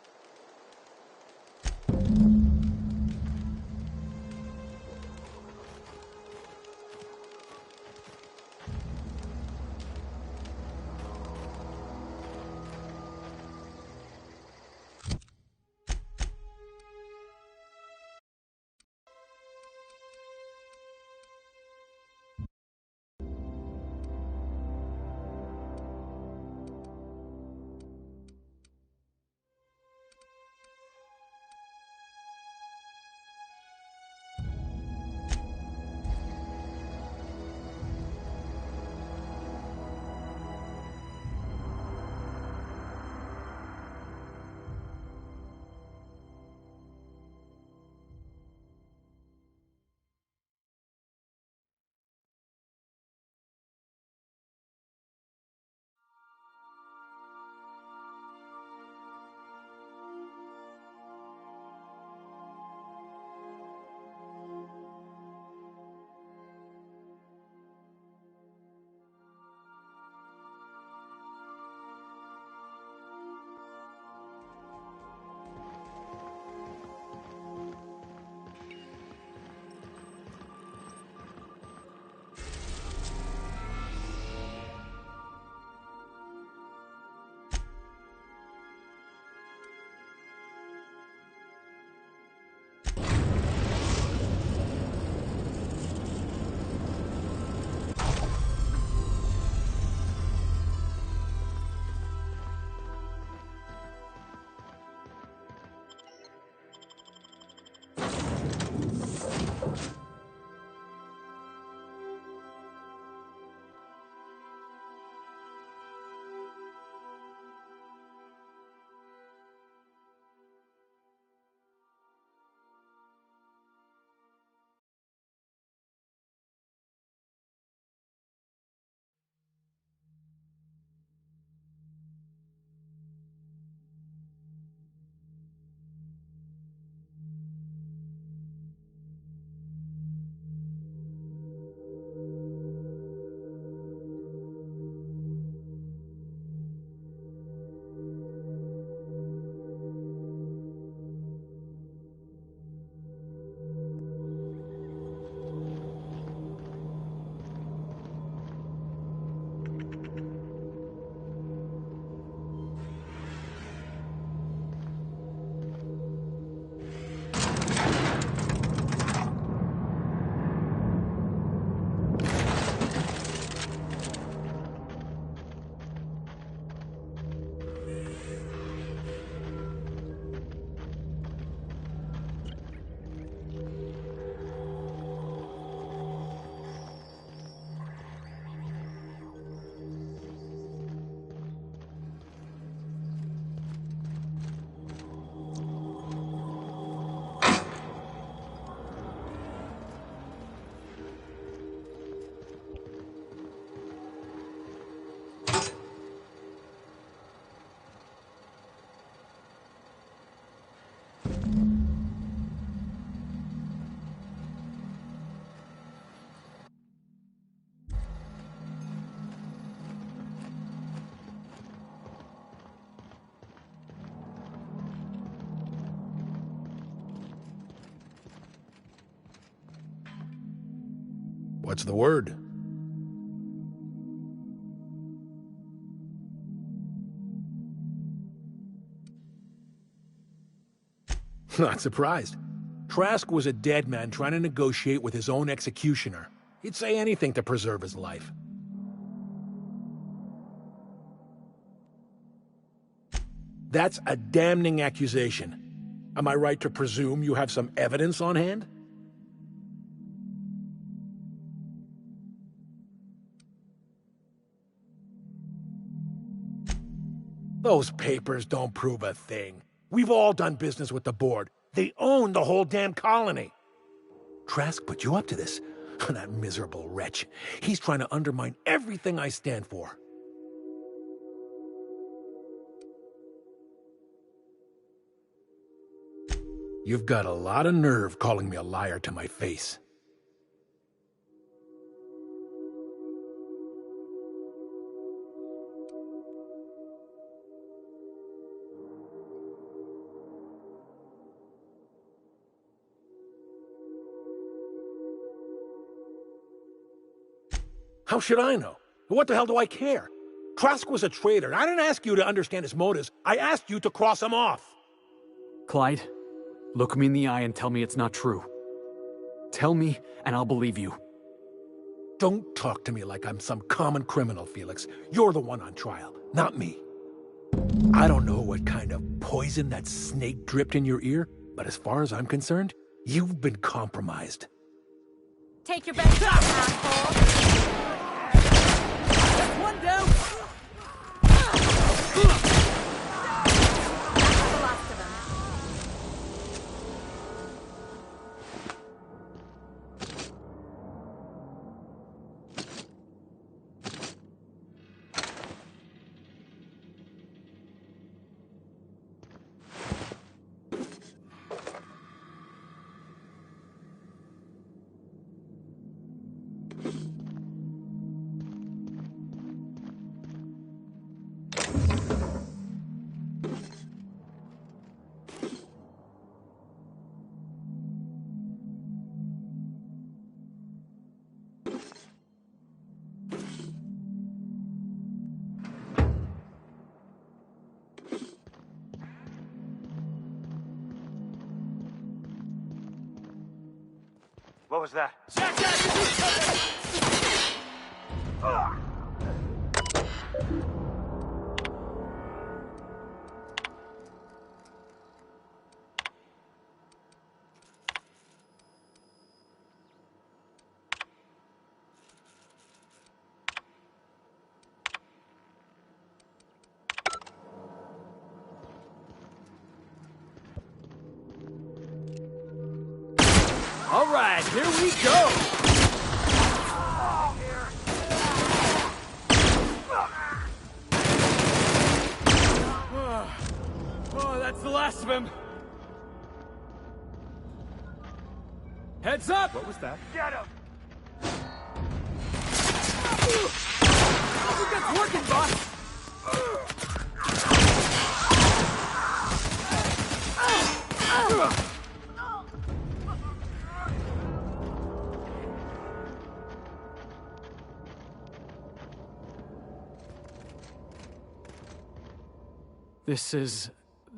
What's the word? Not surprised. Trask was a dead man trying to negotiate with his own executioner. He'd say anything to preserve his life. That's a damning accusation. Am I right to presume you have some evidence on hand? Those papers don't prove a thing. We've all done business with the board. They own the whole damn colony. Trask put you up to this. That miserable wretch. He's trying to undermine everything I stand for. You've got a lot of nerve calling me a liar to my face. How should I know? What the hell do I care? Trask was a traitor. I didn't ask you to understand his motives. I asked you to cross him off. Clyde, look me in the eye and tell me it's not true. Tell me, and I'll believe you. Don't talk to me like I'm some common criminal, Felix. You're the one on trial, not me. I don't know what kind of poison that snake dripped in your ear, but as far as I'm concerned, you've been compromised. Take your best shot, asshole! One down! What was that? All right, here we go! Oh, that's the last of him. Heads up! What was that? Get him! I think that's working, boss!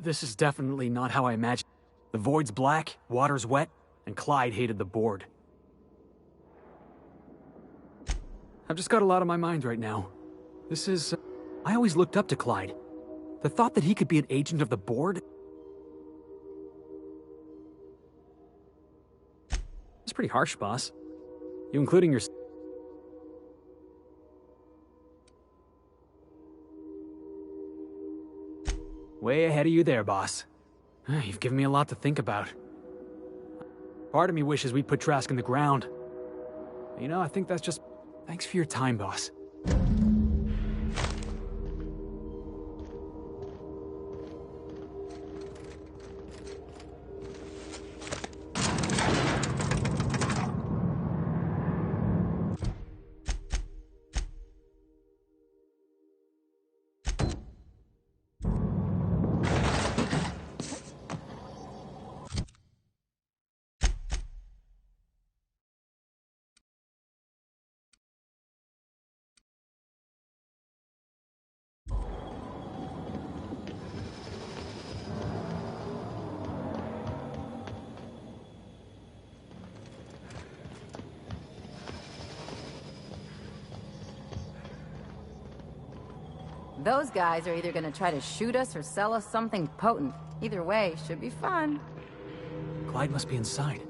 This is definitely not how I imagined. The void's black, water's wet, and Clyde hated the board. I've just got a lot on my mind right now. I always looked up to Clyde. The thought that he could be an agent of the board? It's pretty harsh, boss. You including your... Way ahead of you there, boss. You've given me a lot to think about. Part of me wishes we'd put Trask in the ground. You know, I think that's just... Thanks for your time, boss. Those guys are either gonna try to shoot us or sell us something potent. Either way, should be fun. Clyde must be inside.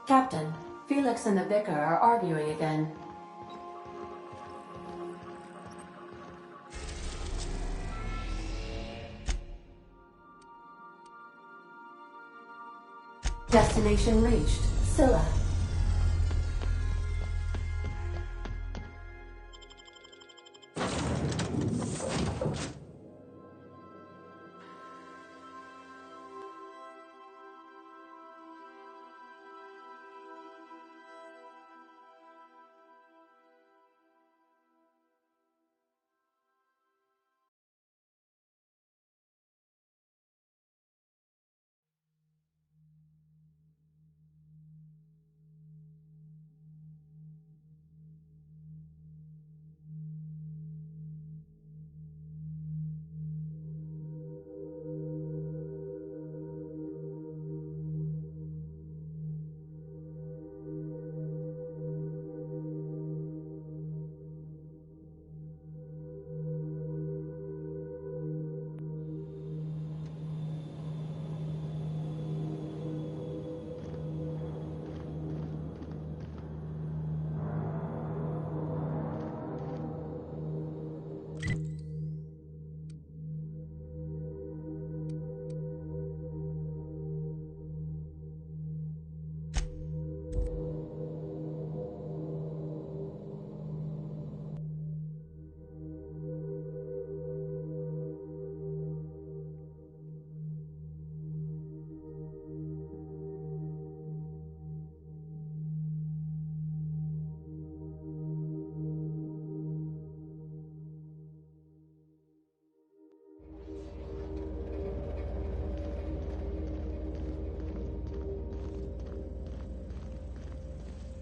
Captain, Felix and the Vicar are arguing again. Destination reached. Scylla.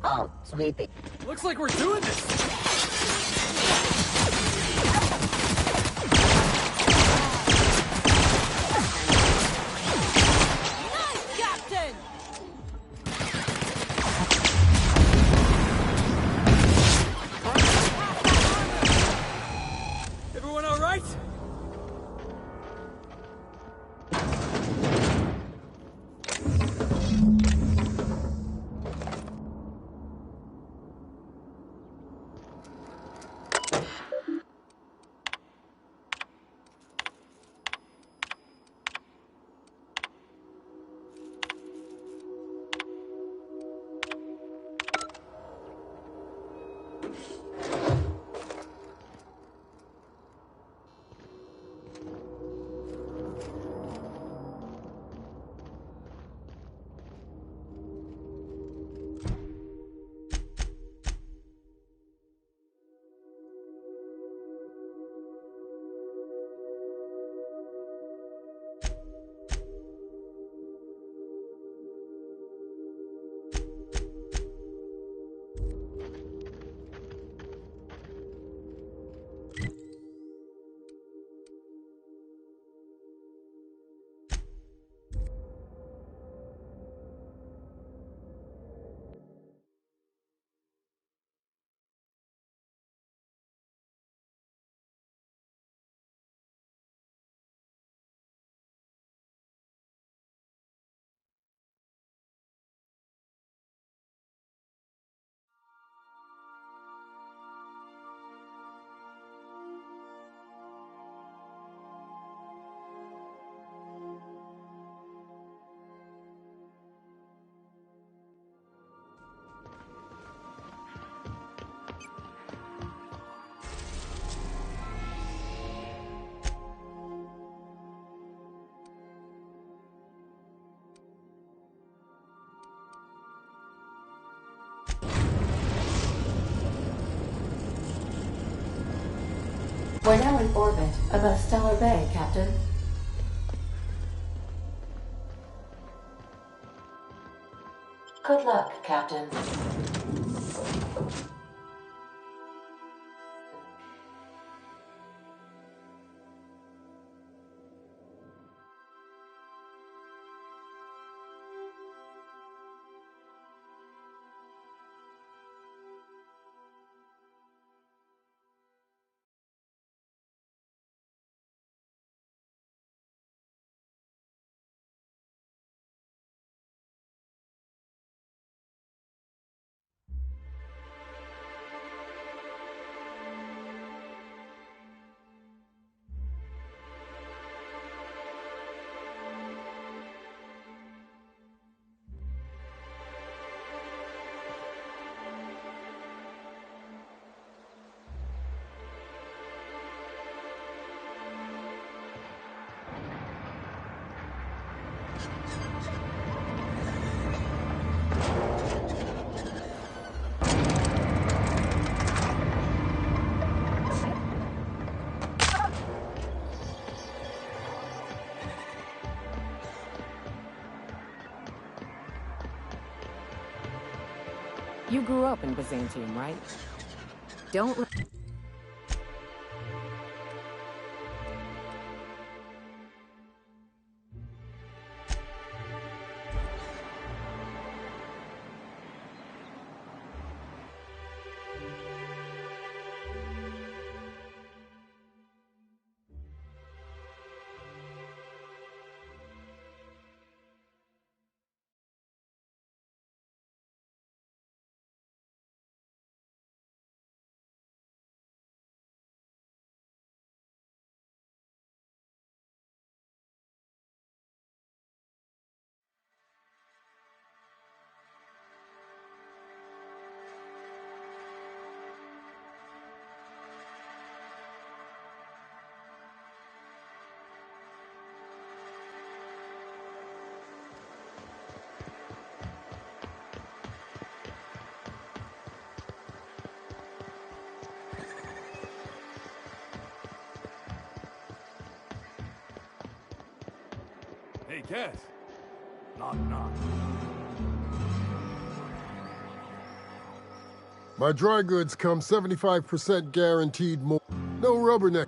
Oh, sweepy. Looks like we're doing this! Everyone all right? We're now in orbit above Stellar Bay, Captain. Good luck, Captain. You grew up in Byzantium, right? Don't... Hey, Cass. Knock, knock. My dry goods come 75% guaranteed more. No rubberneck.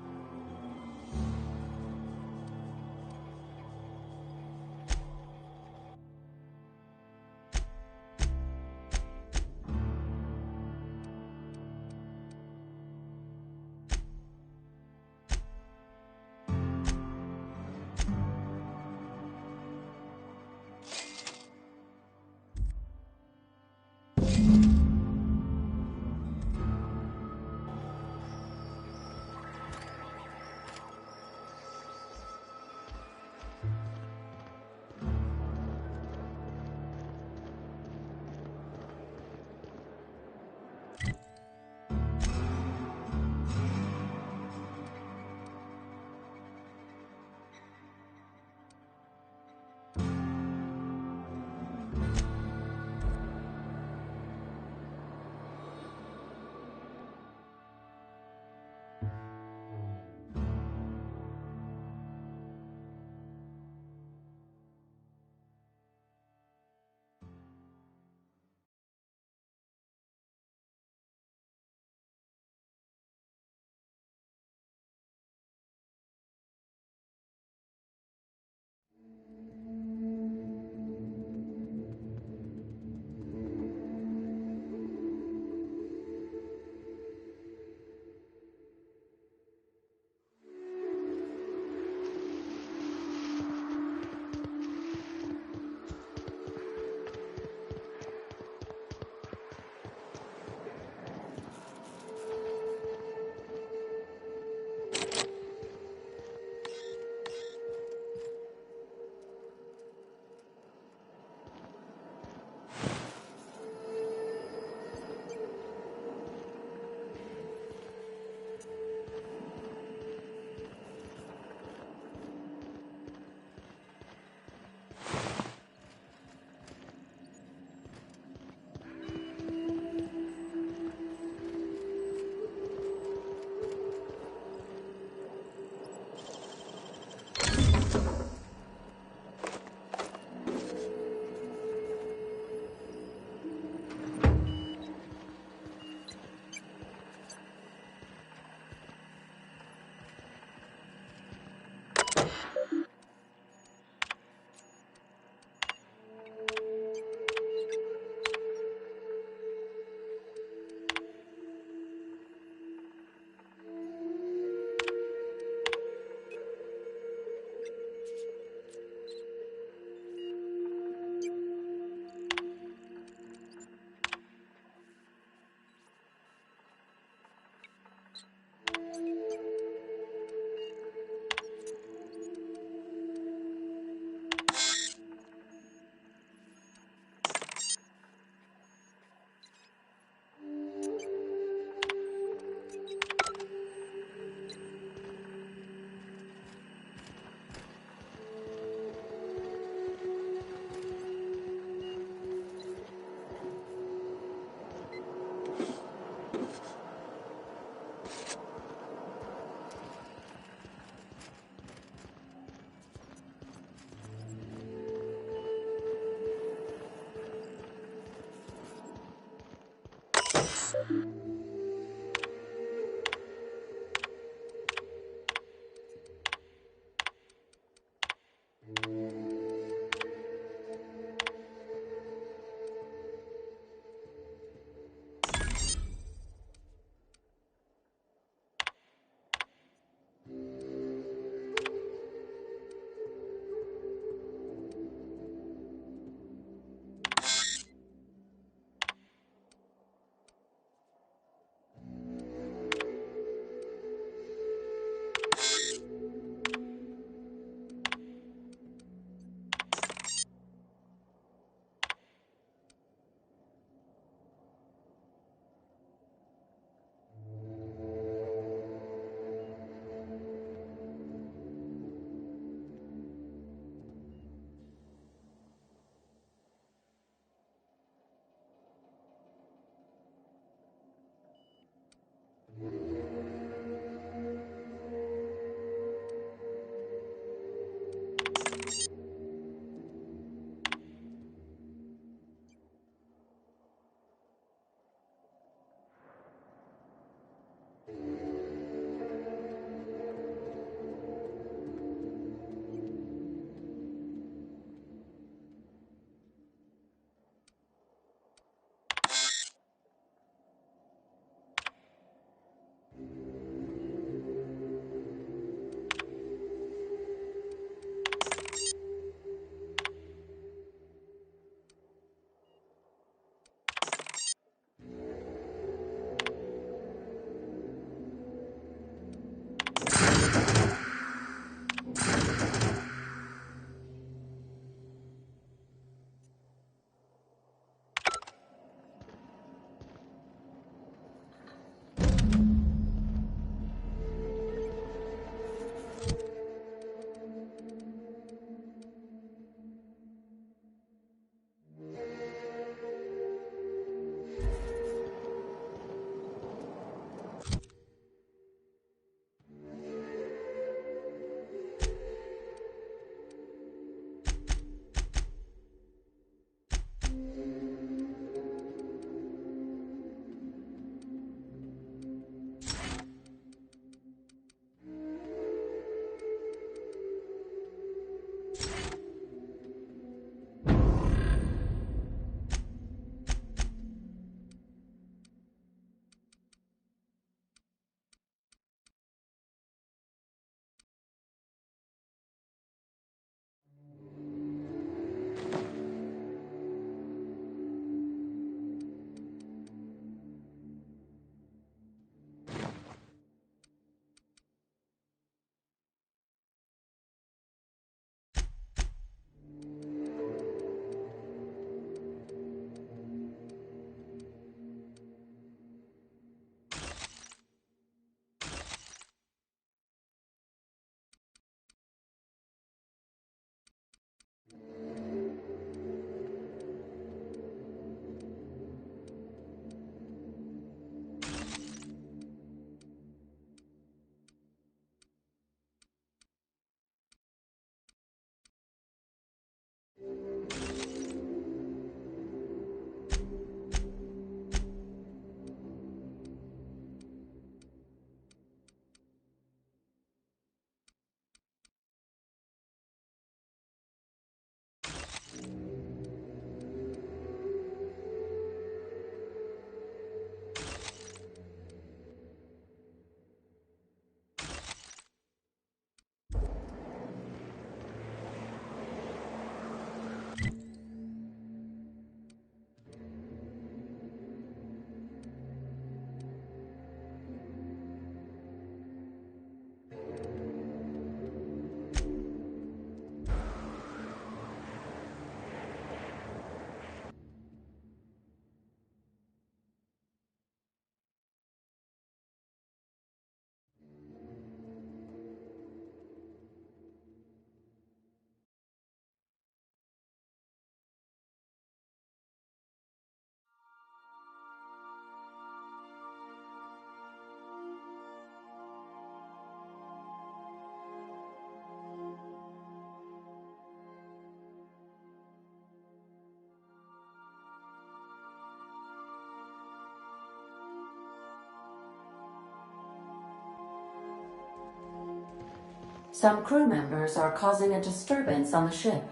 Some crew members are causing a disturbance on the ship.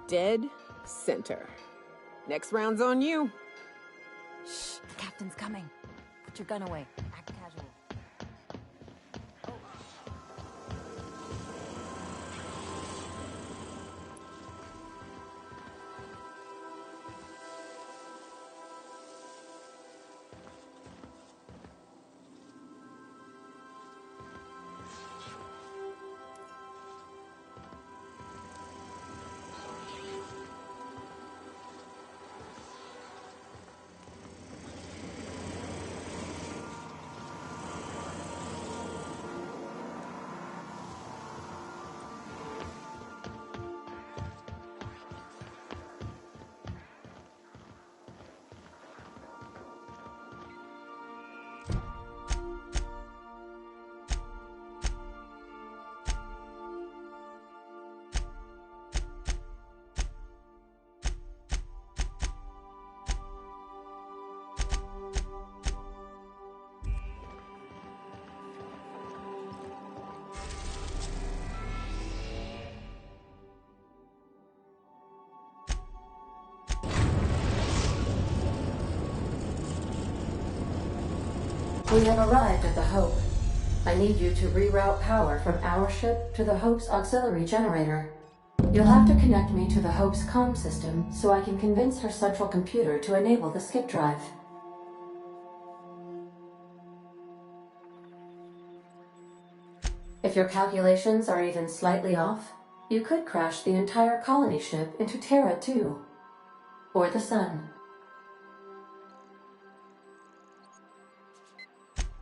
Dead center. Next round's on you. Shh, the captain's coming. Put your gun away. Act casual. We have arrived at the Hope. I need you to reroute power from our ship to the Hope's auxiliary generator. You'll have to connect me to the Hope's comm system so I can convince her central computer to enable the skip drive. If your calculations are even slightly off, you could crash the entire colony ship into Terra too. Or the Sun.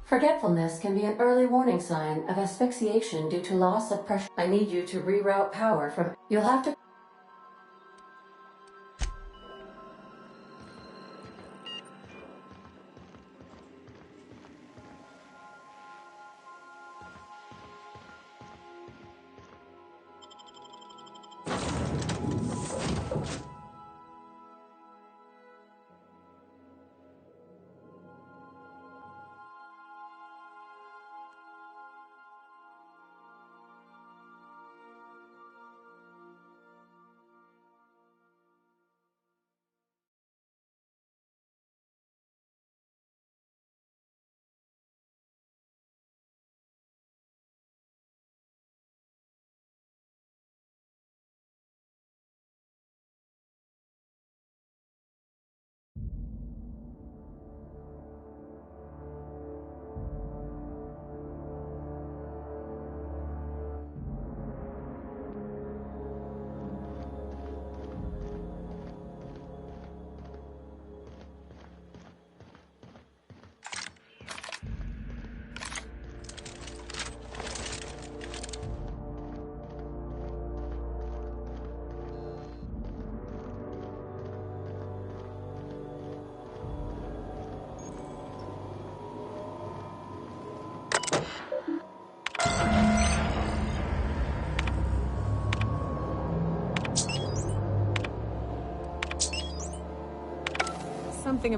Forgetfulness can be an early warning sign of asphyxiation due to loss of pressure. I need you to reroute power from... You'll have to... Something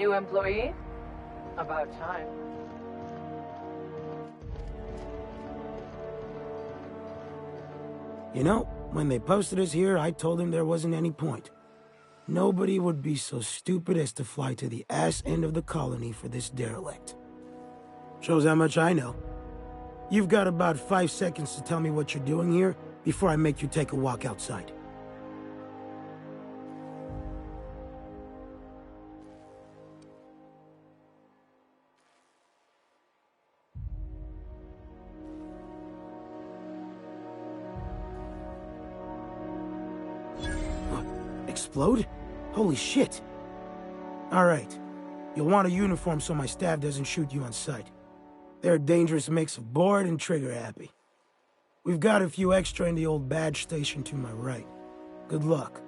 New employee? About time. You know, when they posted us here, I told them there wasn't any point. Nobody would be so stupid as to fly to the ass end of the colony for this derelict. Shows how much I know. You've got about 5 seconds to tell me what you're doing here before I make you take a walk outside. explode? Holy shit. Alright. You'll want a uniform so my staff doesn't shoot you on sight. They're a dangerous mix of bored and trigger-happy. We've got a few extra in the old badge station to my right. Good luck.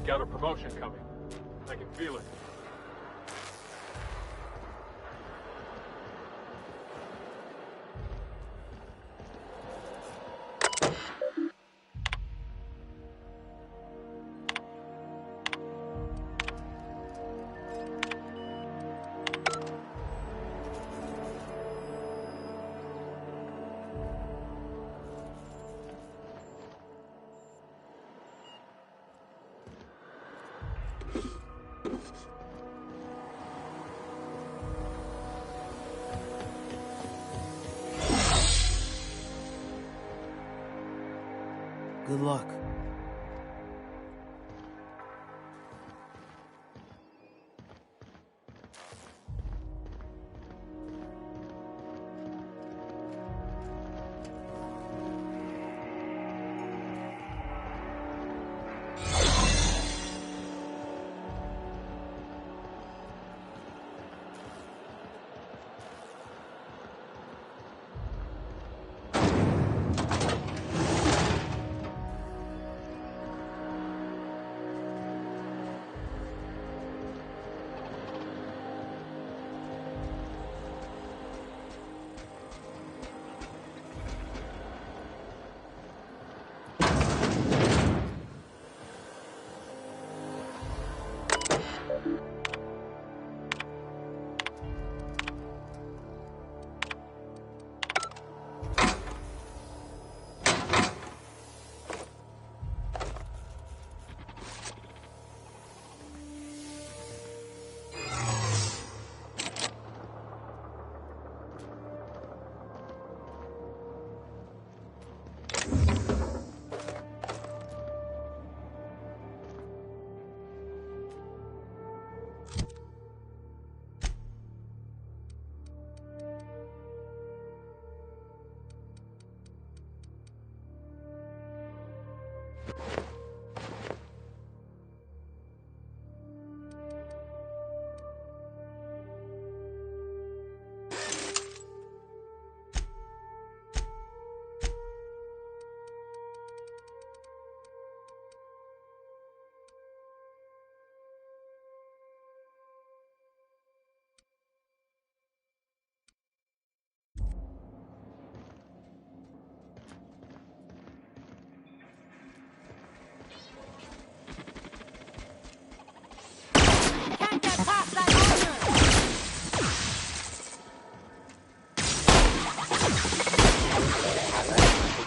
Got a promotion coming. I can feel it. Good luck.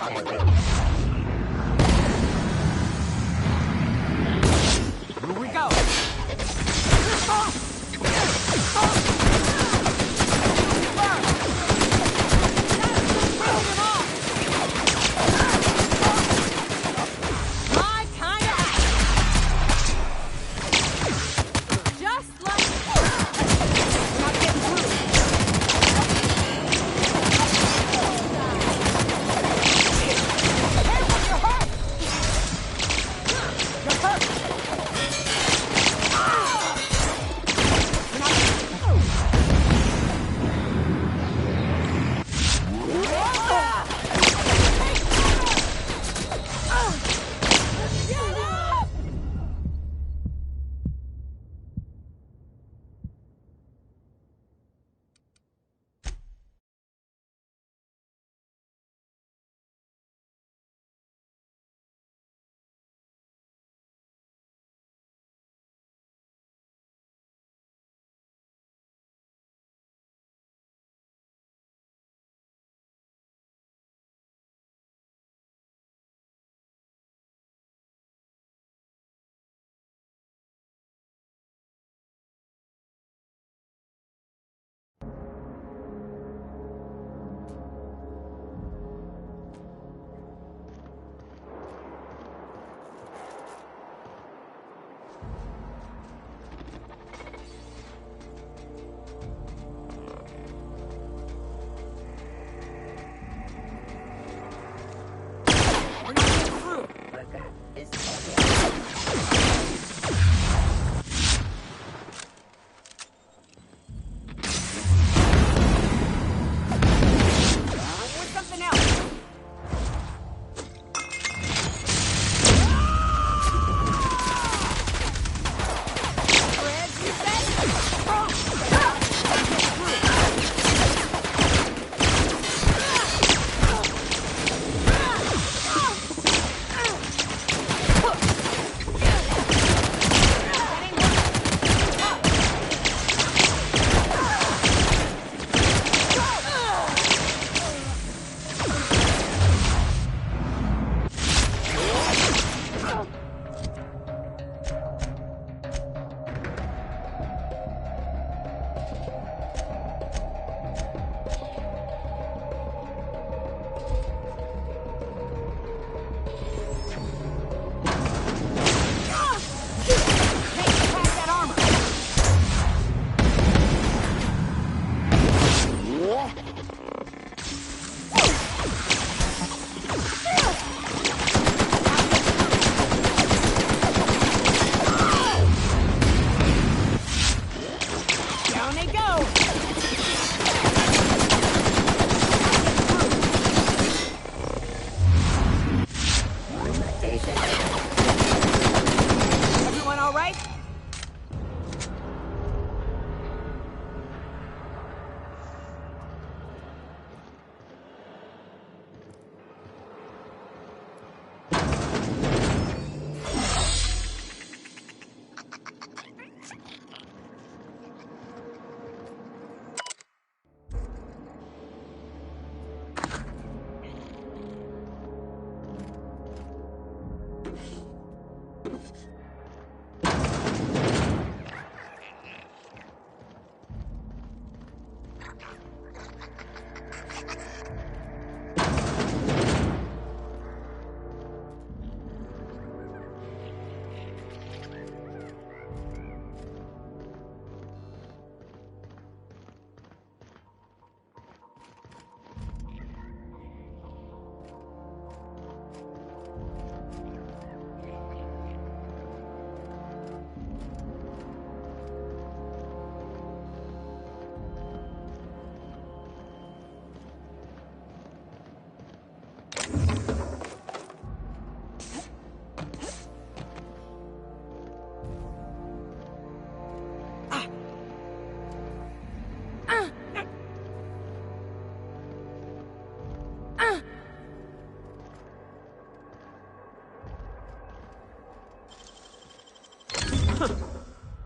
Here we go.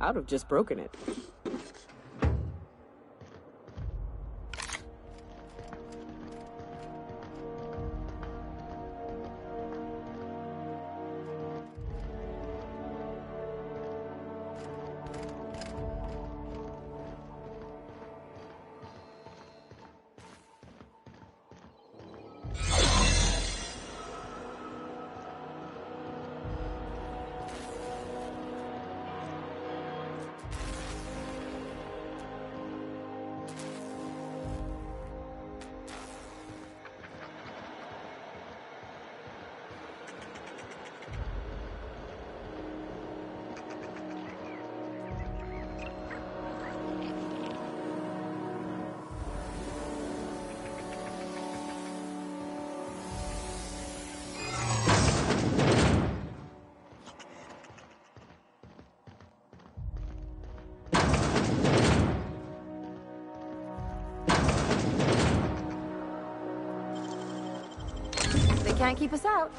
I'd have just broken it. They can't keep us out.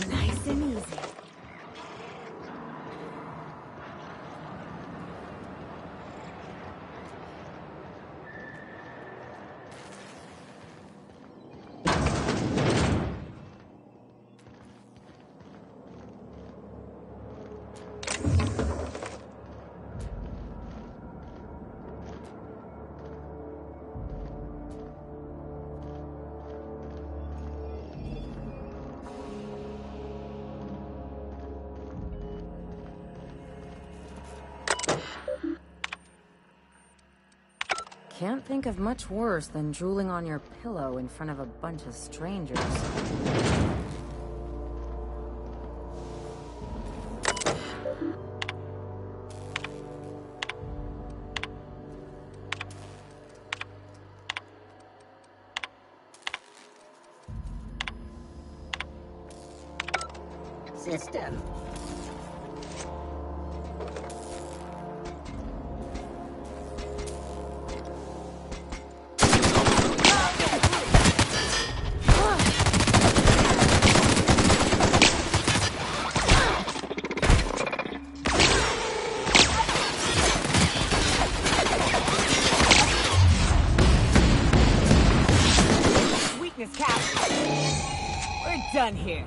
Nice and easy. Can't think of much worse than drooling on your pillow in front of a bunch of strangers. System. Done here.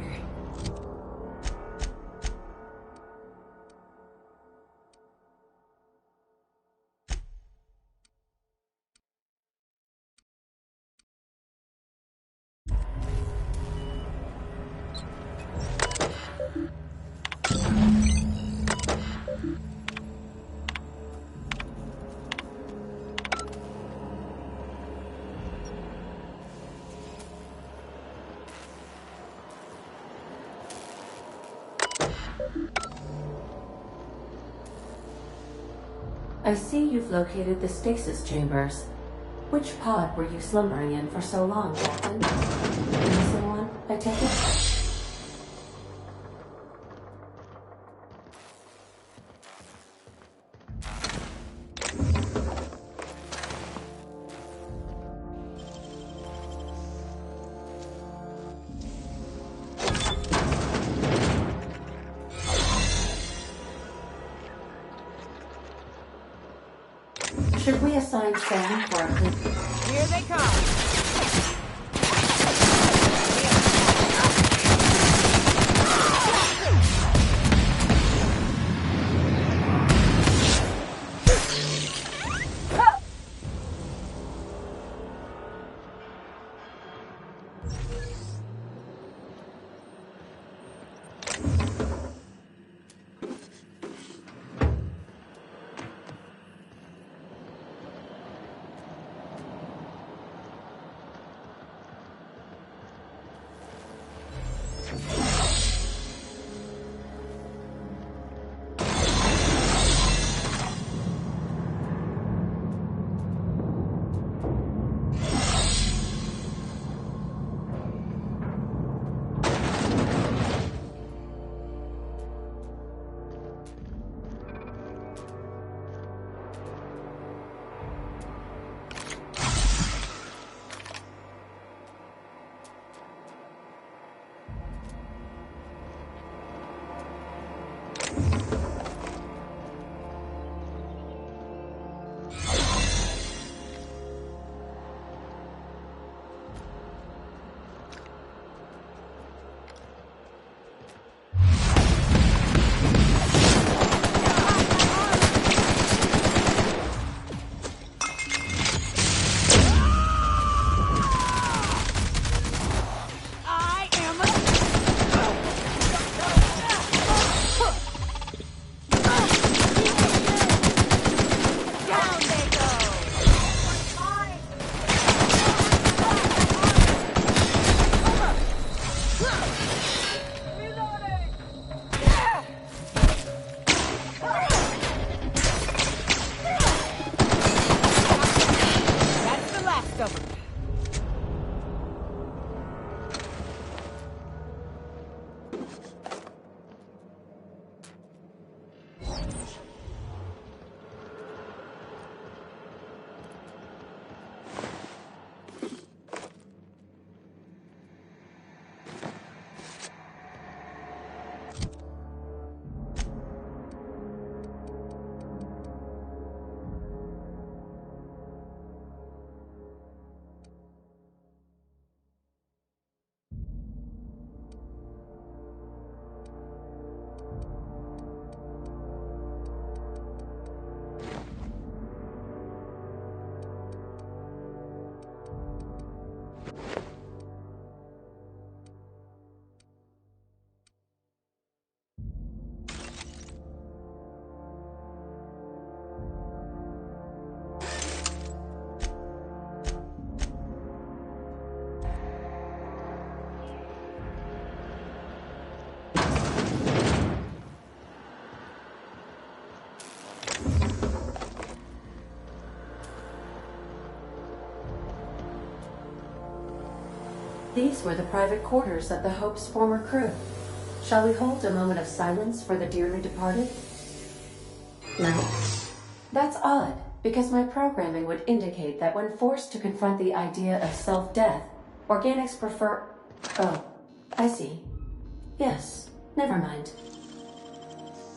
I see you've located the stasis chambers. Which pod were you slumbering in for so long, Captain? The missing one, I take it? Should we assign Sam for a clip? Here they come. These were the private quarters of the Hope's former crew. Shall we hold a moment of silence for the dearly departed? No. That's odd, because my programming would indicate that when forced to confront the idea of self-death, organics prefer... Oh, I see. Yes, never mind.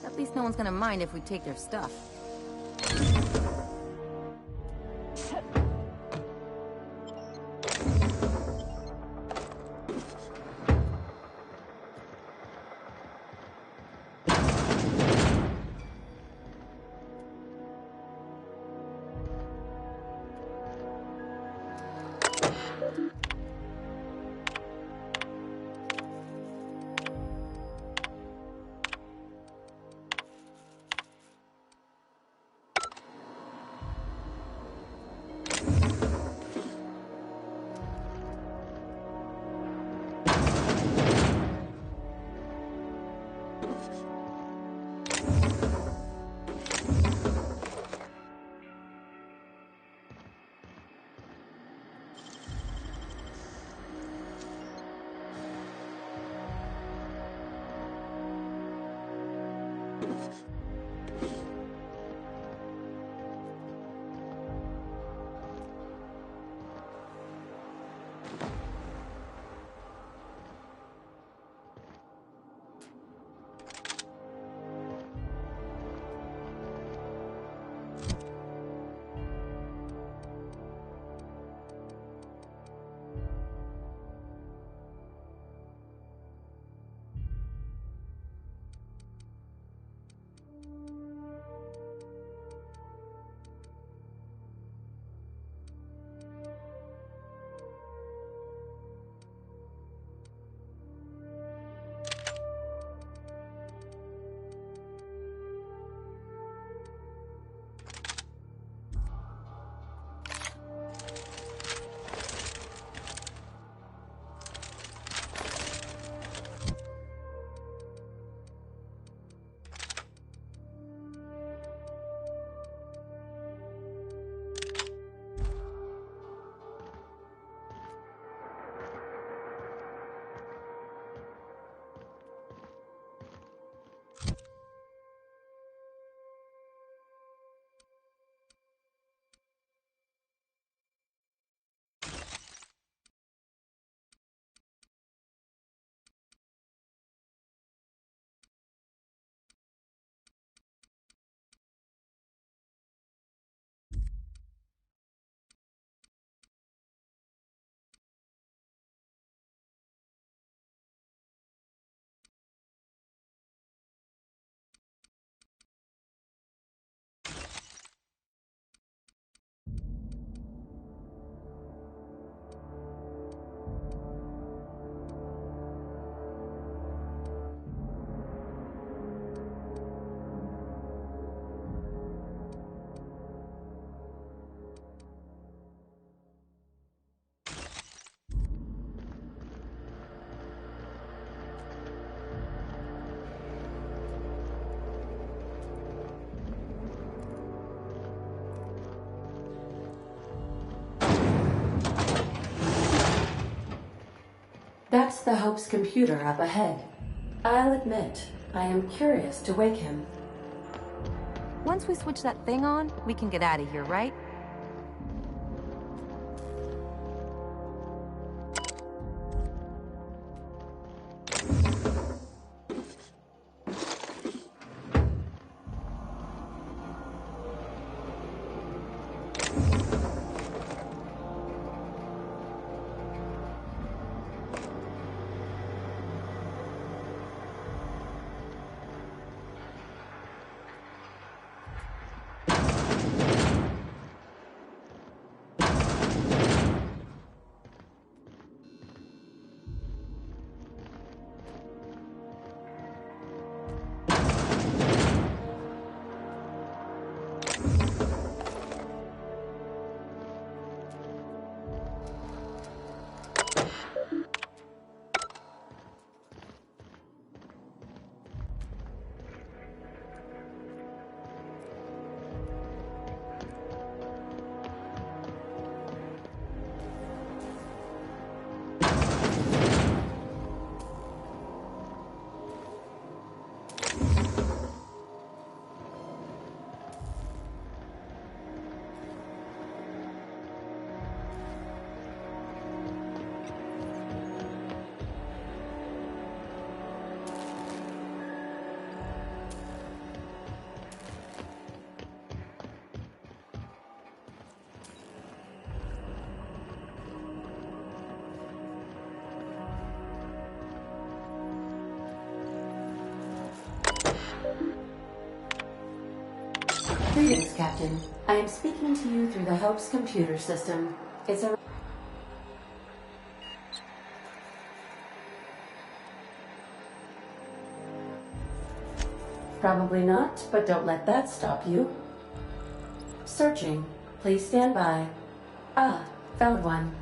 At least no one's gonna mind if we take their stuff. That's the Hope's computer up ahead. I'll admit, I am curious to wake him. Once we switch that thing on, we can get out of here, right? Greetings, Captain. I am speaking to you through the Hope's computer system. It's a... Probably not, but don't let that stop you. Searching. Please stand by. Ah, found one.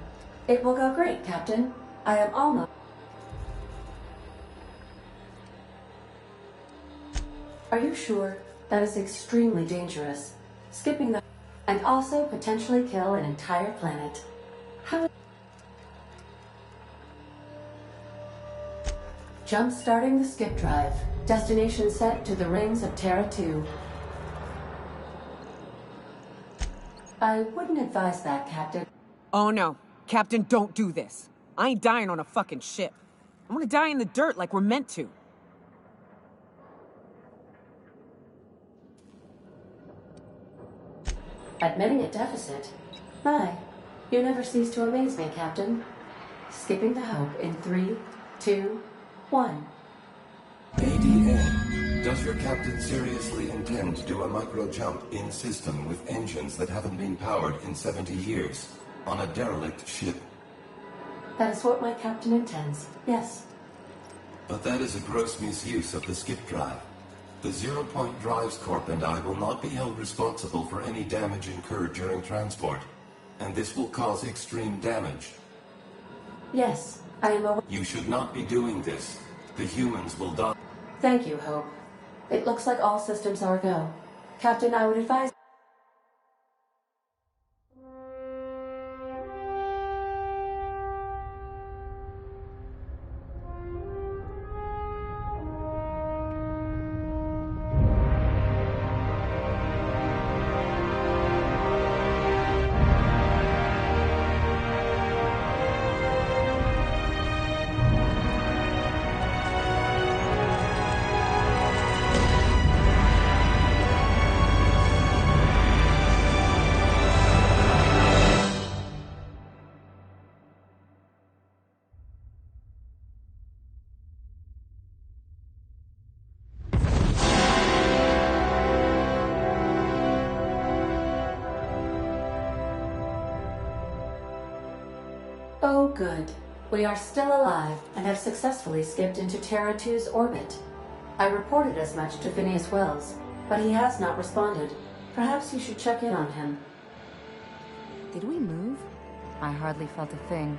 It will go great, Captain. I am almost... Are you sure? That is extremely dangerous. Skipping the... and also potentially kill an entire planet. How... Jump starting the skip drive. Destination set to the rings of Terra 2. I wouldn't advise that, Captain. Oh no. Captain, don't do this. I ain't dying on a fucking ship. I'm gonna die in the dirt like we're meant to. Admitting a deficit? My, you never cease to amaze me, Captain. Skipping the Hope in 3, 2, 1. ADN, does your captain seriously intend to do a micro-jump in system with engines that haven't been powered in 70 years on a derelict ship? That is what my captain intends, yes. But that is a gross misuse of the skip drive. The Zero Point Drives Corp and I will not be held responsible for any damage incurred during transport, and this will cause extreme damage. Yes, I am aware. You should not be doing this. The humans will die. Thank you, Hope. It looks like all systems are go. Captain, I would advise... Oh, good. We are still alive and have successfully skipped into Terra 2's orbit. I reported as much to Phineas Wells, but he has not responded. Perhaps you should check in on him. Did we move? I hardly felt a thing.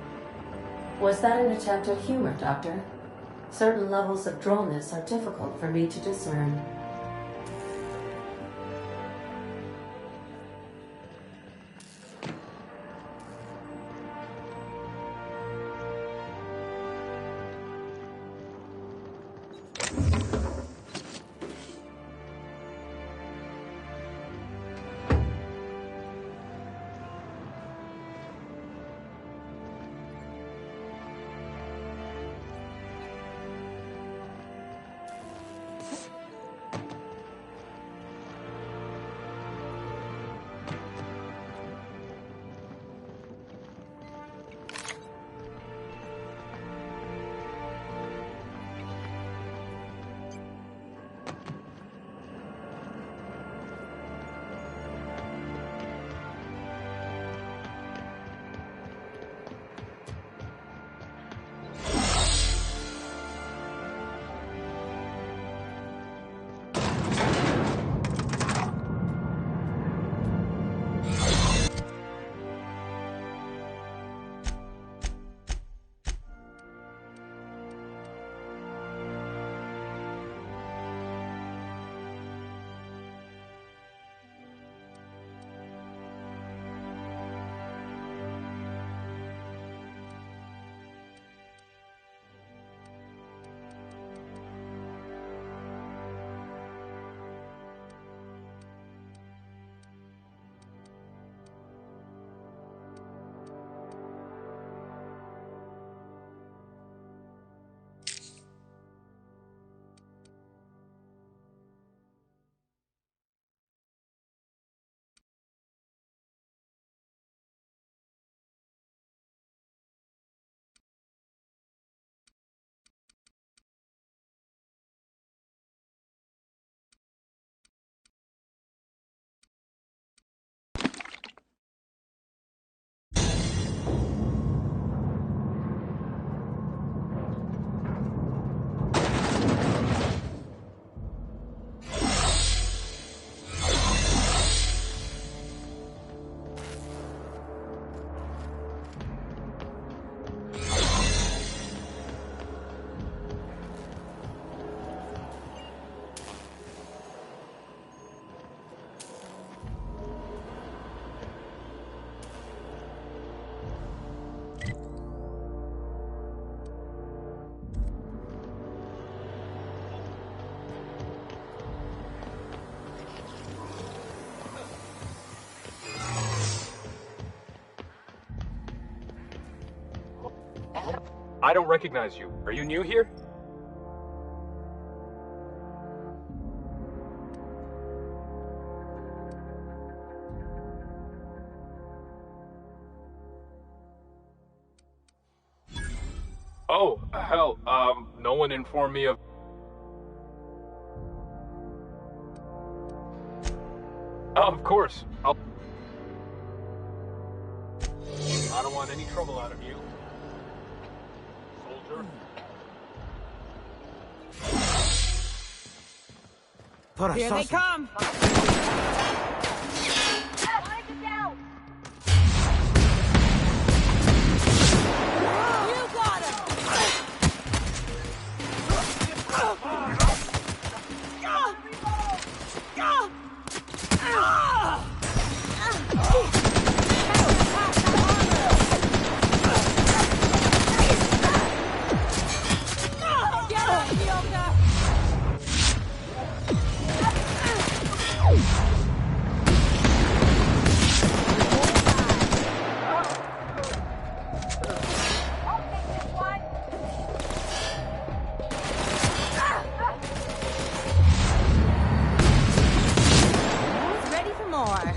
Was that an attempt at humor, Doctor? Certain levels of drollness are difficult for me to discern. don't recognize you. Are you new here? Oh, hell, no one informed me of... Oh, of course. I don't want any trouble out of you, soldier. Thought I Here saw they some- come! Ready for more.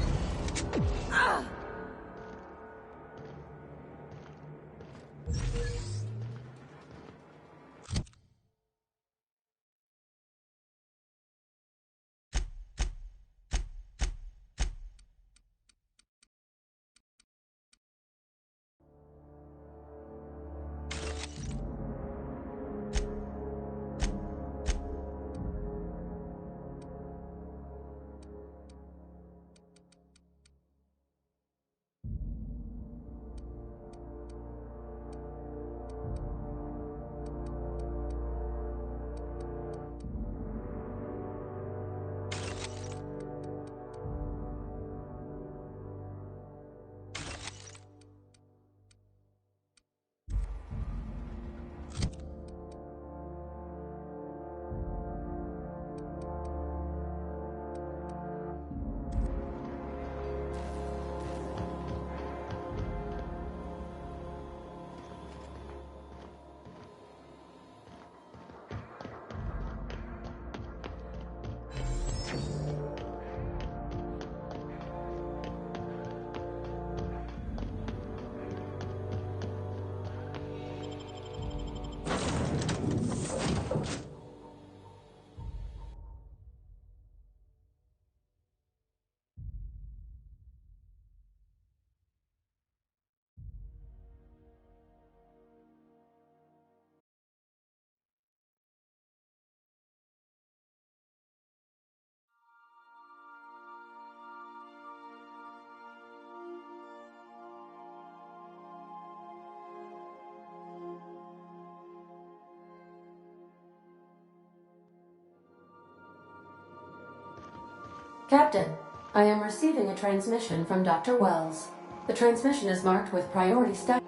Captain, I am receiving a transmission from Dr. Wells. The transmission is marked with priority status.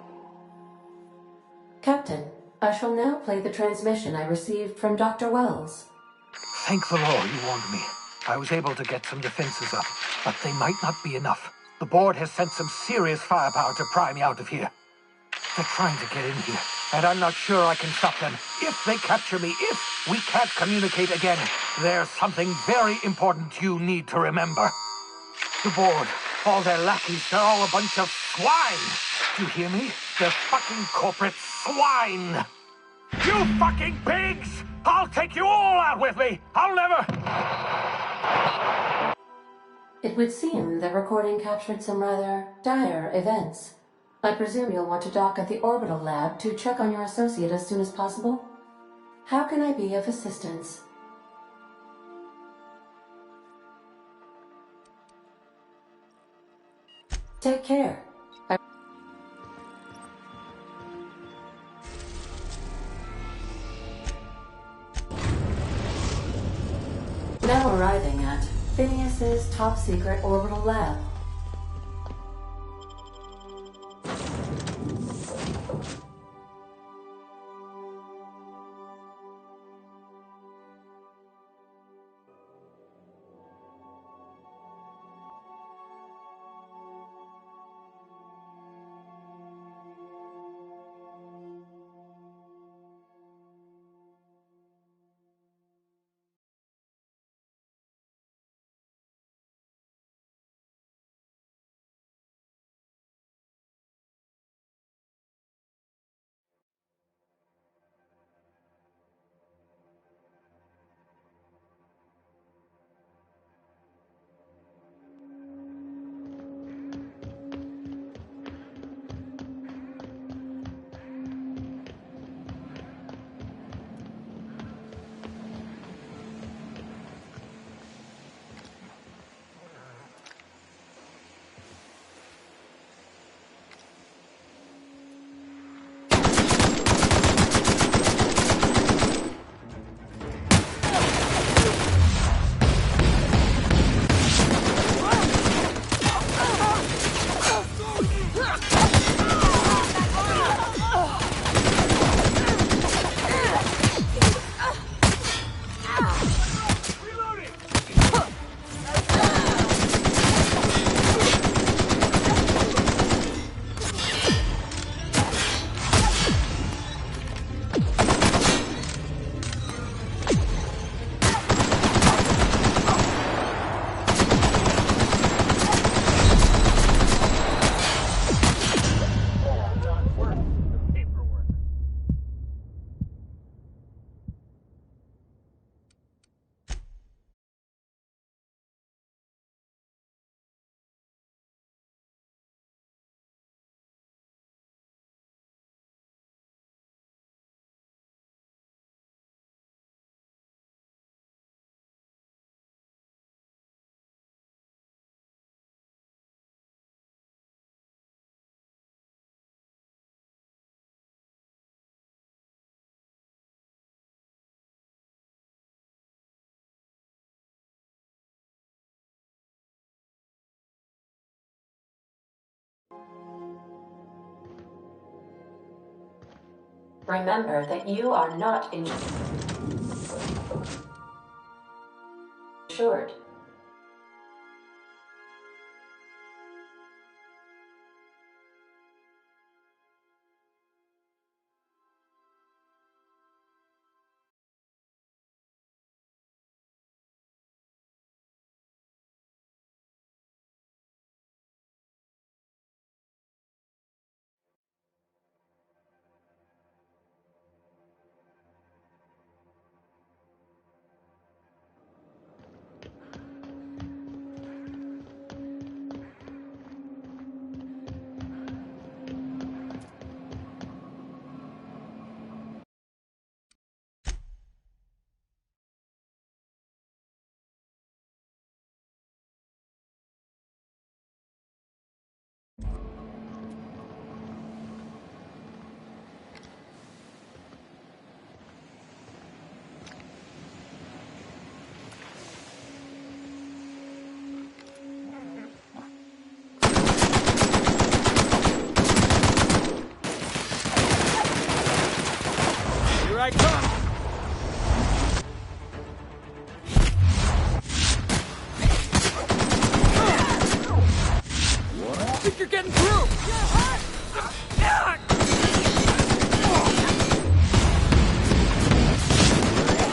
Captain, I shall now play the transmission I received from Dr. Wells. Thank the Lord you warned me. I was able to get some defenses up, but they might not be enough. The board has sent some serious firepower to pry me out of here. They're trying to get in here, and I'm not sure I can stop them. If they capture me, if we can't communicate again, there's something very important you need to remember. The board, all their lackeys, they're all a bunch of swine. Do you hear me? They're fucking corporate swine. You fucking pigs! I'll take you all out with me! I'll never... It would seem the recording captured some rather dire events. I presume you'll want to dock at the orbital lab to check on your associate as soon as possible? How can I be of assistance? Take care. Now arriving at Phineas's top-secret orbital lab. Remember that you are not insured. Here I come! I think you're getting through!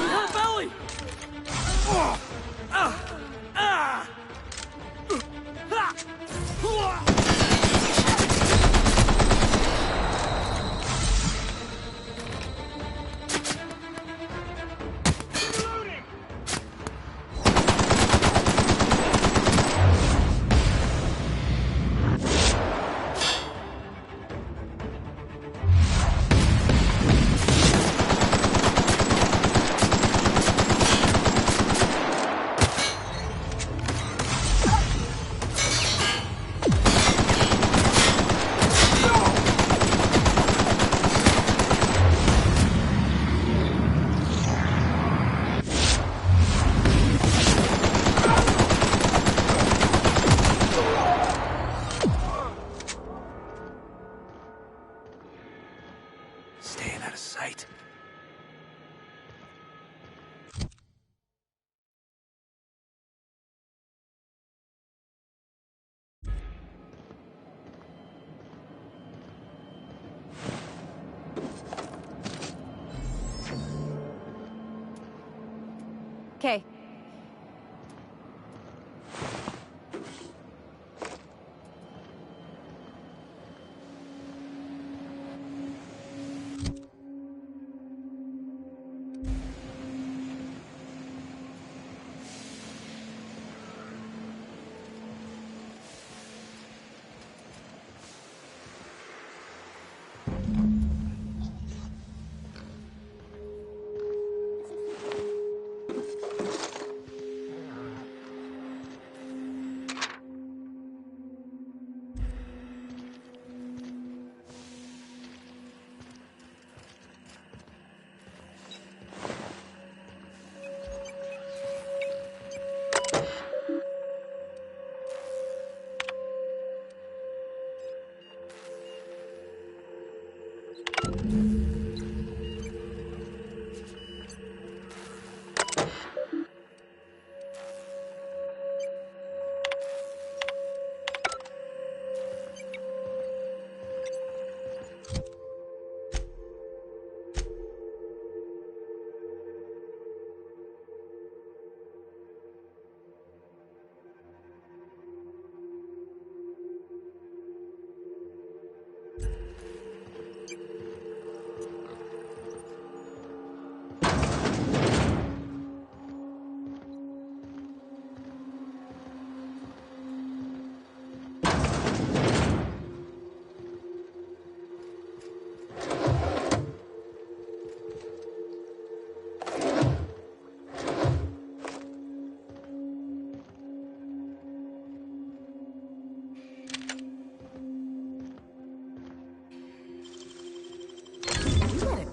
Her belly! Staying out of sight. Okay.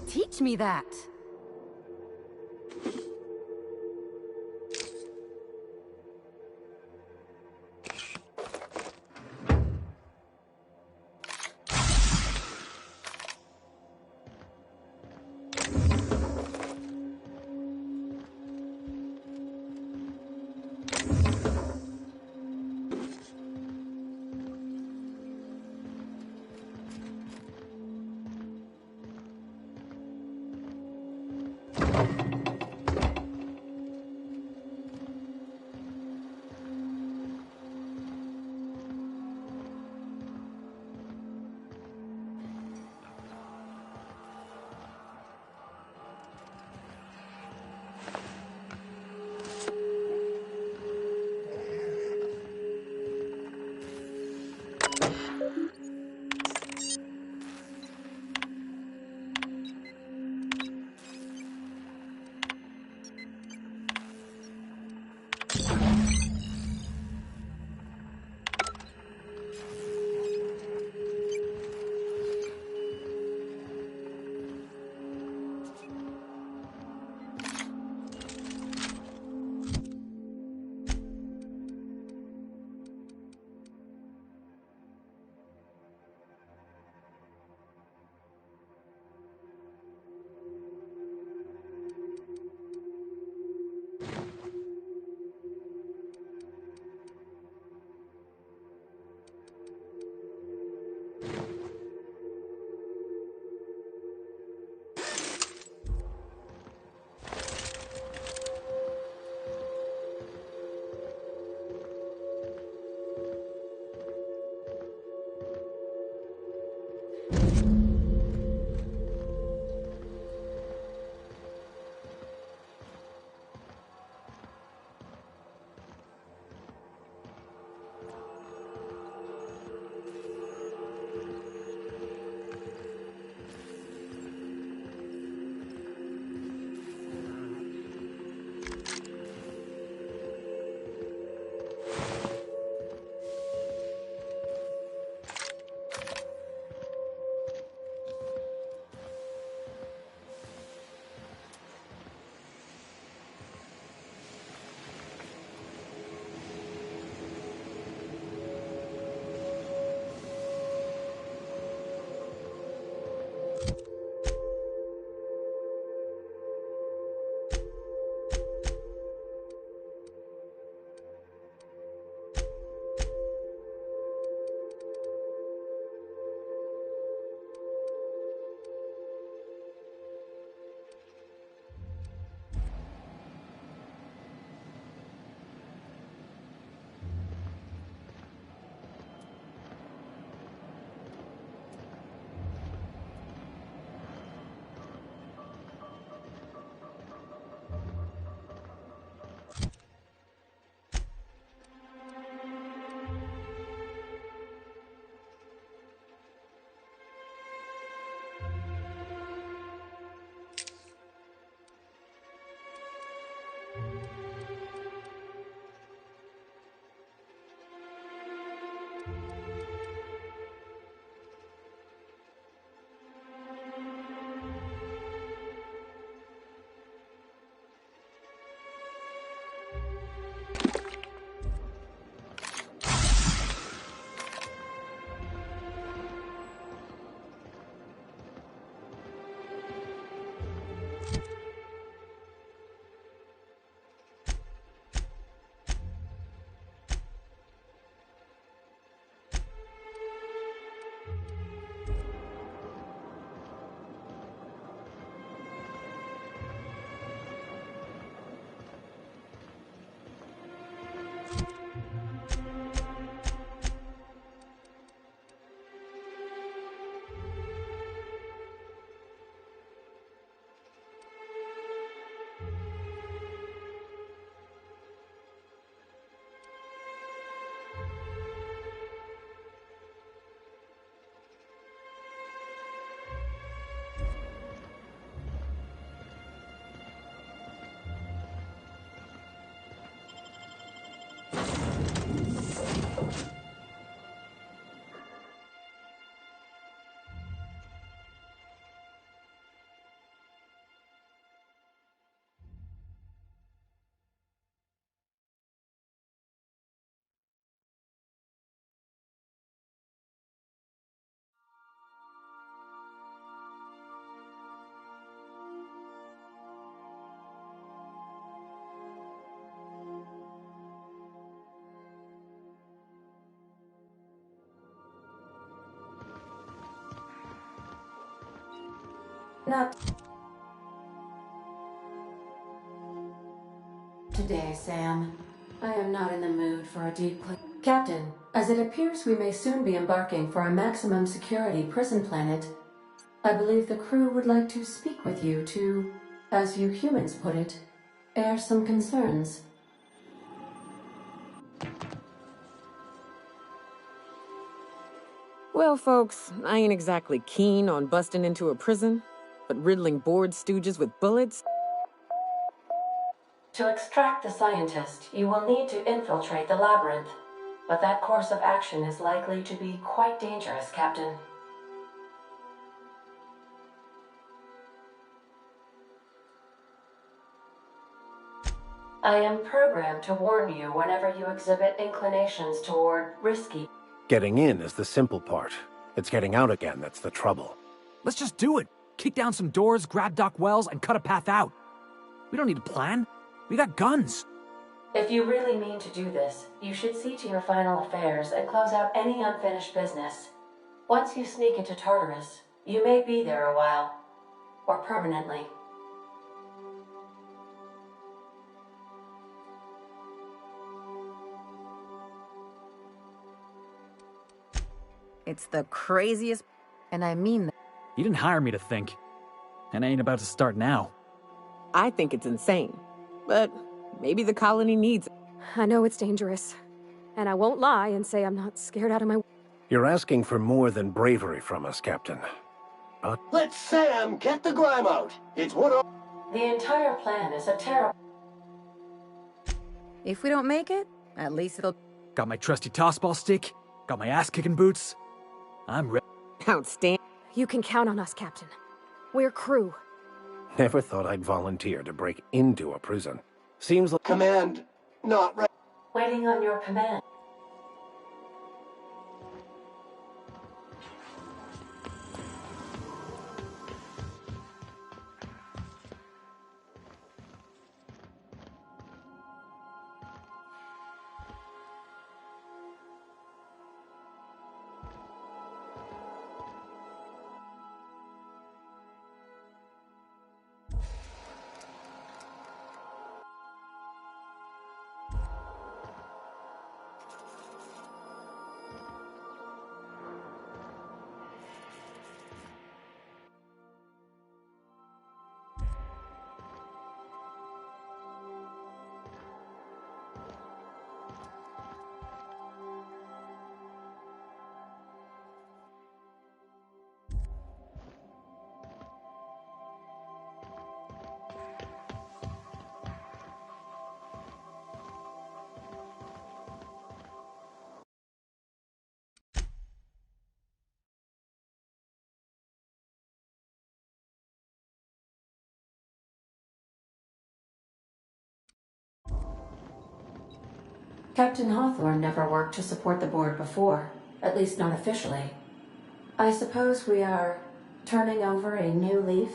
Teach me that. Not today, Sam. I am not in the mood for a deep clean. Captain, as it appears we may soon be embarking for a maximum security prison planet, I believe the crew would like to speak with you to, as you humans put it, air some concerns. Well, folks, I ain't exactly keen on busting into a prison, but riddling bored stooges with bullets? To extract the scientist, you will need to infiltrate the labyrinth, but that course of action is likely to be quite dangerous, Captain. I am programmed to warn you whenever you exhibit inclinations toward risky. Getting in is the simple part. It's getting out again that's the trouble. Let's just do it. Kick down some doors, grab Doc Wells, and cut a path out. We don't need a plan. We got guns. If you really mean to do this, you should see to your final affairs and close out any unfinished business. Once you sneak into Tartarus, you may be there a while. Or permanently. It's the craziest, and I mean that. You didn't hire me to think. And I ain't about to start now. I think it's insane. But maybe the colony needs it. I know it's dangerous. And I won't lie and say I'm not scared out of my... You're asking for more than bravery from us, Captain. But... Let Sam get the grime out. It's one of... The entire plan is a terrible... If we don't make it, at least it'll... Got my trusty tossball stick, got my ass-kicking boots. I'm ready. Outstanding. You can count on us, Captain. We're crew. Never thought I'd volunteer to break into a prison. Seems like... Command, not ready. Waiting on your command. Captain Hawthorne never worked to support the board before, at least not officially. I suppose we are turning over a new leaf?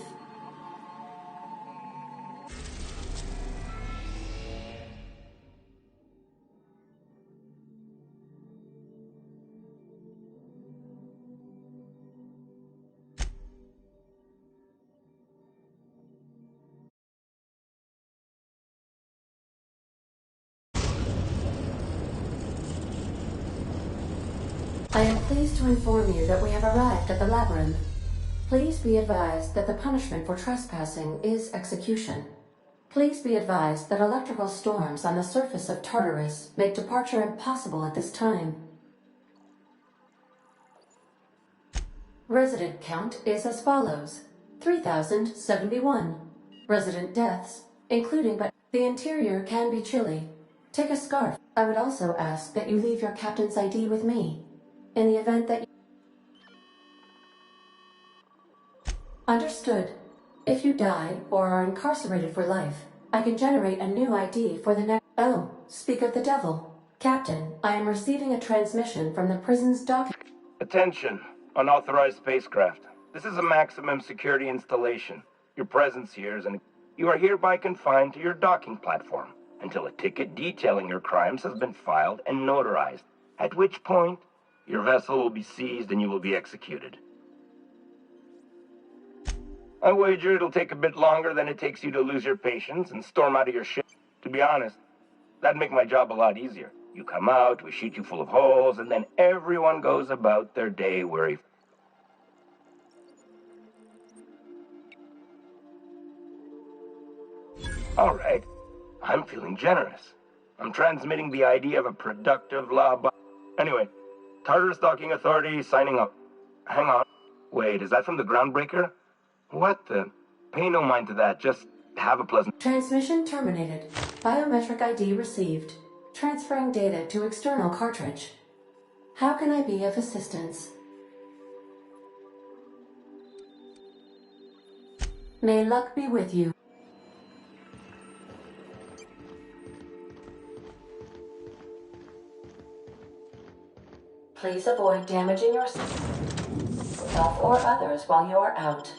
I am pleased to inform you that we have arrived at the labyrinth. Please be advised that the punishment for trespassing is execution. Please be advised that electrical storms on the surface of Tartarus make departure impossible at this time. Resident count is as follows: 3,071. Resident deaths, including but the interior can be chilly. Take a scarf. I would also ask that you leave your captain's ID with me. In the event that... Understood. If you die or are incarcerated for life, I can generate a new ID for the next... Oh, speak of the devil. Captain, I am receiving a transmission from the prison's dock... Attention, unauthorized spacecraft. This is a maximum security installation. Your presence here is you are hereby confined to your docking platform until a ticket detailing your crimes has been filed and notarized, at which point your vessel will be seized and you will be executed. I wager it'll take a bit longer than it takes you to lose your patience and storm out of your ship. To be honest, that'd make my job a lot easier. You come out, we shoot you full of holes, and then everyone goes about their day worry. All right, I'm feeling generous. I'm transmitting the idea of a productive law. Anyway, Tartarus Docking Authority signing up. Hang on. Wait, is that from the Groundbreaker? What the? Pay no mind to that. Just have a pleasant... Transmission terminated. Biometric ID received. Transferring data to external cartridge. How can I be of assistance? May luck be with you. Please avoid damaging yourself or others while you are out.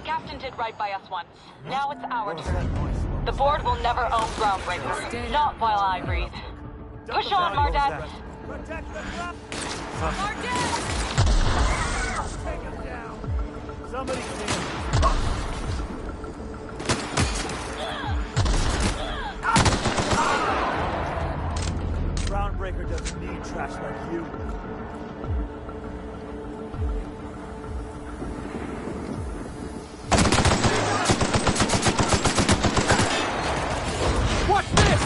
Captain did right by us once. Now it's our turn. The board will never own Groundbreaker. Not while I breathe. Push on, Mardet! Mardet! Take him down! Somebody Groundbreaker doesn't need trash like you. What's this?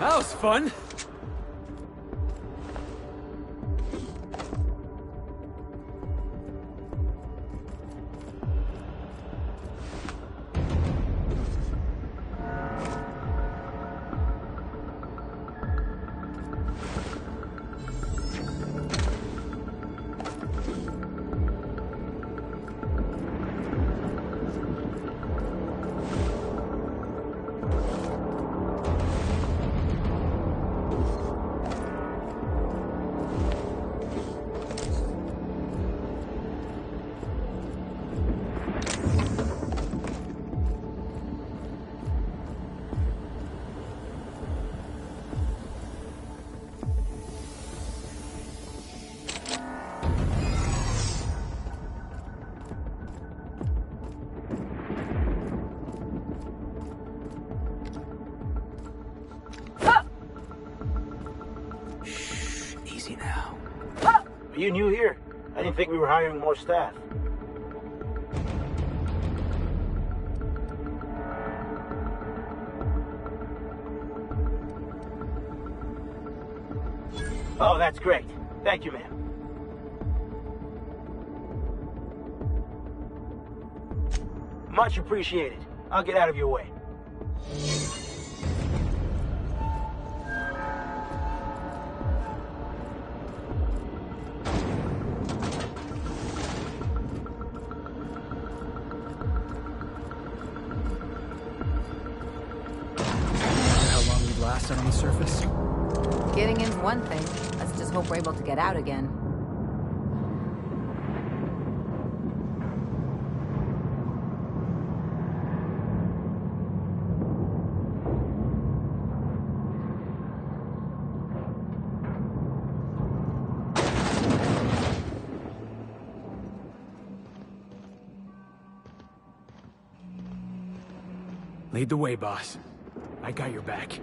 That was fun. You new here? I didn't think we were hiring more staff. Oh, that's great. Thank you, ma'am. Much appreciated. I'll get out of your way. How long we'd lasted on the surface? Getting in's one thing. Let's just hope we're able to get out again. Lead the way, boss. I got your back.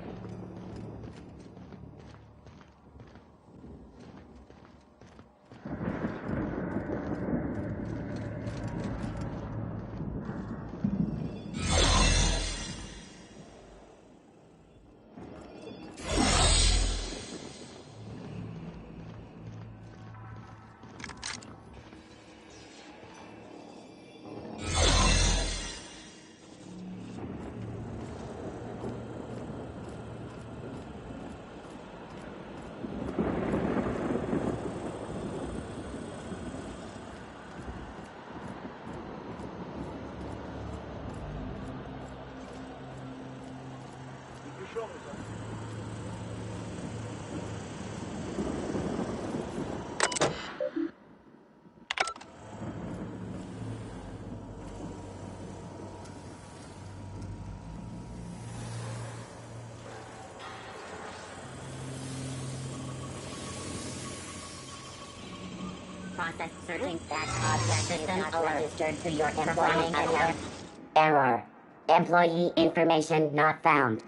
Process searching that object system registered to your employee account. Error. Employee information not found.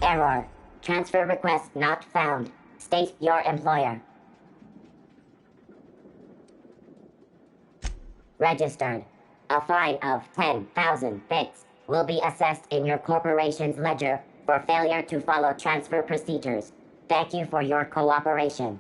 Error. Transfer request not found. State your employer. Registered. A fine of 10,000 bits will be assessed in your corporation's ledger for failure to follow transfer procedures. Thank you for your cooperation.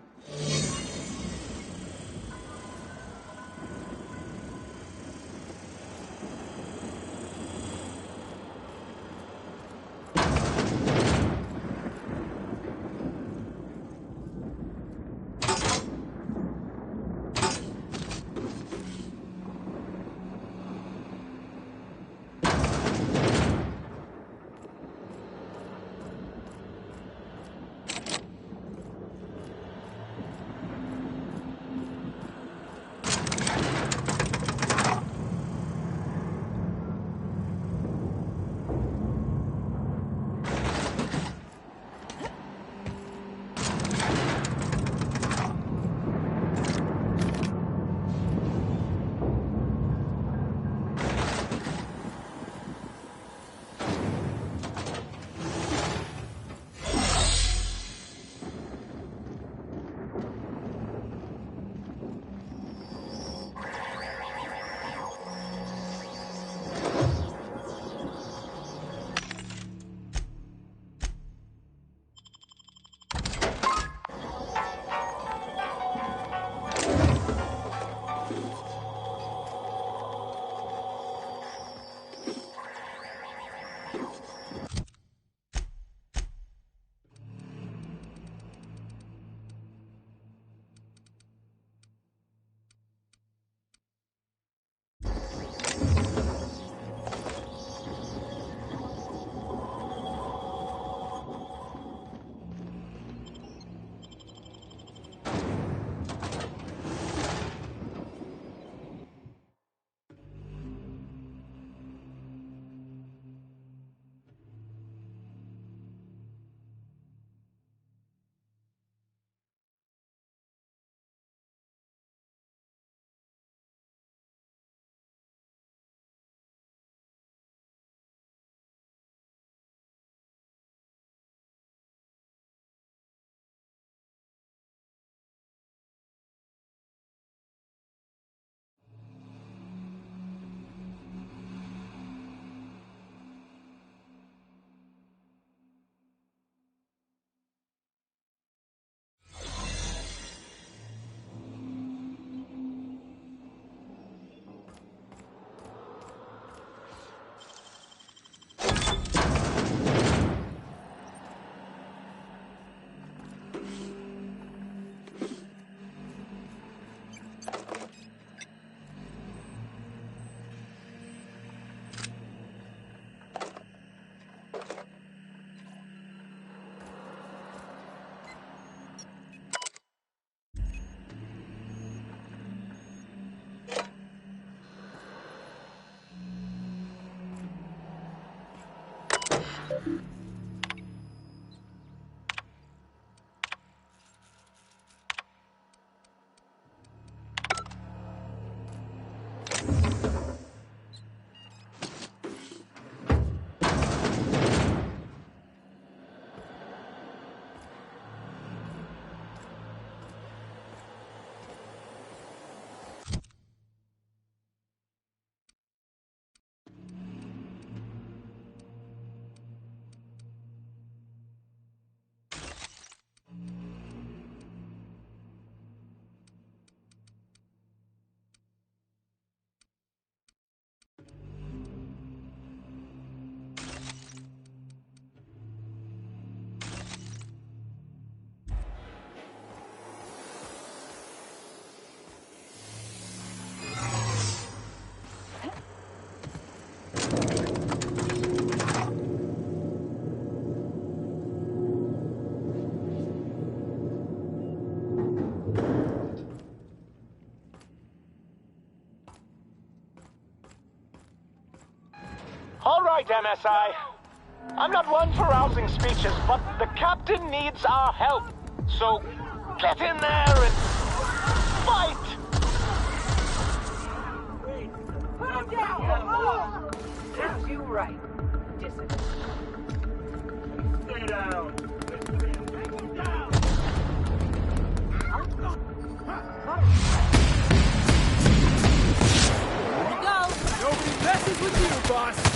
All right, MSI. I'm not one for rousing speeches, but the captain needs our help. So, get in there and fight! Put him down! Serves you right. Discipline. Stay down. Here we go. Nobody messes with you, boss.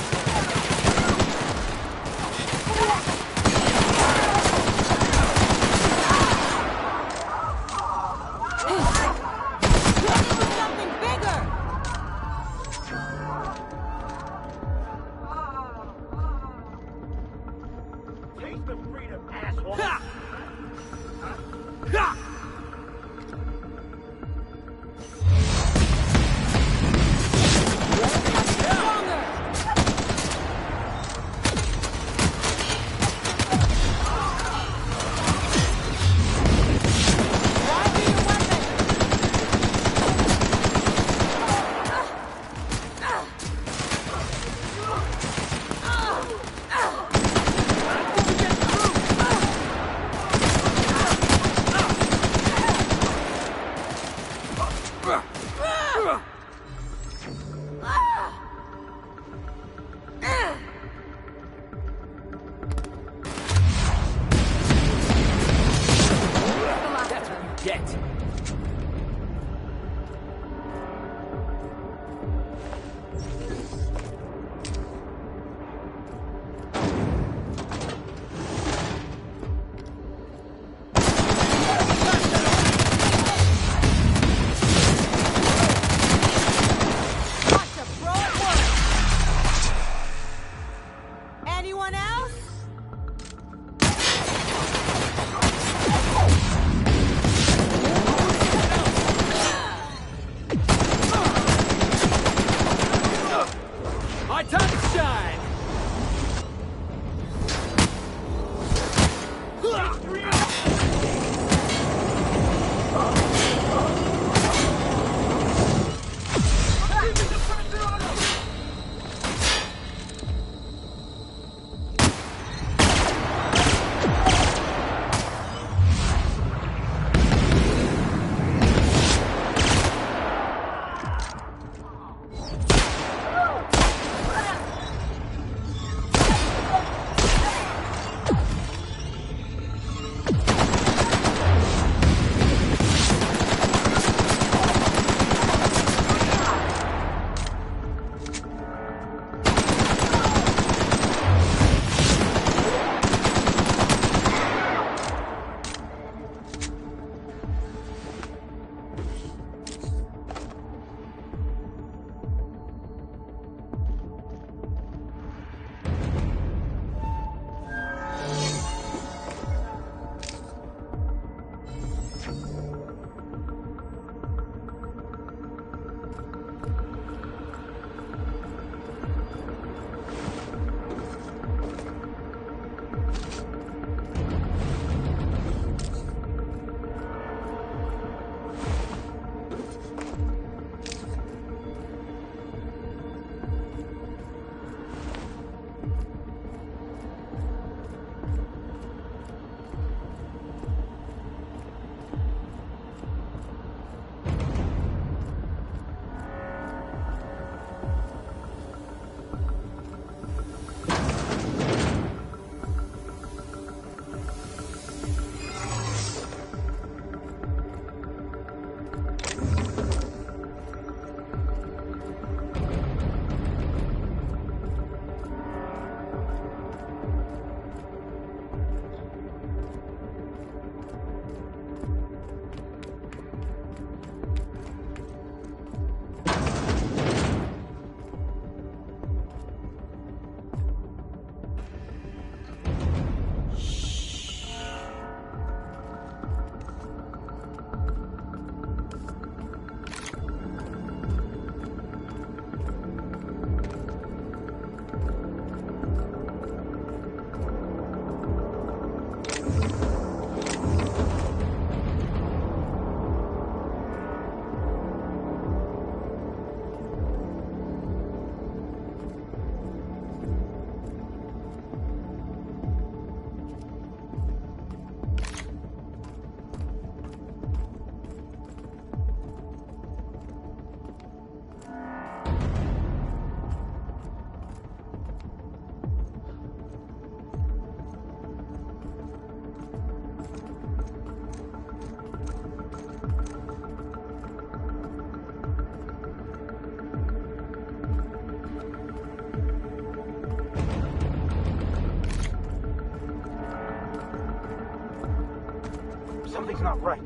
not right.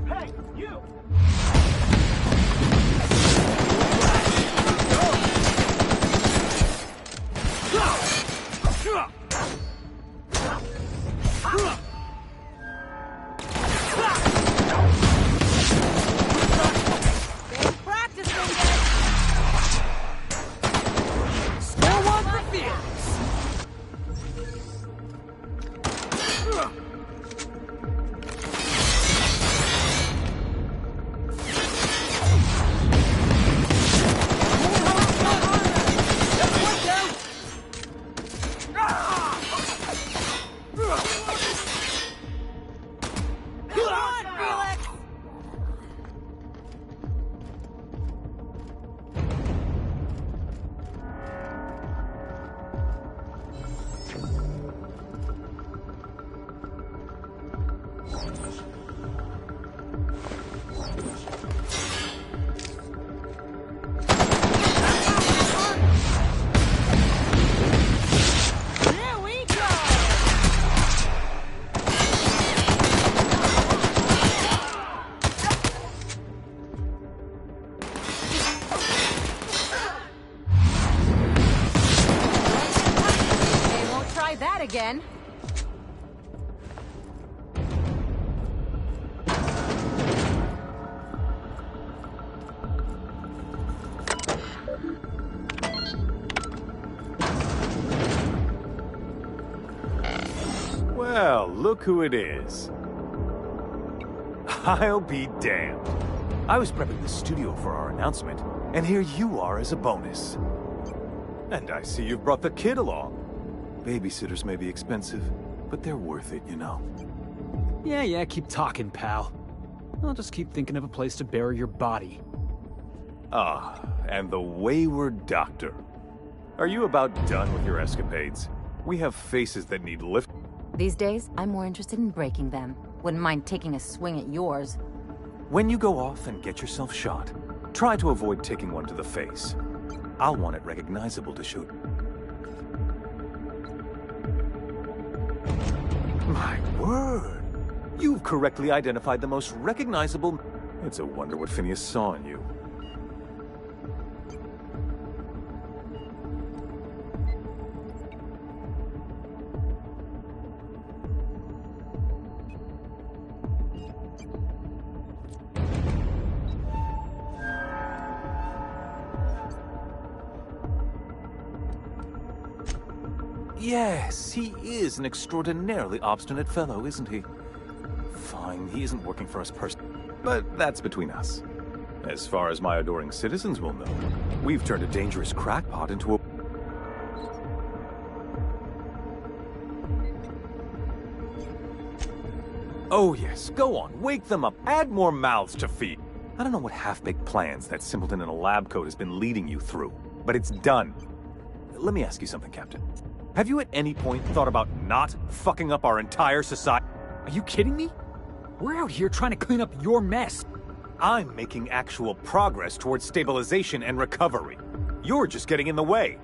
Hey, you! Again. Well, look who it is. I'll be damned. I was prepping the studio for our announcement, and here you are as a bonus. And I see you've brought the kid along. Babysitters may be expensive, but they're worth it, you know. Yeah, keep talking, pal. I'll just keep thinking of a place to bury your body. Ah, and the wayward doctor. Are you about done with your escapades? We have faces that need lift. These days, I'm more interested in breaking them. Wouldn't mind taking a swing at yours. When you go off and get yourself shot, try to avoid taking one to the face. I'll want it recognizable to shoot. My word! You've correctly identified the most recognizable... It's a wonder what Phineas saw in you. Yes, he is an extraordinarily obstinate fellow, isn't he? Fine, he isn't working for us personally, but that's between us. As far as my adoring citizens will know, we've turned a dangerous crackpot into a... Oh yes, go on, wake them up, add more mouths to feed. I don't know what half-baked plans that simpleton in a lab coat has been leading you through, but it's done. Let me ask you something, Captain. Have you at any point thought about not fucking up our entire society? Are you kidding me? We're out here trying to clean up your mess. I'm making actual progress towards stabilization and recovery. You're just getting in the way.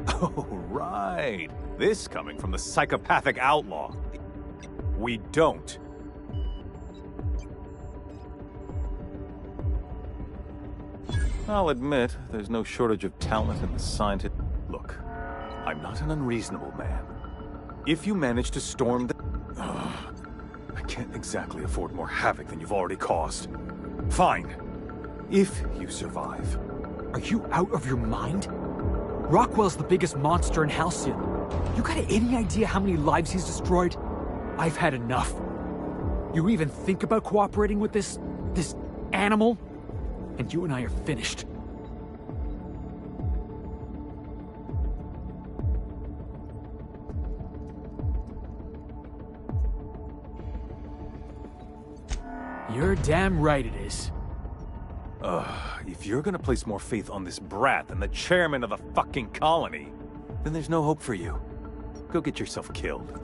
Oh, right. This coming from the psychopathic outlaw. We don't. I'll admit, there's no shortage of talent in the scientist. Look, I'm not an unreasonable man. If you manage to storm the... I can't exactly afford more havoc than you've already caused. Fine. If you survive. Are you out of your mind? Rockwell's the biggest monster in Halcyon. You got any idea how many lives he's destroyed? I've had enough. You even think about cooperating with this animal? And you and I are finished. You're damn right it is. If you're gonna place more faith on this brat than the chairman of the fucking colony, then there's no hope for you. Go get yourself killed.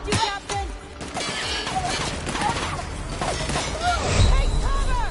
you, Captain! Take cover!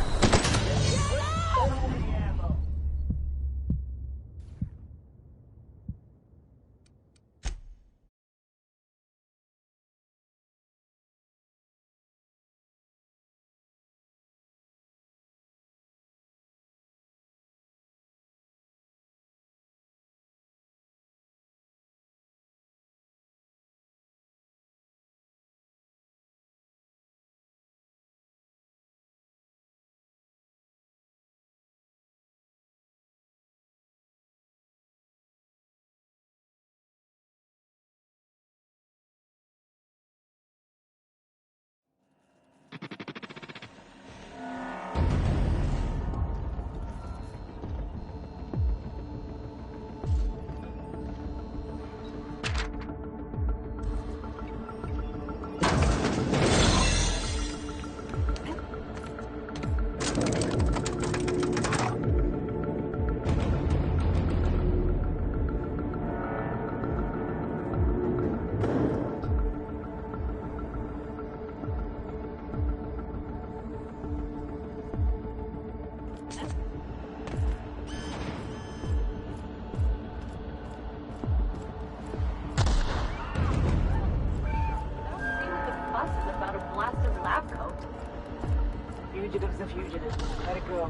Fugitive's a fugitive. Let it go.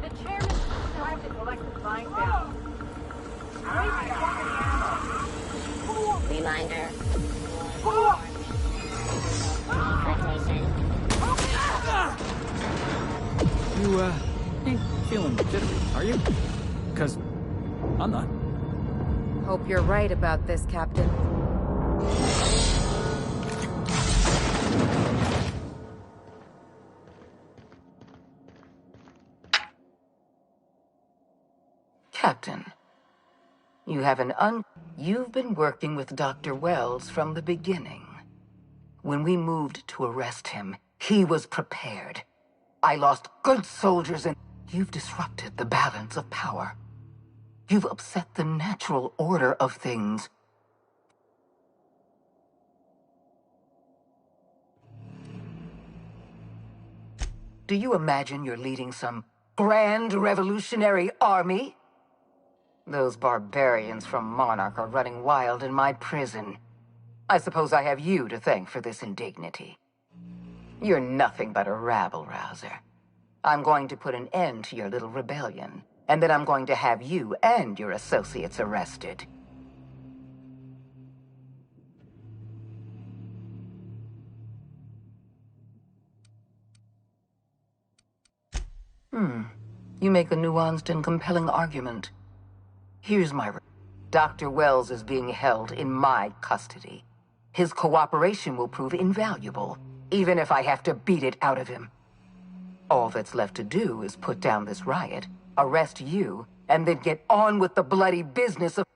The chairman's time to collect the fine down. Reminder. You, ain't feeling jittery, are you? 'Cause I'm not. Hope you're right about this, Captain. Captain, you have You've been working with Dr. Wells from the beginning. When we moved to arrest him, he was prepared. I lost good soldiers and you've disrupted the balance of power. You've upset the natural order of things. Do you imagine you're leading some grand revolutionary army? Those barbarians from Monarch are running wild in my prison. I suppose I have you to thank for this indignity. You're nothing but a rabble-rouser. I'm going to put an end to your little rebellion, and then I'm going to have you and your associates arrested. You make a nuanced and compelling argument. Here's my... Dr. Wells is being held in my custody. His cooperation will prove invaluable, even if I have to beat it out of him. All that's left to do is put down this riot, arrest you, and then get on with the bloody business of...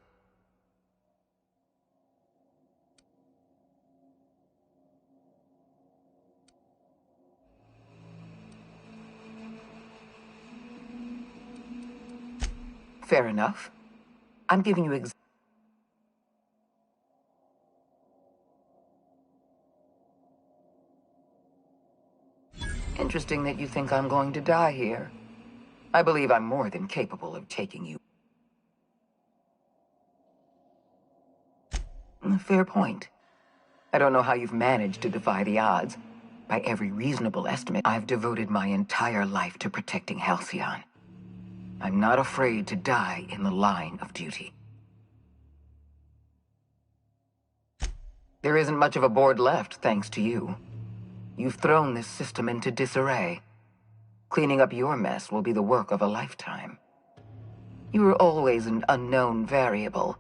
Fair enough. I'm giving you Interesting that you think I'm going to die here. I believe I'm more than capable of taking you. Fair point. I don't know how you've managed to defy the odds. By every reasonable estimate, I've devoted my entire life to protecting Halcyon. I'm not afraid to die in the line of duty. There isn't much of a board left, thanks to you. You've thrown this system into disarray. Cleaning up your mess will be the work of a lifetime. You were always an unknown variable.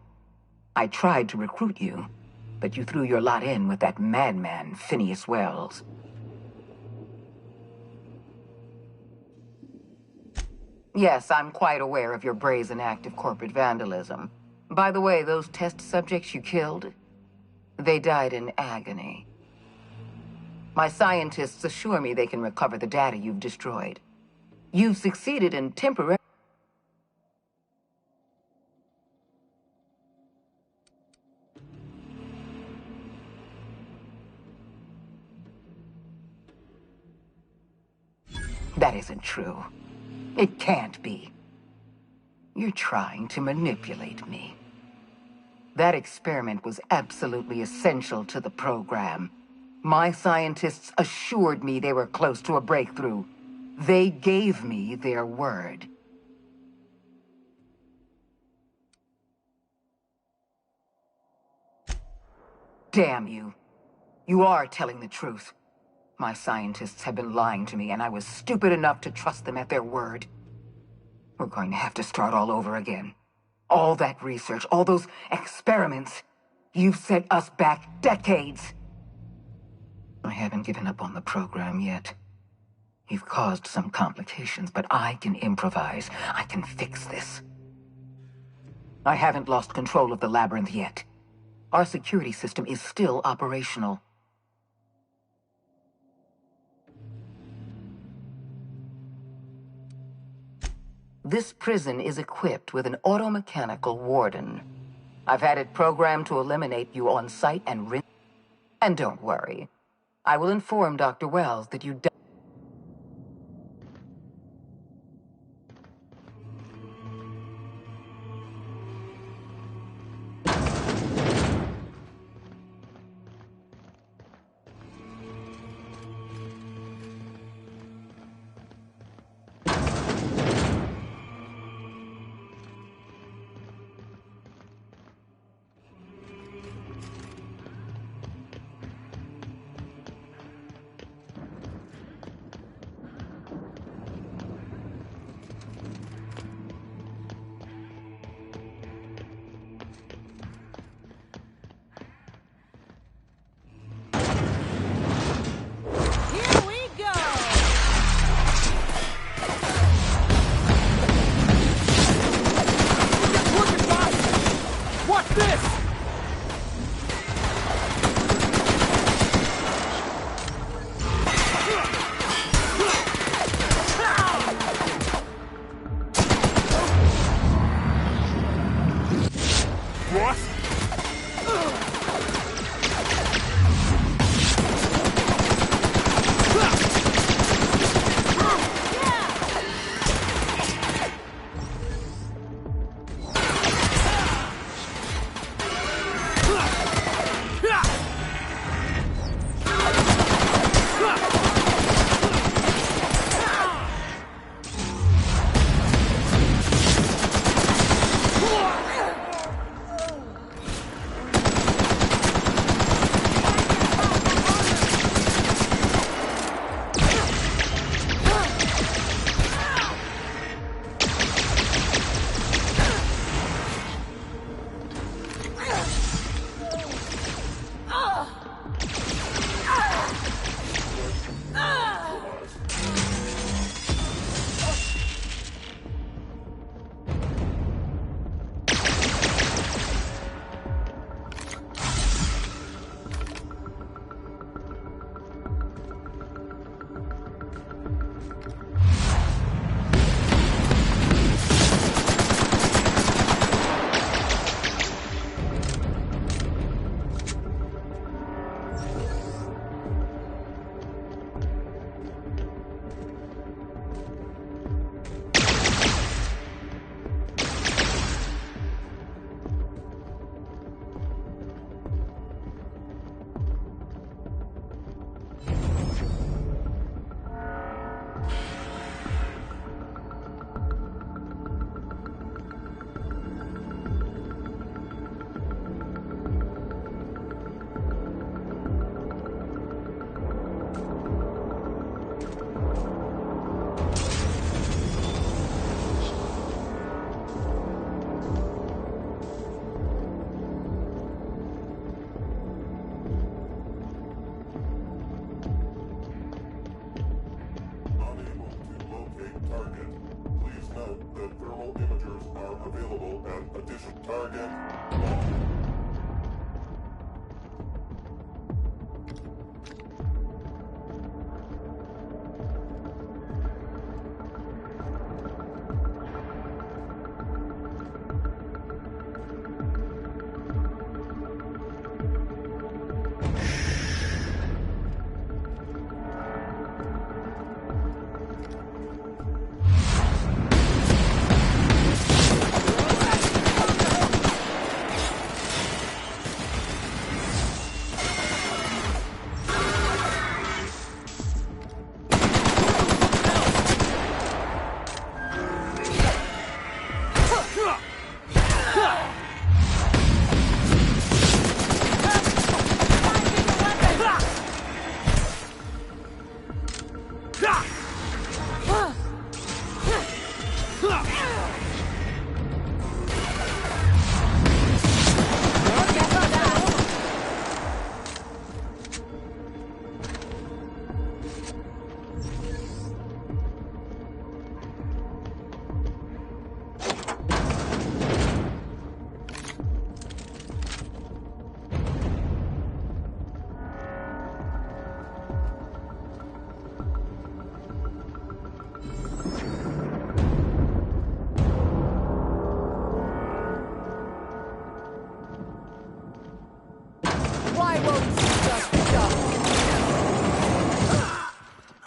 I tried to recruit you, but you threw your lot in with that madman, Phineas Wells. Yes, I'm quite aware of your brazen act of corporate vandalism. By the way, those test subjects you killed, they died in agony. My scientists assure me they can recover the data you've destroyed. You've succeeded in temporarily... That isn't true. It can't be. You're trying to manipulate me. That experiment was absolutely essential to the program. My scientists assured me they were close to a breakthrough. They gave me their word. Damn you. You are telling the truth. My scientists have been lying to me, and I was stupid enough to trust them at their word. We're going to have to start all over again. All that research, all those experiments, you've set us back decades. I haven't given up on the program yet. You've caused some complications, but I can improvise. I can fix this. I haven't lost control of the labyrinth yet. Our security system is still operational. This prison is equipped with an automechanical warden. I've had it programmed to eliminate you on sight and rinse. And don't worry. I will inform Dr. Wells that you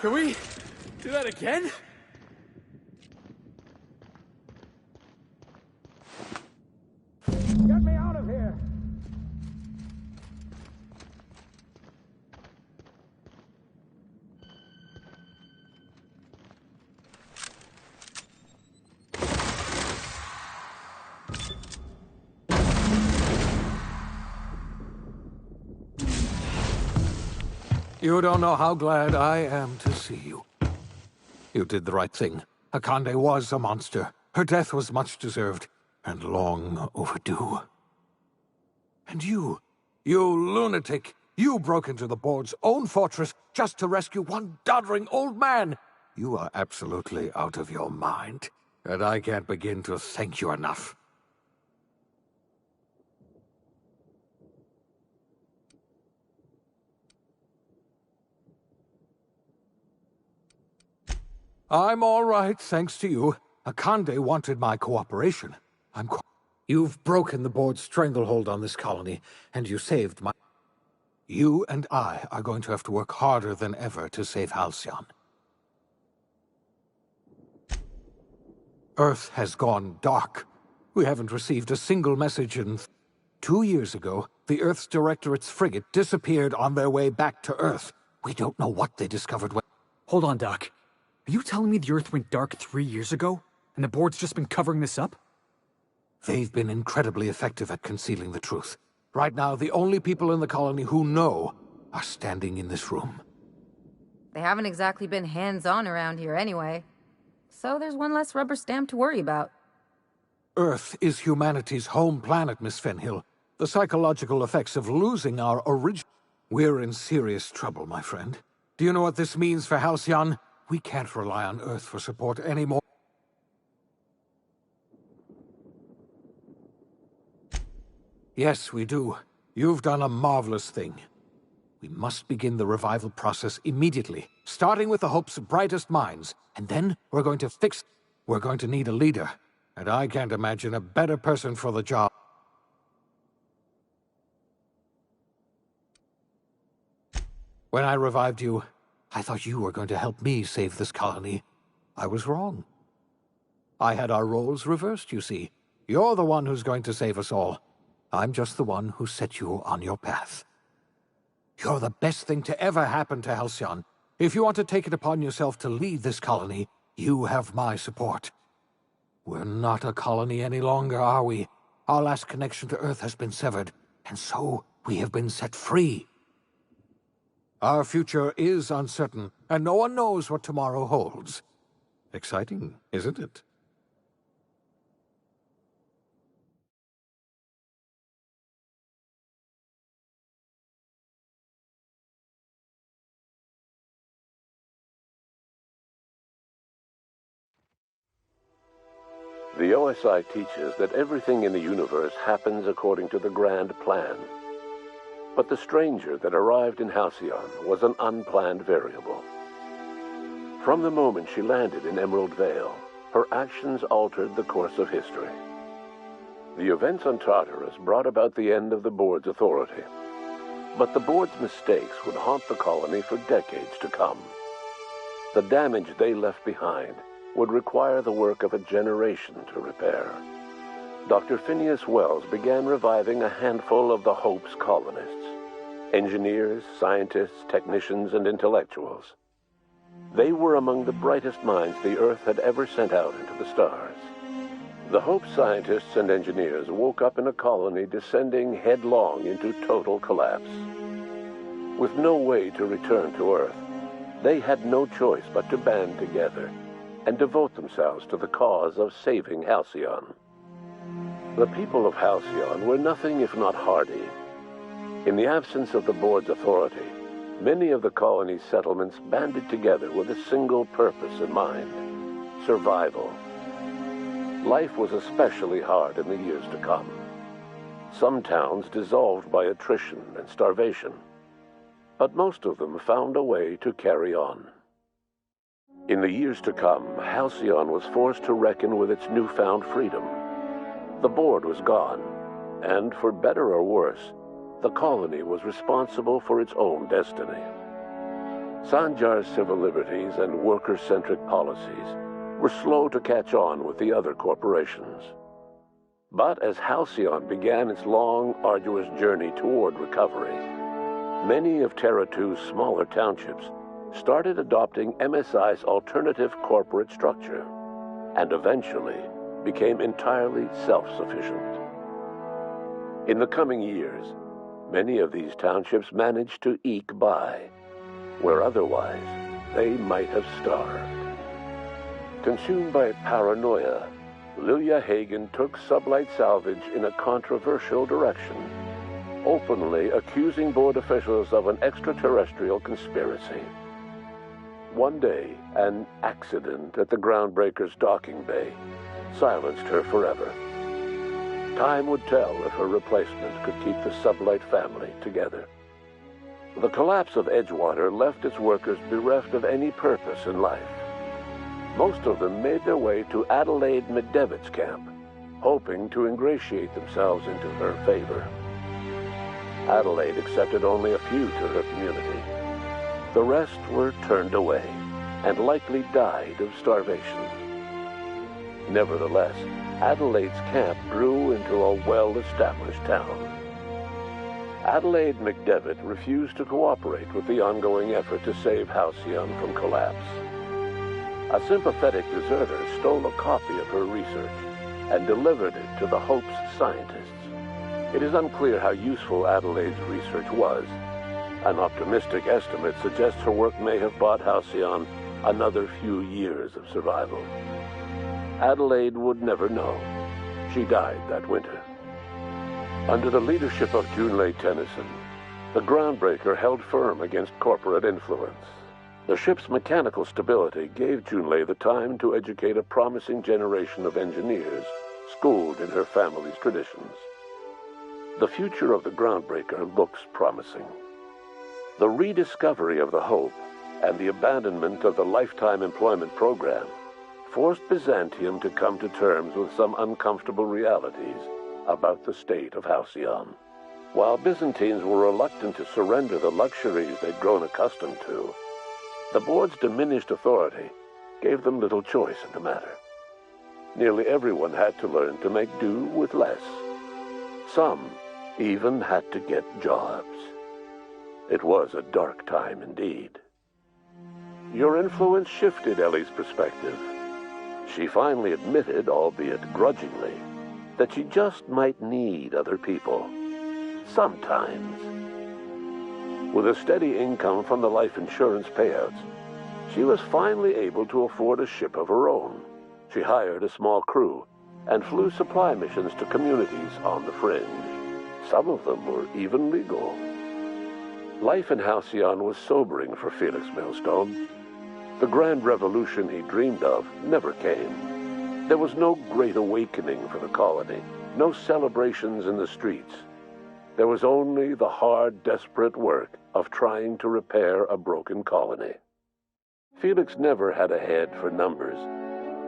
Can we do that again? Get me out of here! You don't know how glad I am to see you. You did the right thing. Akande was a monster. Her death was much deserved, and long overdue. And you lunatic, you broke into the board's own fortress just to rescue one doddering old man. You are absolutely out of your mind, and I can't begin to thank you enough. I'm all right, thanks to you. Akande wanted my cooperation. You've broken the board's stranglehold on this colony, and you saved my... You and I are going to have to work harder than ever to save Halcyon. Earth has gone dark. We haven't received a single message in... 2 years ago, the Earth's Directorate's frigate disappeared on their way back to Earth. We don't know what they discovered when... Hold on, Doc. Are you telling me the Earth went dark 3 years ago, and the board's just been covering this up? They've been incredibly effective at concealing the truth. Right now, the only people in the colony who know are standing in this room. They haven't exactly been hands-on around here anyway. So there's one less rubber stamp to worry about. Earth is humanity's home planet, Miss Fenhill. The psychological effects of losing our original... We're in serious trouble, my friend. Do you know what this means for Halcyon? We can't rely on Earth for support anymore. Yes, we do. You've done a marvelous thing. We must begin the revival process immediately, starting with the Hope's brightest minds, and then we're going to fix... We're going to need a leader, and I can't imagine a better person for the job. When I revived you, I thought you were going to help me save this colony. I was wrong. I had our roles reversed, you see. You're the one who's going to save us all. I'm just the one who set you on your path. You're the best thing to ever happen to Halcyon. If you want to take it upon yourself to lead this colony, you have my support. We're not a colony any longer, are we? Our last connection to Earth has been severed, and so we have been set free. Our future is uncertain, and no one knows what tomorrow holds. Exciting, isn't it? The OSI teaches that everything in the universe happens according to the grand plan. But the stranger that arrived in Halcyon was an unplanned variable. From the moment she landed in Emerald Vale, her actions altered the course of history. The events on Tartarus brought about the end of the board's authority. But the board's mistakes would haunt the colony for decades to come. The damage they left behind would require the work of a generation to repair. Dr. Phineas Wells began reviving a handful of the Hope's colonists. Engineers, scientists, technicians, and intellectuals. They were among the brightest minds the Earth had ever sent out into the stars. The Hope scientists and engineers woke up in a colony descending headlong into total collapse. With no way to return to Earth, they had no choice but to band together and devote themselves to the cause of saving Halcyon. The people of Halcyon were nothing if not hardy. In the absence of the board's authority, many of the colony's settlements banded together with a single purpose in mind: survival. Life was especially hard in the years to come. Some towns dissolved by attrition and starvation, but most of them found a way to carry on. In the years to come, Halcyon was forced to reckon with its newfound freedom. The board was gone, and for better or worse, the colony was responsible for its own destiny. Sanjar's civil liberties and worker-centric policies were slow to catch on with the other corporations. But as Halcyon began its long, arduous journey toward recovery, many of Terra 2's smaller townships started adopting MSI's alternative corporate structure, and eventually became entirely self-sufficient. In the coming years, many of these townships managed to eke by, where otherwise they might have starved. Consumed by paranoia, Lilia Hagen took Sublight Salvage in a controversial direction, openly accusing board officials of an extraterrestrial conspiracy. One day, an accident at the Groundbreaker's docking bay silenced her forever. Time would tell if her replacement could keep the Sublight family together. The collapse of Edgewater left its workers bereft of any purpose in life. Most of them made their way to Adelaide Medevic's camp, hoping to ingratiate themselves into her favor. Adelaide accepted only a few to her community. The rest were turned away, and likely died of starvation. Nevertheless, Adelaide's camp grew into a well-established town. Adelaide McDevitt refused to cooperate with the ongoing effort to save Halcyon from collapse. A sympathetic deserter stole a copy of her research and delivered it to the Hope's scientists. It is unclear how useful Adelaide's research was. An optimistic estimate suggests her work may have bought Halcyon another few years of survival. Adelaide would never know. She died that winter. Under the leadership of Junlei Tennyson, the Groundbreaker held firm against corporate influence. The ship's mechanical stability gave Junlei the time to educate a promising generation of engineers, schooled in her family's traditions. The future of the Groundbreaker looks promising. The rediscovery of the Hope and the abandonment of the lifetime employment program forced Byzantium to come to terms with some uncomfortable realities about the state of Halcyon. While Byzantines were reluctant to surrender the luxuries they'd grown accustomed to, the board's diminished authority gave them little choice in the matter. Nearly everyone had to learn to make do with less. Some even had to get jobs. It was a dark time indeed. Your influence shifted Ellie's perspective. She finally admitted, albeit grudgingly, that she just might need other people. Sometimes. With a steady income from the life insurance payouts, she was finally able to afford a ship of her own. She hired a small crew and flew supply missions to communities on the fringe. Some of them were even legal. Life in Halcyon was sobering for Felix Millstone. The grand revolution he dreamed of never came. There was no great awakening for the colony, no celebrations in the streets. There was only the hard, desperate work of trying to repair a broken colony. Felix never had a head for numbers,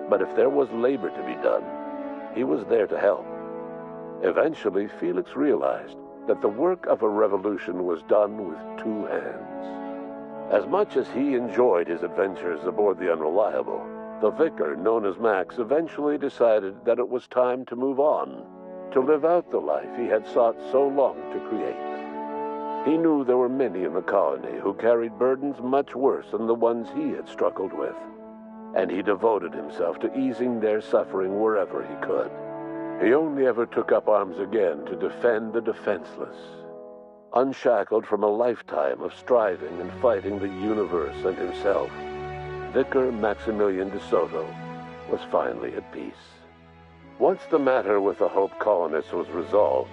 but if there was labor to be done, he was there to help. Eventually, Felix realized that the work of a revolution was done with two hands. As much as he enjoyed his adventures aboard the Unreliable, the vicar, known as Max, eventually decided that it was time to move on, to live out the life he had sought so long to create. He knew there were many in the colony who carried burdens much worse than the ones he had struggled with, and he devoted himself to easing their suffering wherever he could. He only ever took up arms again to defend the defenseless. Unshackled from a lifetime of striving and fighting the universe and himself, Vicar Maximilian de Soto was finally at peace. Once the matter with the Hope colonists was resolved,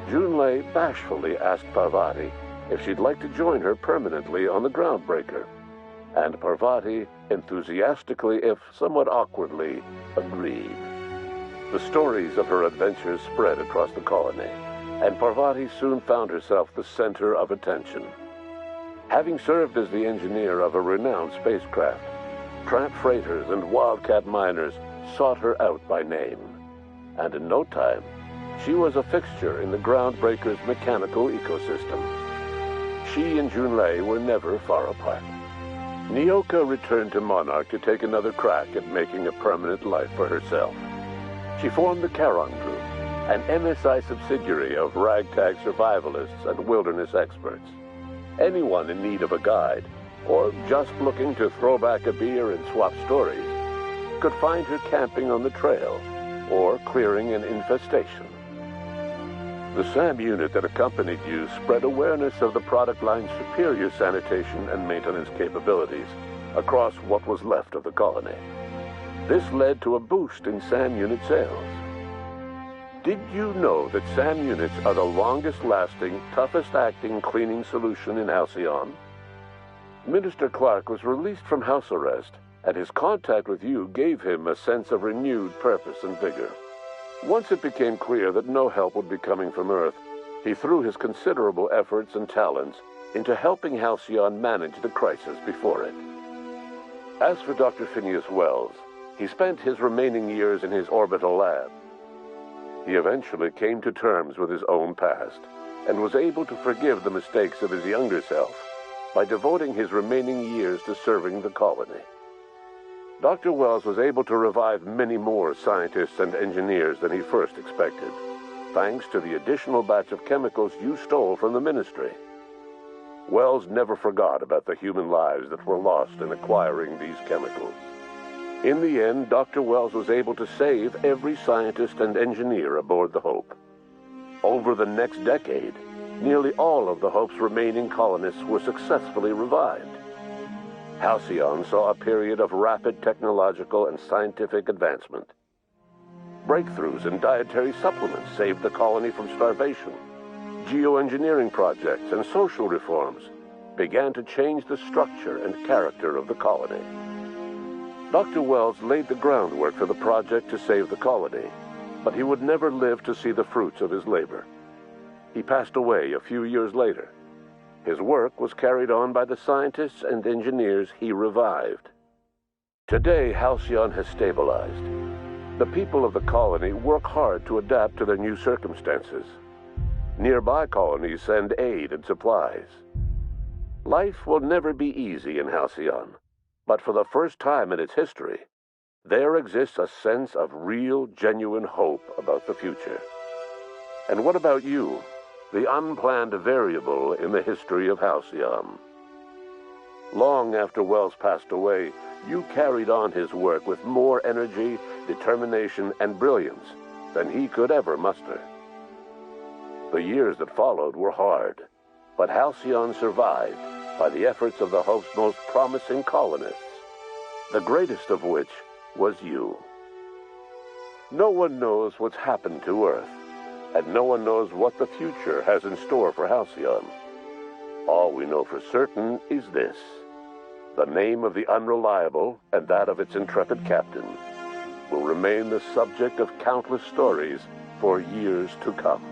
Junlei bashfully asked Parvati if she'd like to join her permanently on the Groundbreaker, and Parvati enthusiastically, if somewhat awkwardly, agreed. The stories of her adventures spread across the colony, and Parvati soon found herself the center of attention. Having served as the engineer of a renowned spacecraft, tramp freighters and wildcat miners sought her out by name, and in no time, she was a fixture in the Groundbreaker's mechanical ecosystem. She and Junlei were never far apart. Nyoka returned to Monarch to take another crack at making a permanent life for herself. She formed the Charon Group, an MSI subsidiary of ragtag survivalists and wilderness experts. Anyone in need of a guide, or just looking to throw back a beer and swap stories, could find her camping on the trail, or clearing an infestation. The SAM unit that accompanied you spread awareness of the product line's superior sanitation and maintenance capabilities across what was left of the colony. This led to a boost in SAM unit sales. Did you know that SAM units are the longest-lasting, toughest-acting cleaning solution in Halcyon? Minister Clark was released from house arrest, and his contact with you gave him a sense of renewed purpose and vigor. Once it became clear that no help would be coming from Earth, he threw his considerable efforts and talents into helping Halcyon manage the crisis before it. As for Dr. Phineas Wells, he spent his remaining years in his orbital lab. He eventually came to terms with his own past and was able to forgive the mistakes of his younger self by devoting his remaining years to serving the colony. Dr. Wells was able to revive many more scientists and engineers than he first expected, thanks to the additional batch of chemicals you stole from the Ministry. Wells never forgot about the human lives that were lost in acquiring these chemicals. In the end, Dr. Wells was able to save every scientist and engineer aboard the Hope. Over the next decade, nearly all of the Hope's remaining colonists were successfully revived. Halcyon saw a period of rapid technological and scientific advancement. Breakthroughs in dietary supplements saved the colony from starvation. Geoengineering projects and social reforms began to change the structure and character of the colony. Dr. Wells laid the groundwork for the project to save the colony, but he would never live to see the fruits of his labor. He passed away a few years later. His work was carried on by the scientists and engineers he revived. Today, Halcyon has stabilized. The people of the colony work hard to adapt to their new circumstances. Nearby colonies send aid and supplies. Life will never be easy in Halcyon, but for the first time in its history, there exists a sense of real, genuine hope about the future. And what about you? The unplanned variable in the history of Halcyon. Long after Wells passed away, you carried on his work with more energy, determination, and brilliance than he could ever muster. The years that followed were hard, but Halcyon survived by the efforts of the Hope's most promising colonists, the greatest of which was you. No one knows what's happened to Earth, and no one knows what the future has in store for Halcyon. All we know for certain is this: the name of the Unreliable and that of its intrepid captain will remain the subject of countless stories for years to come.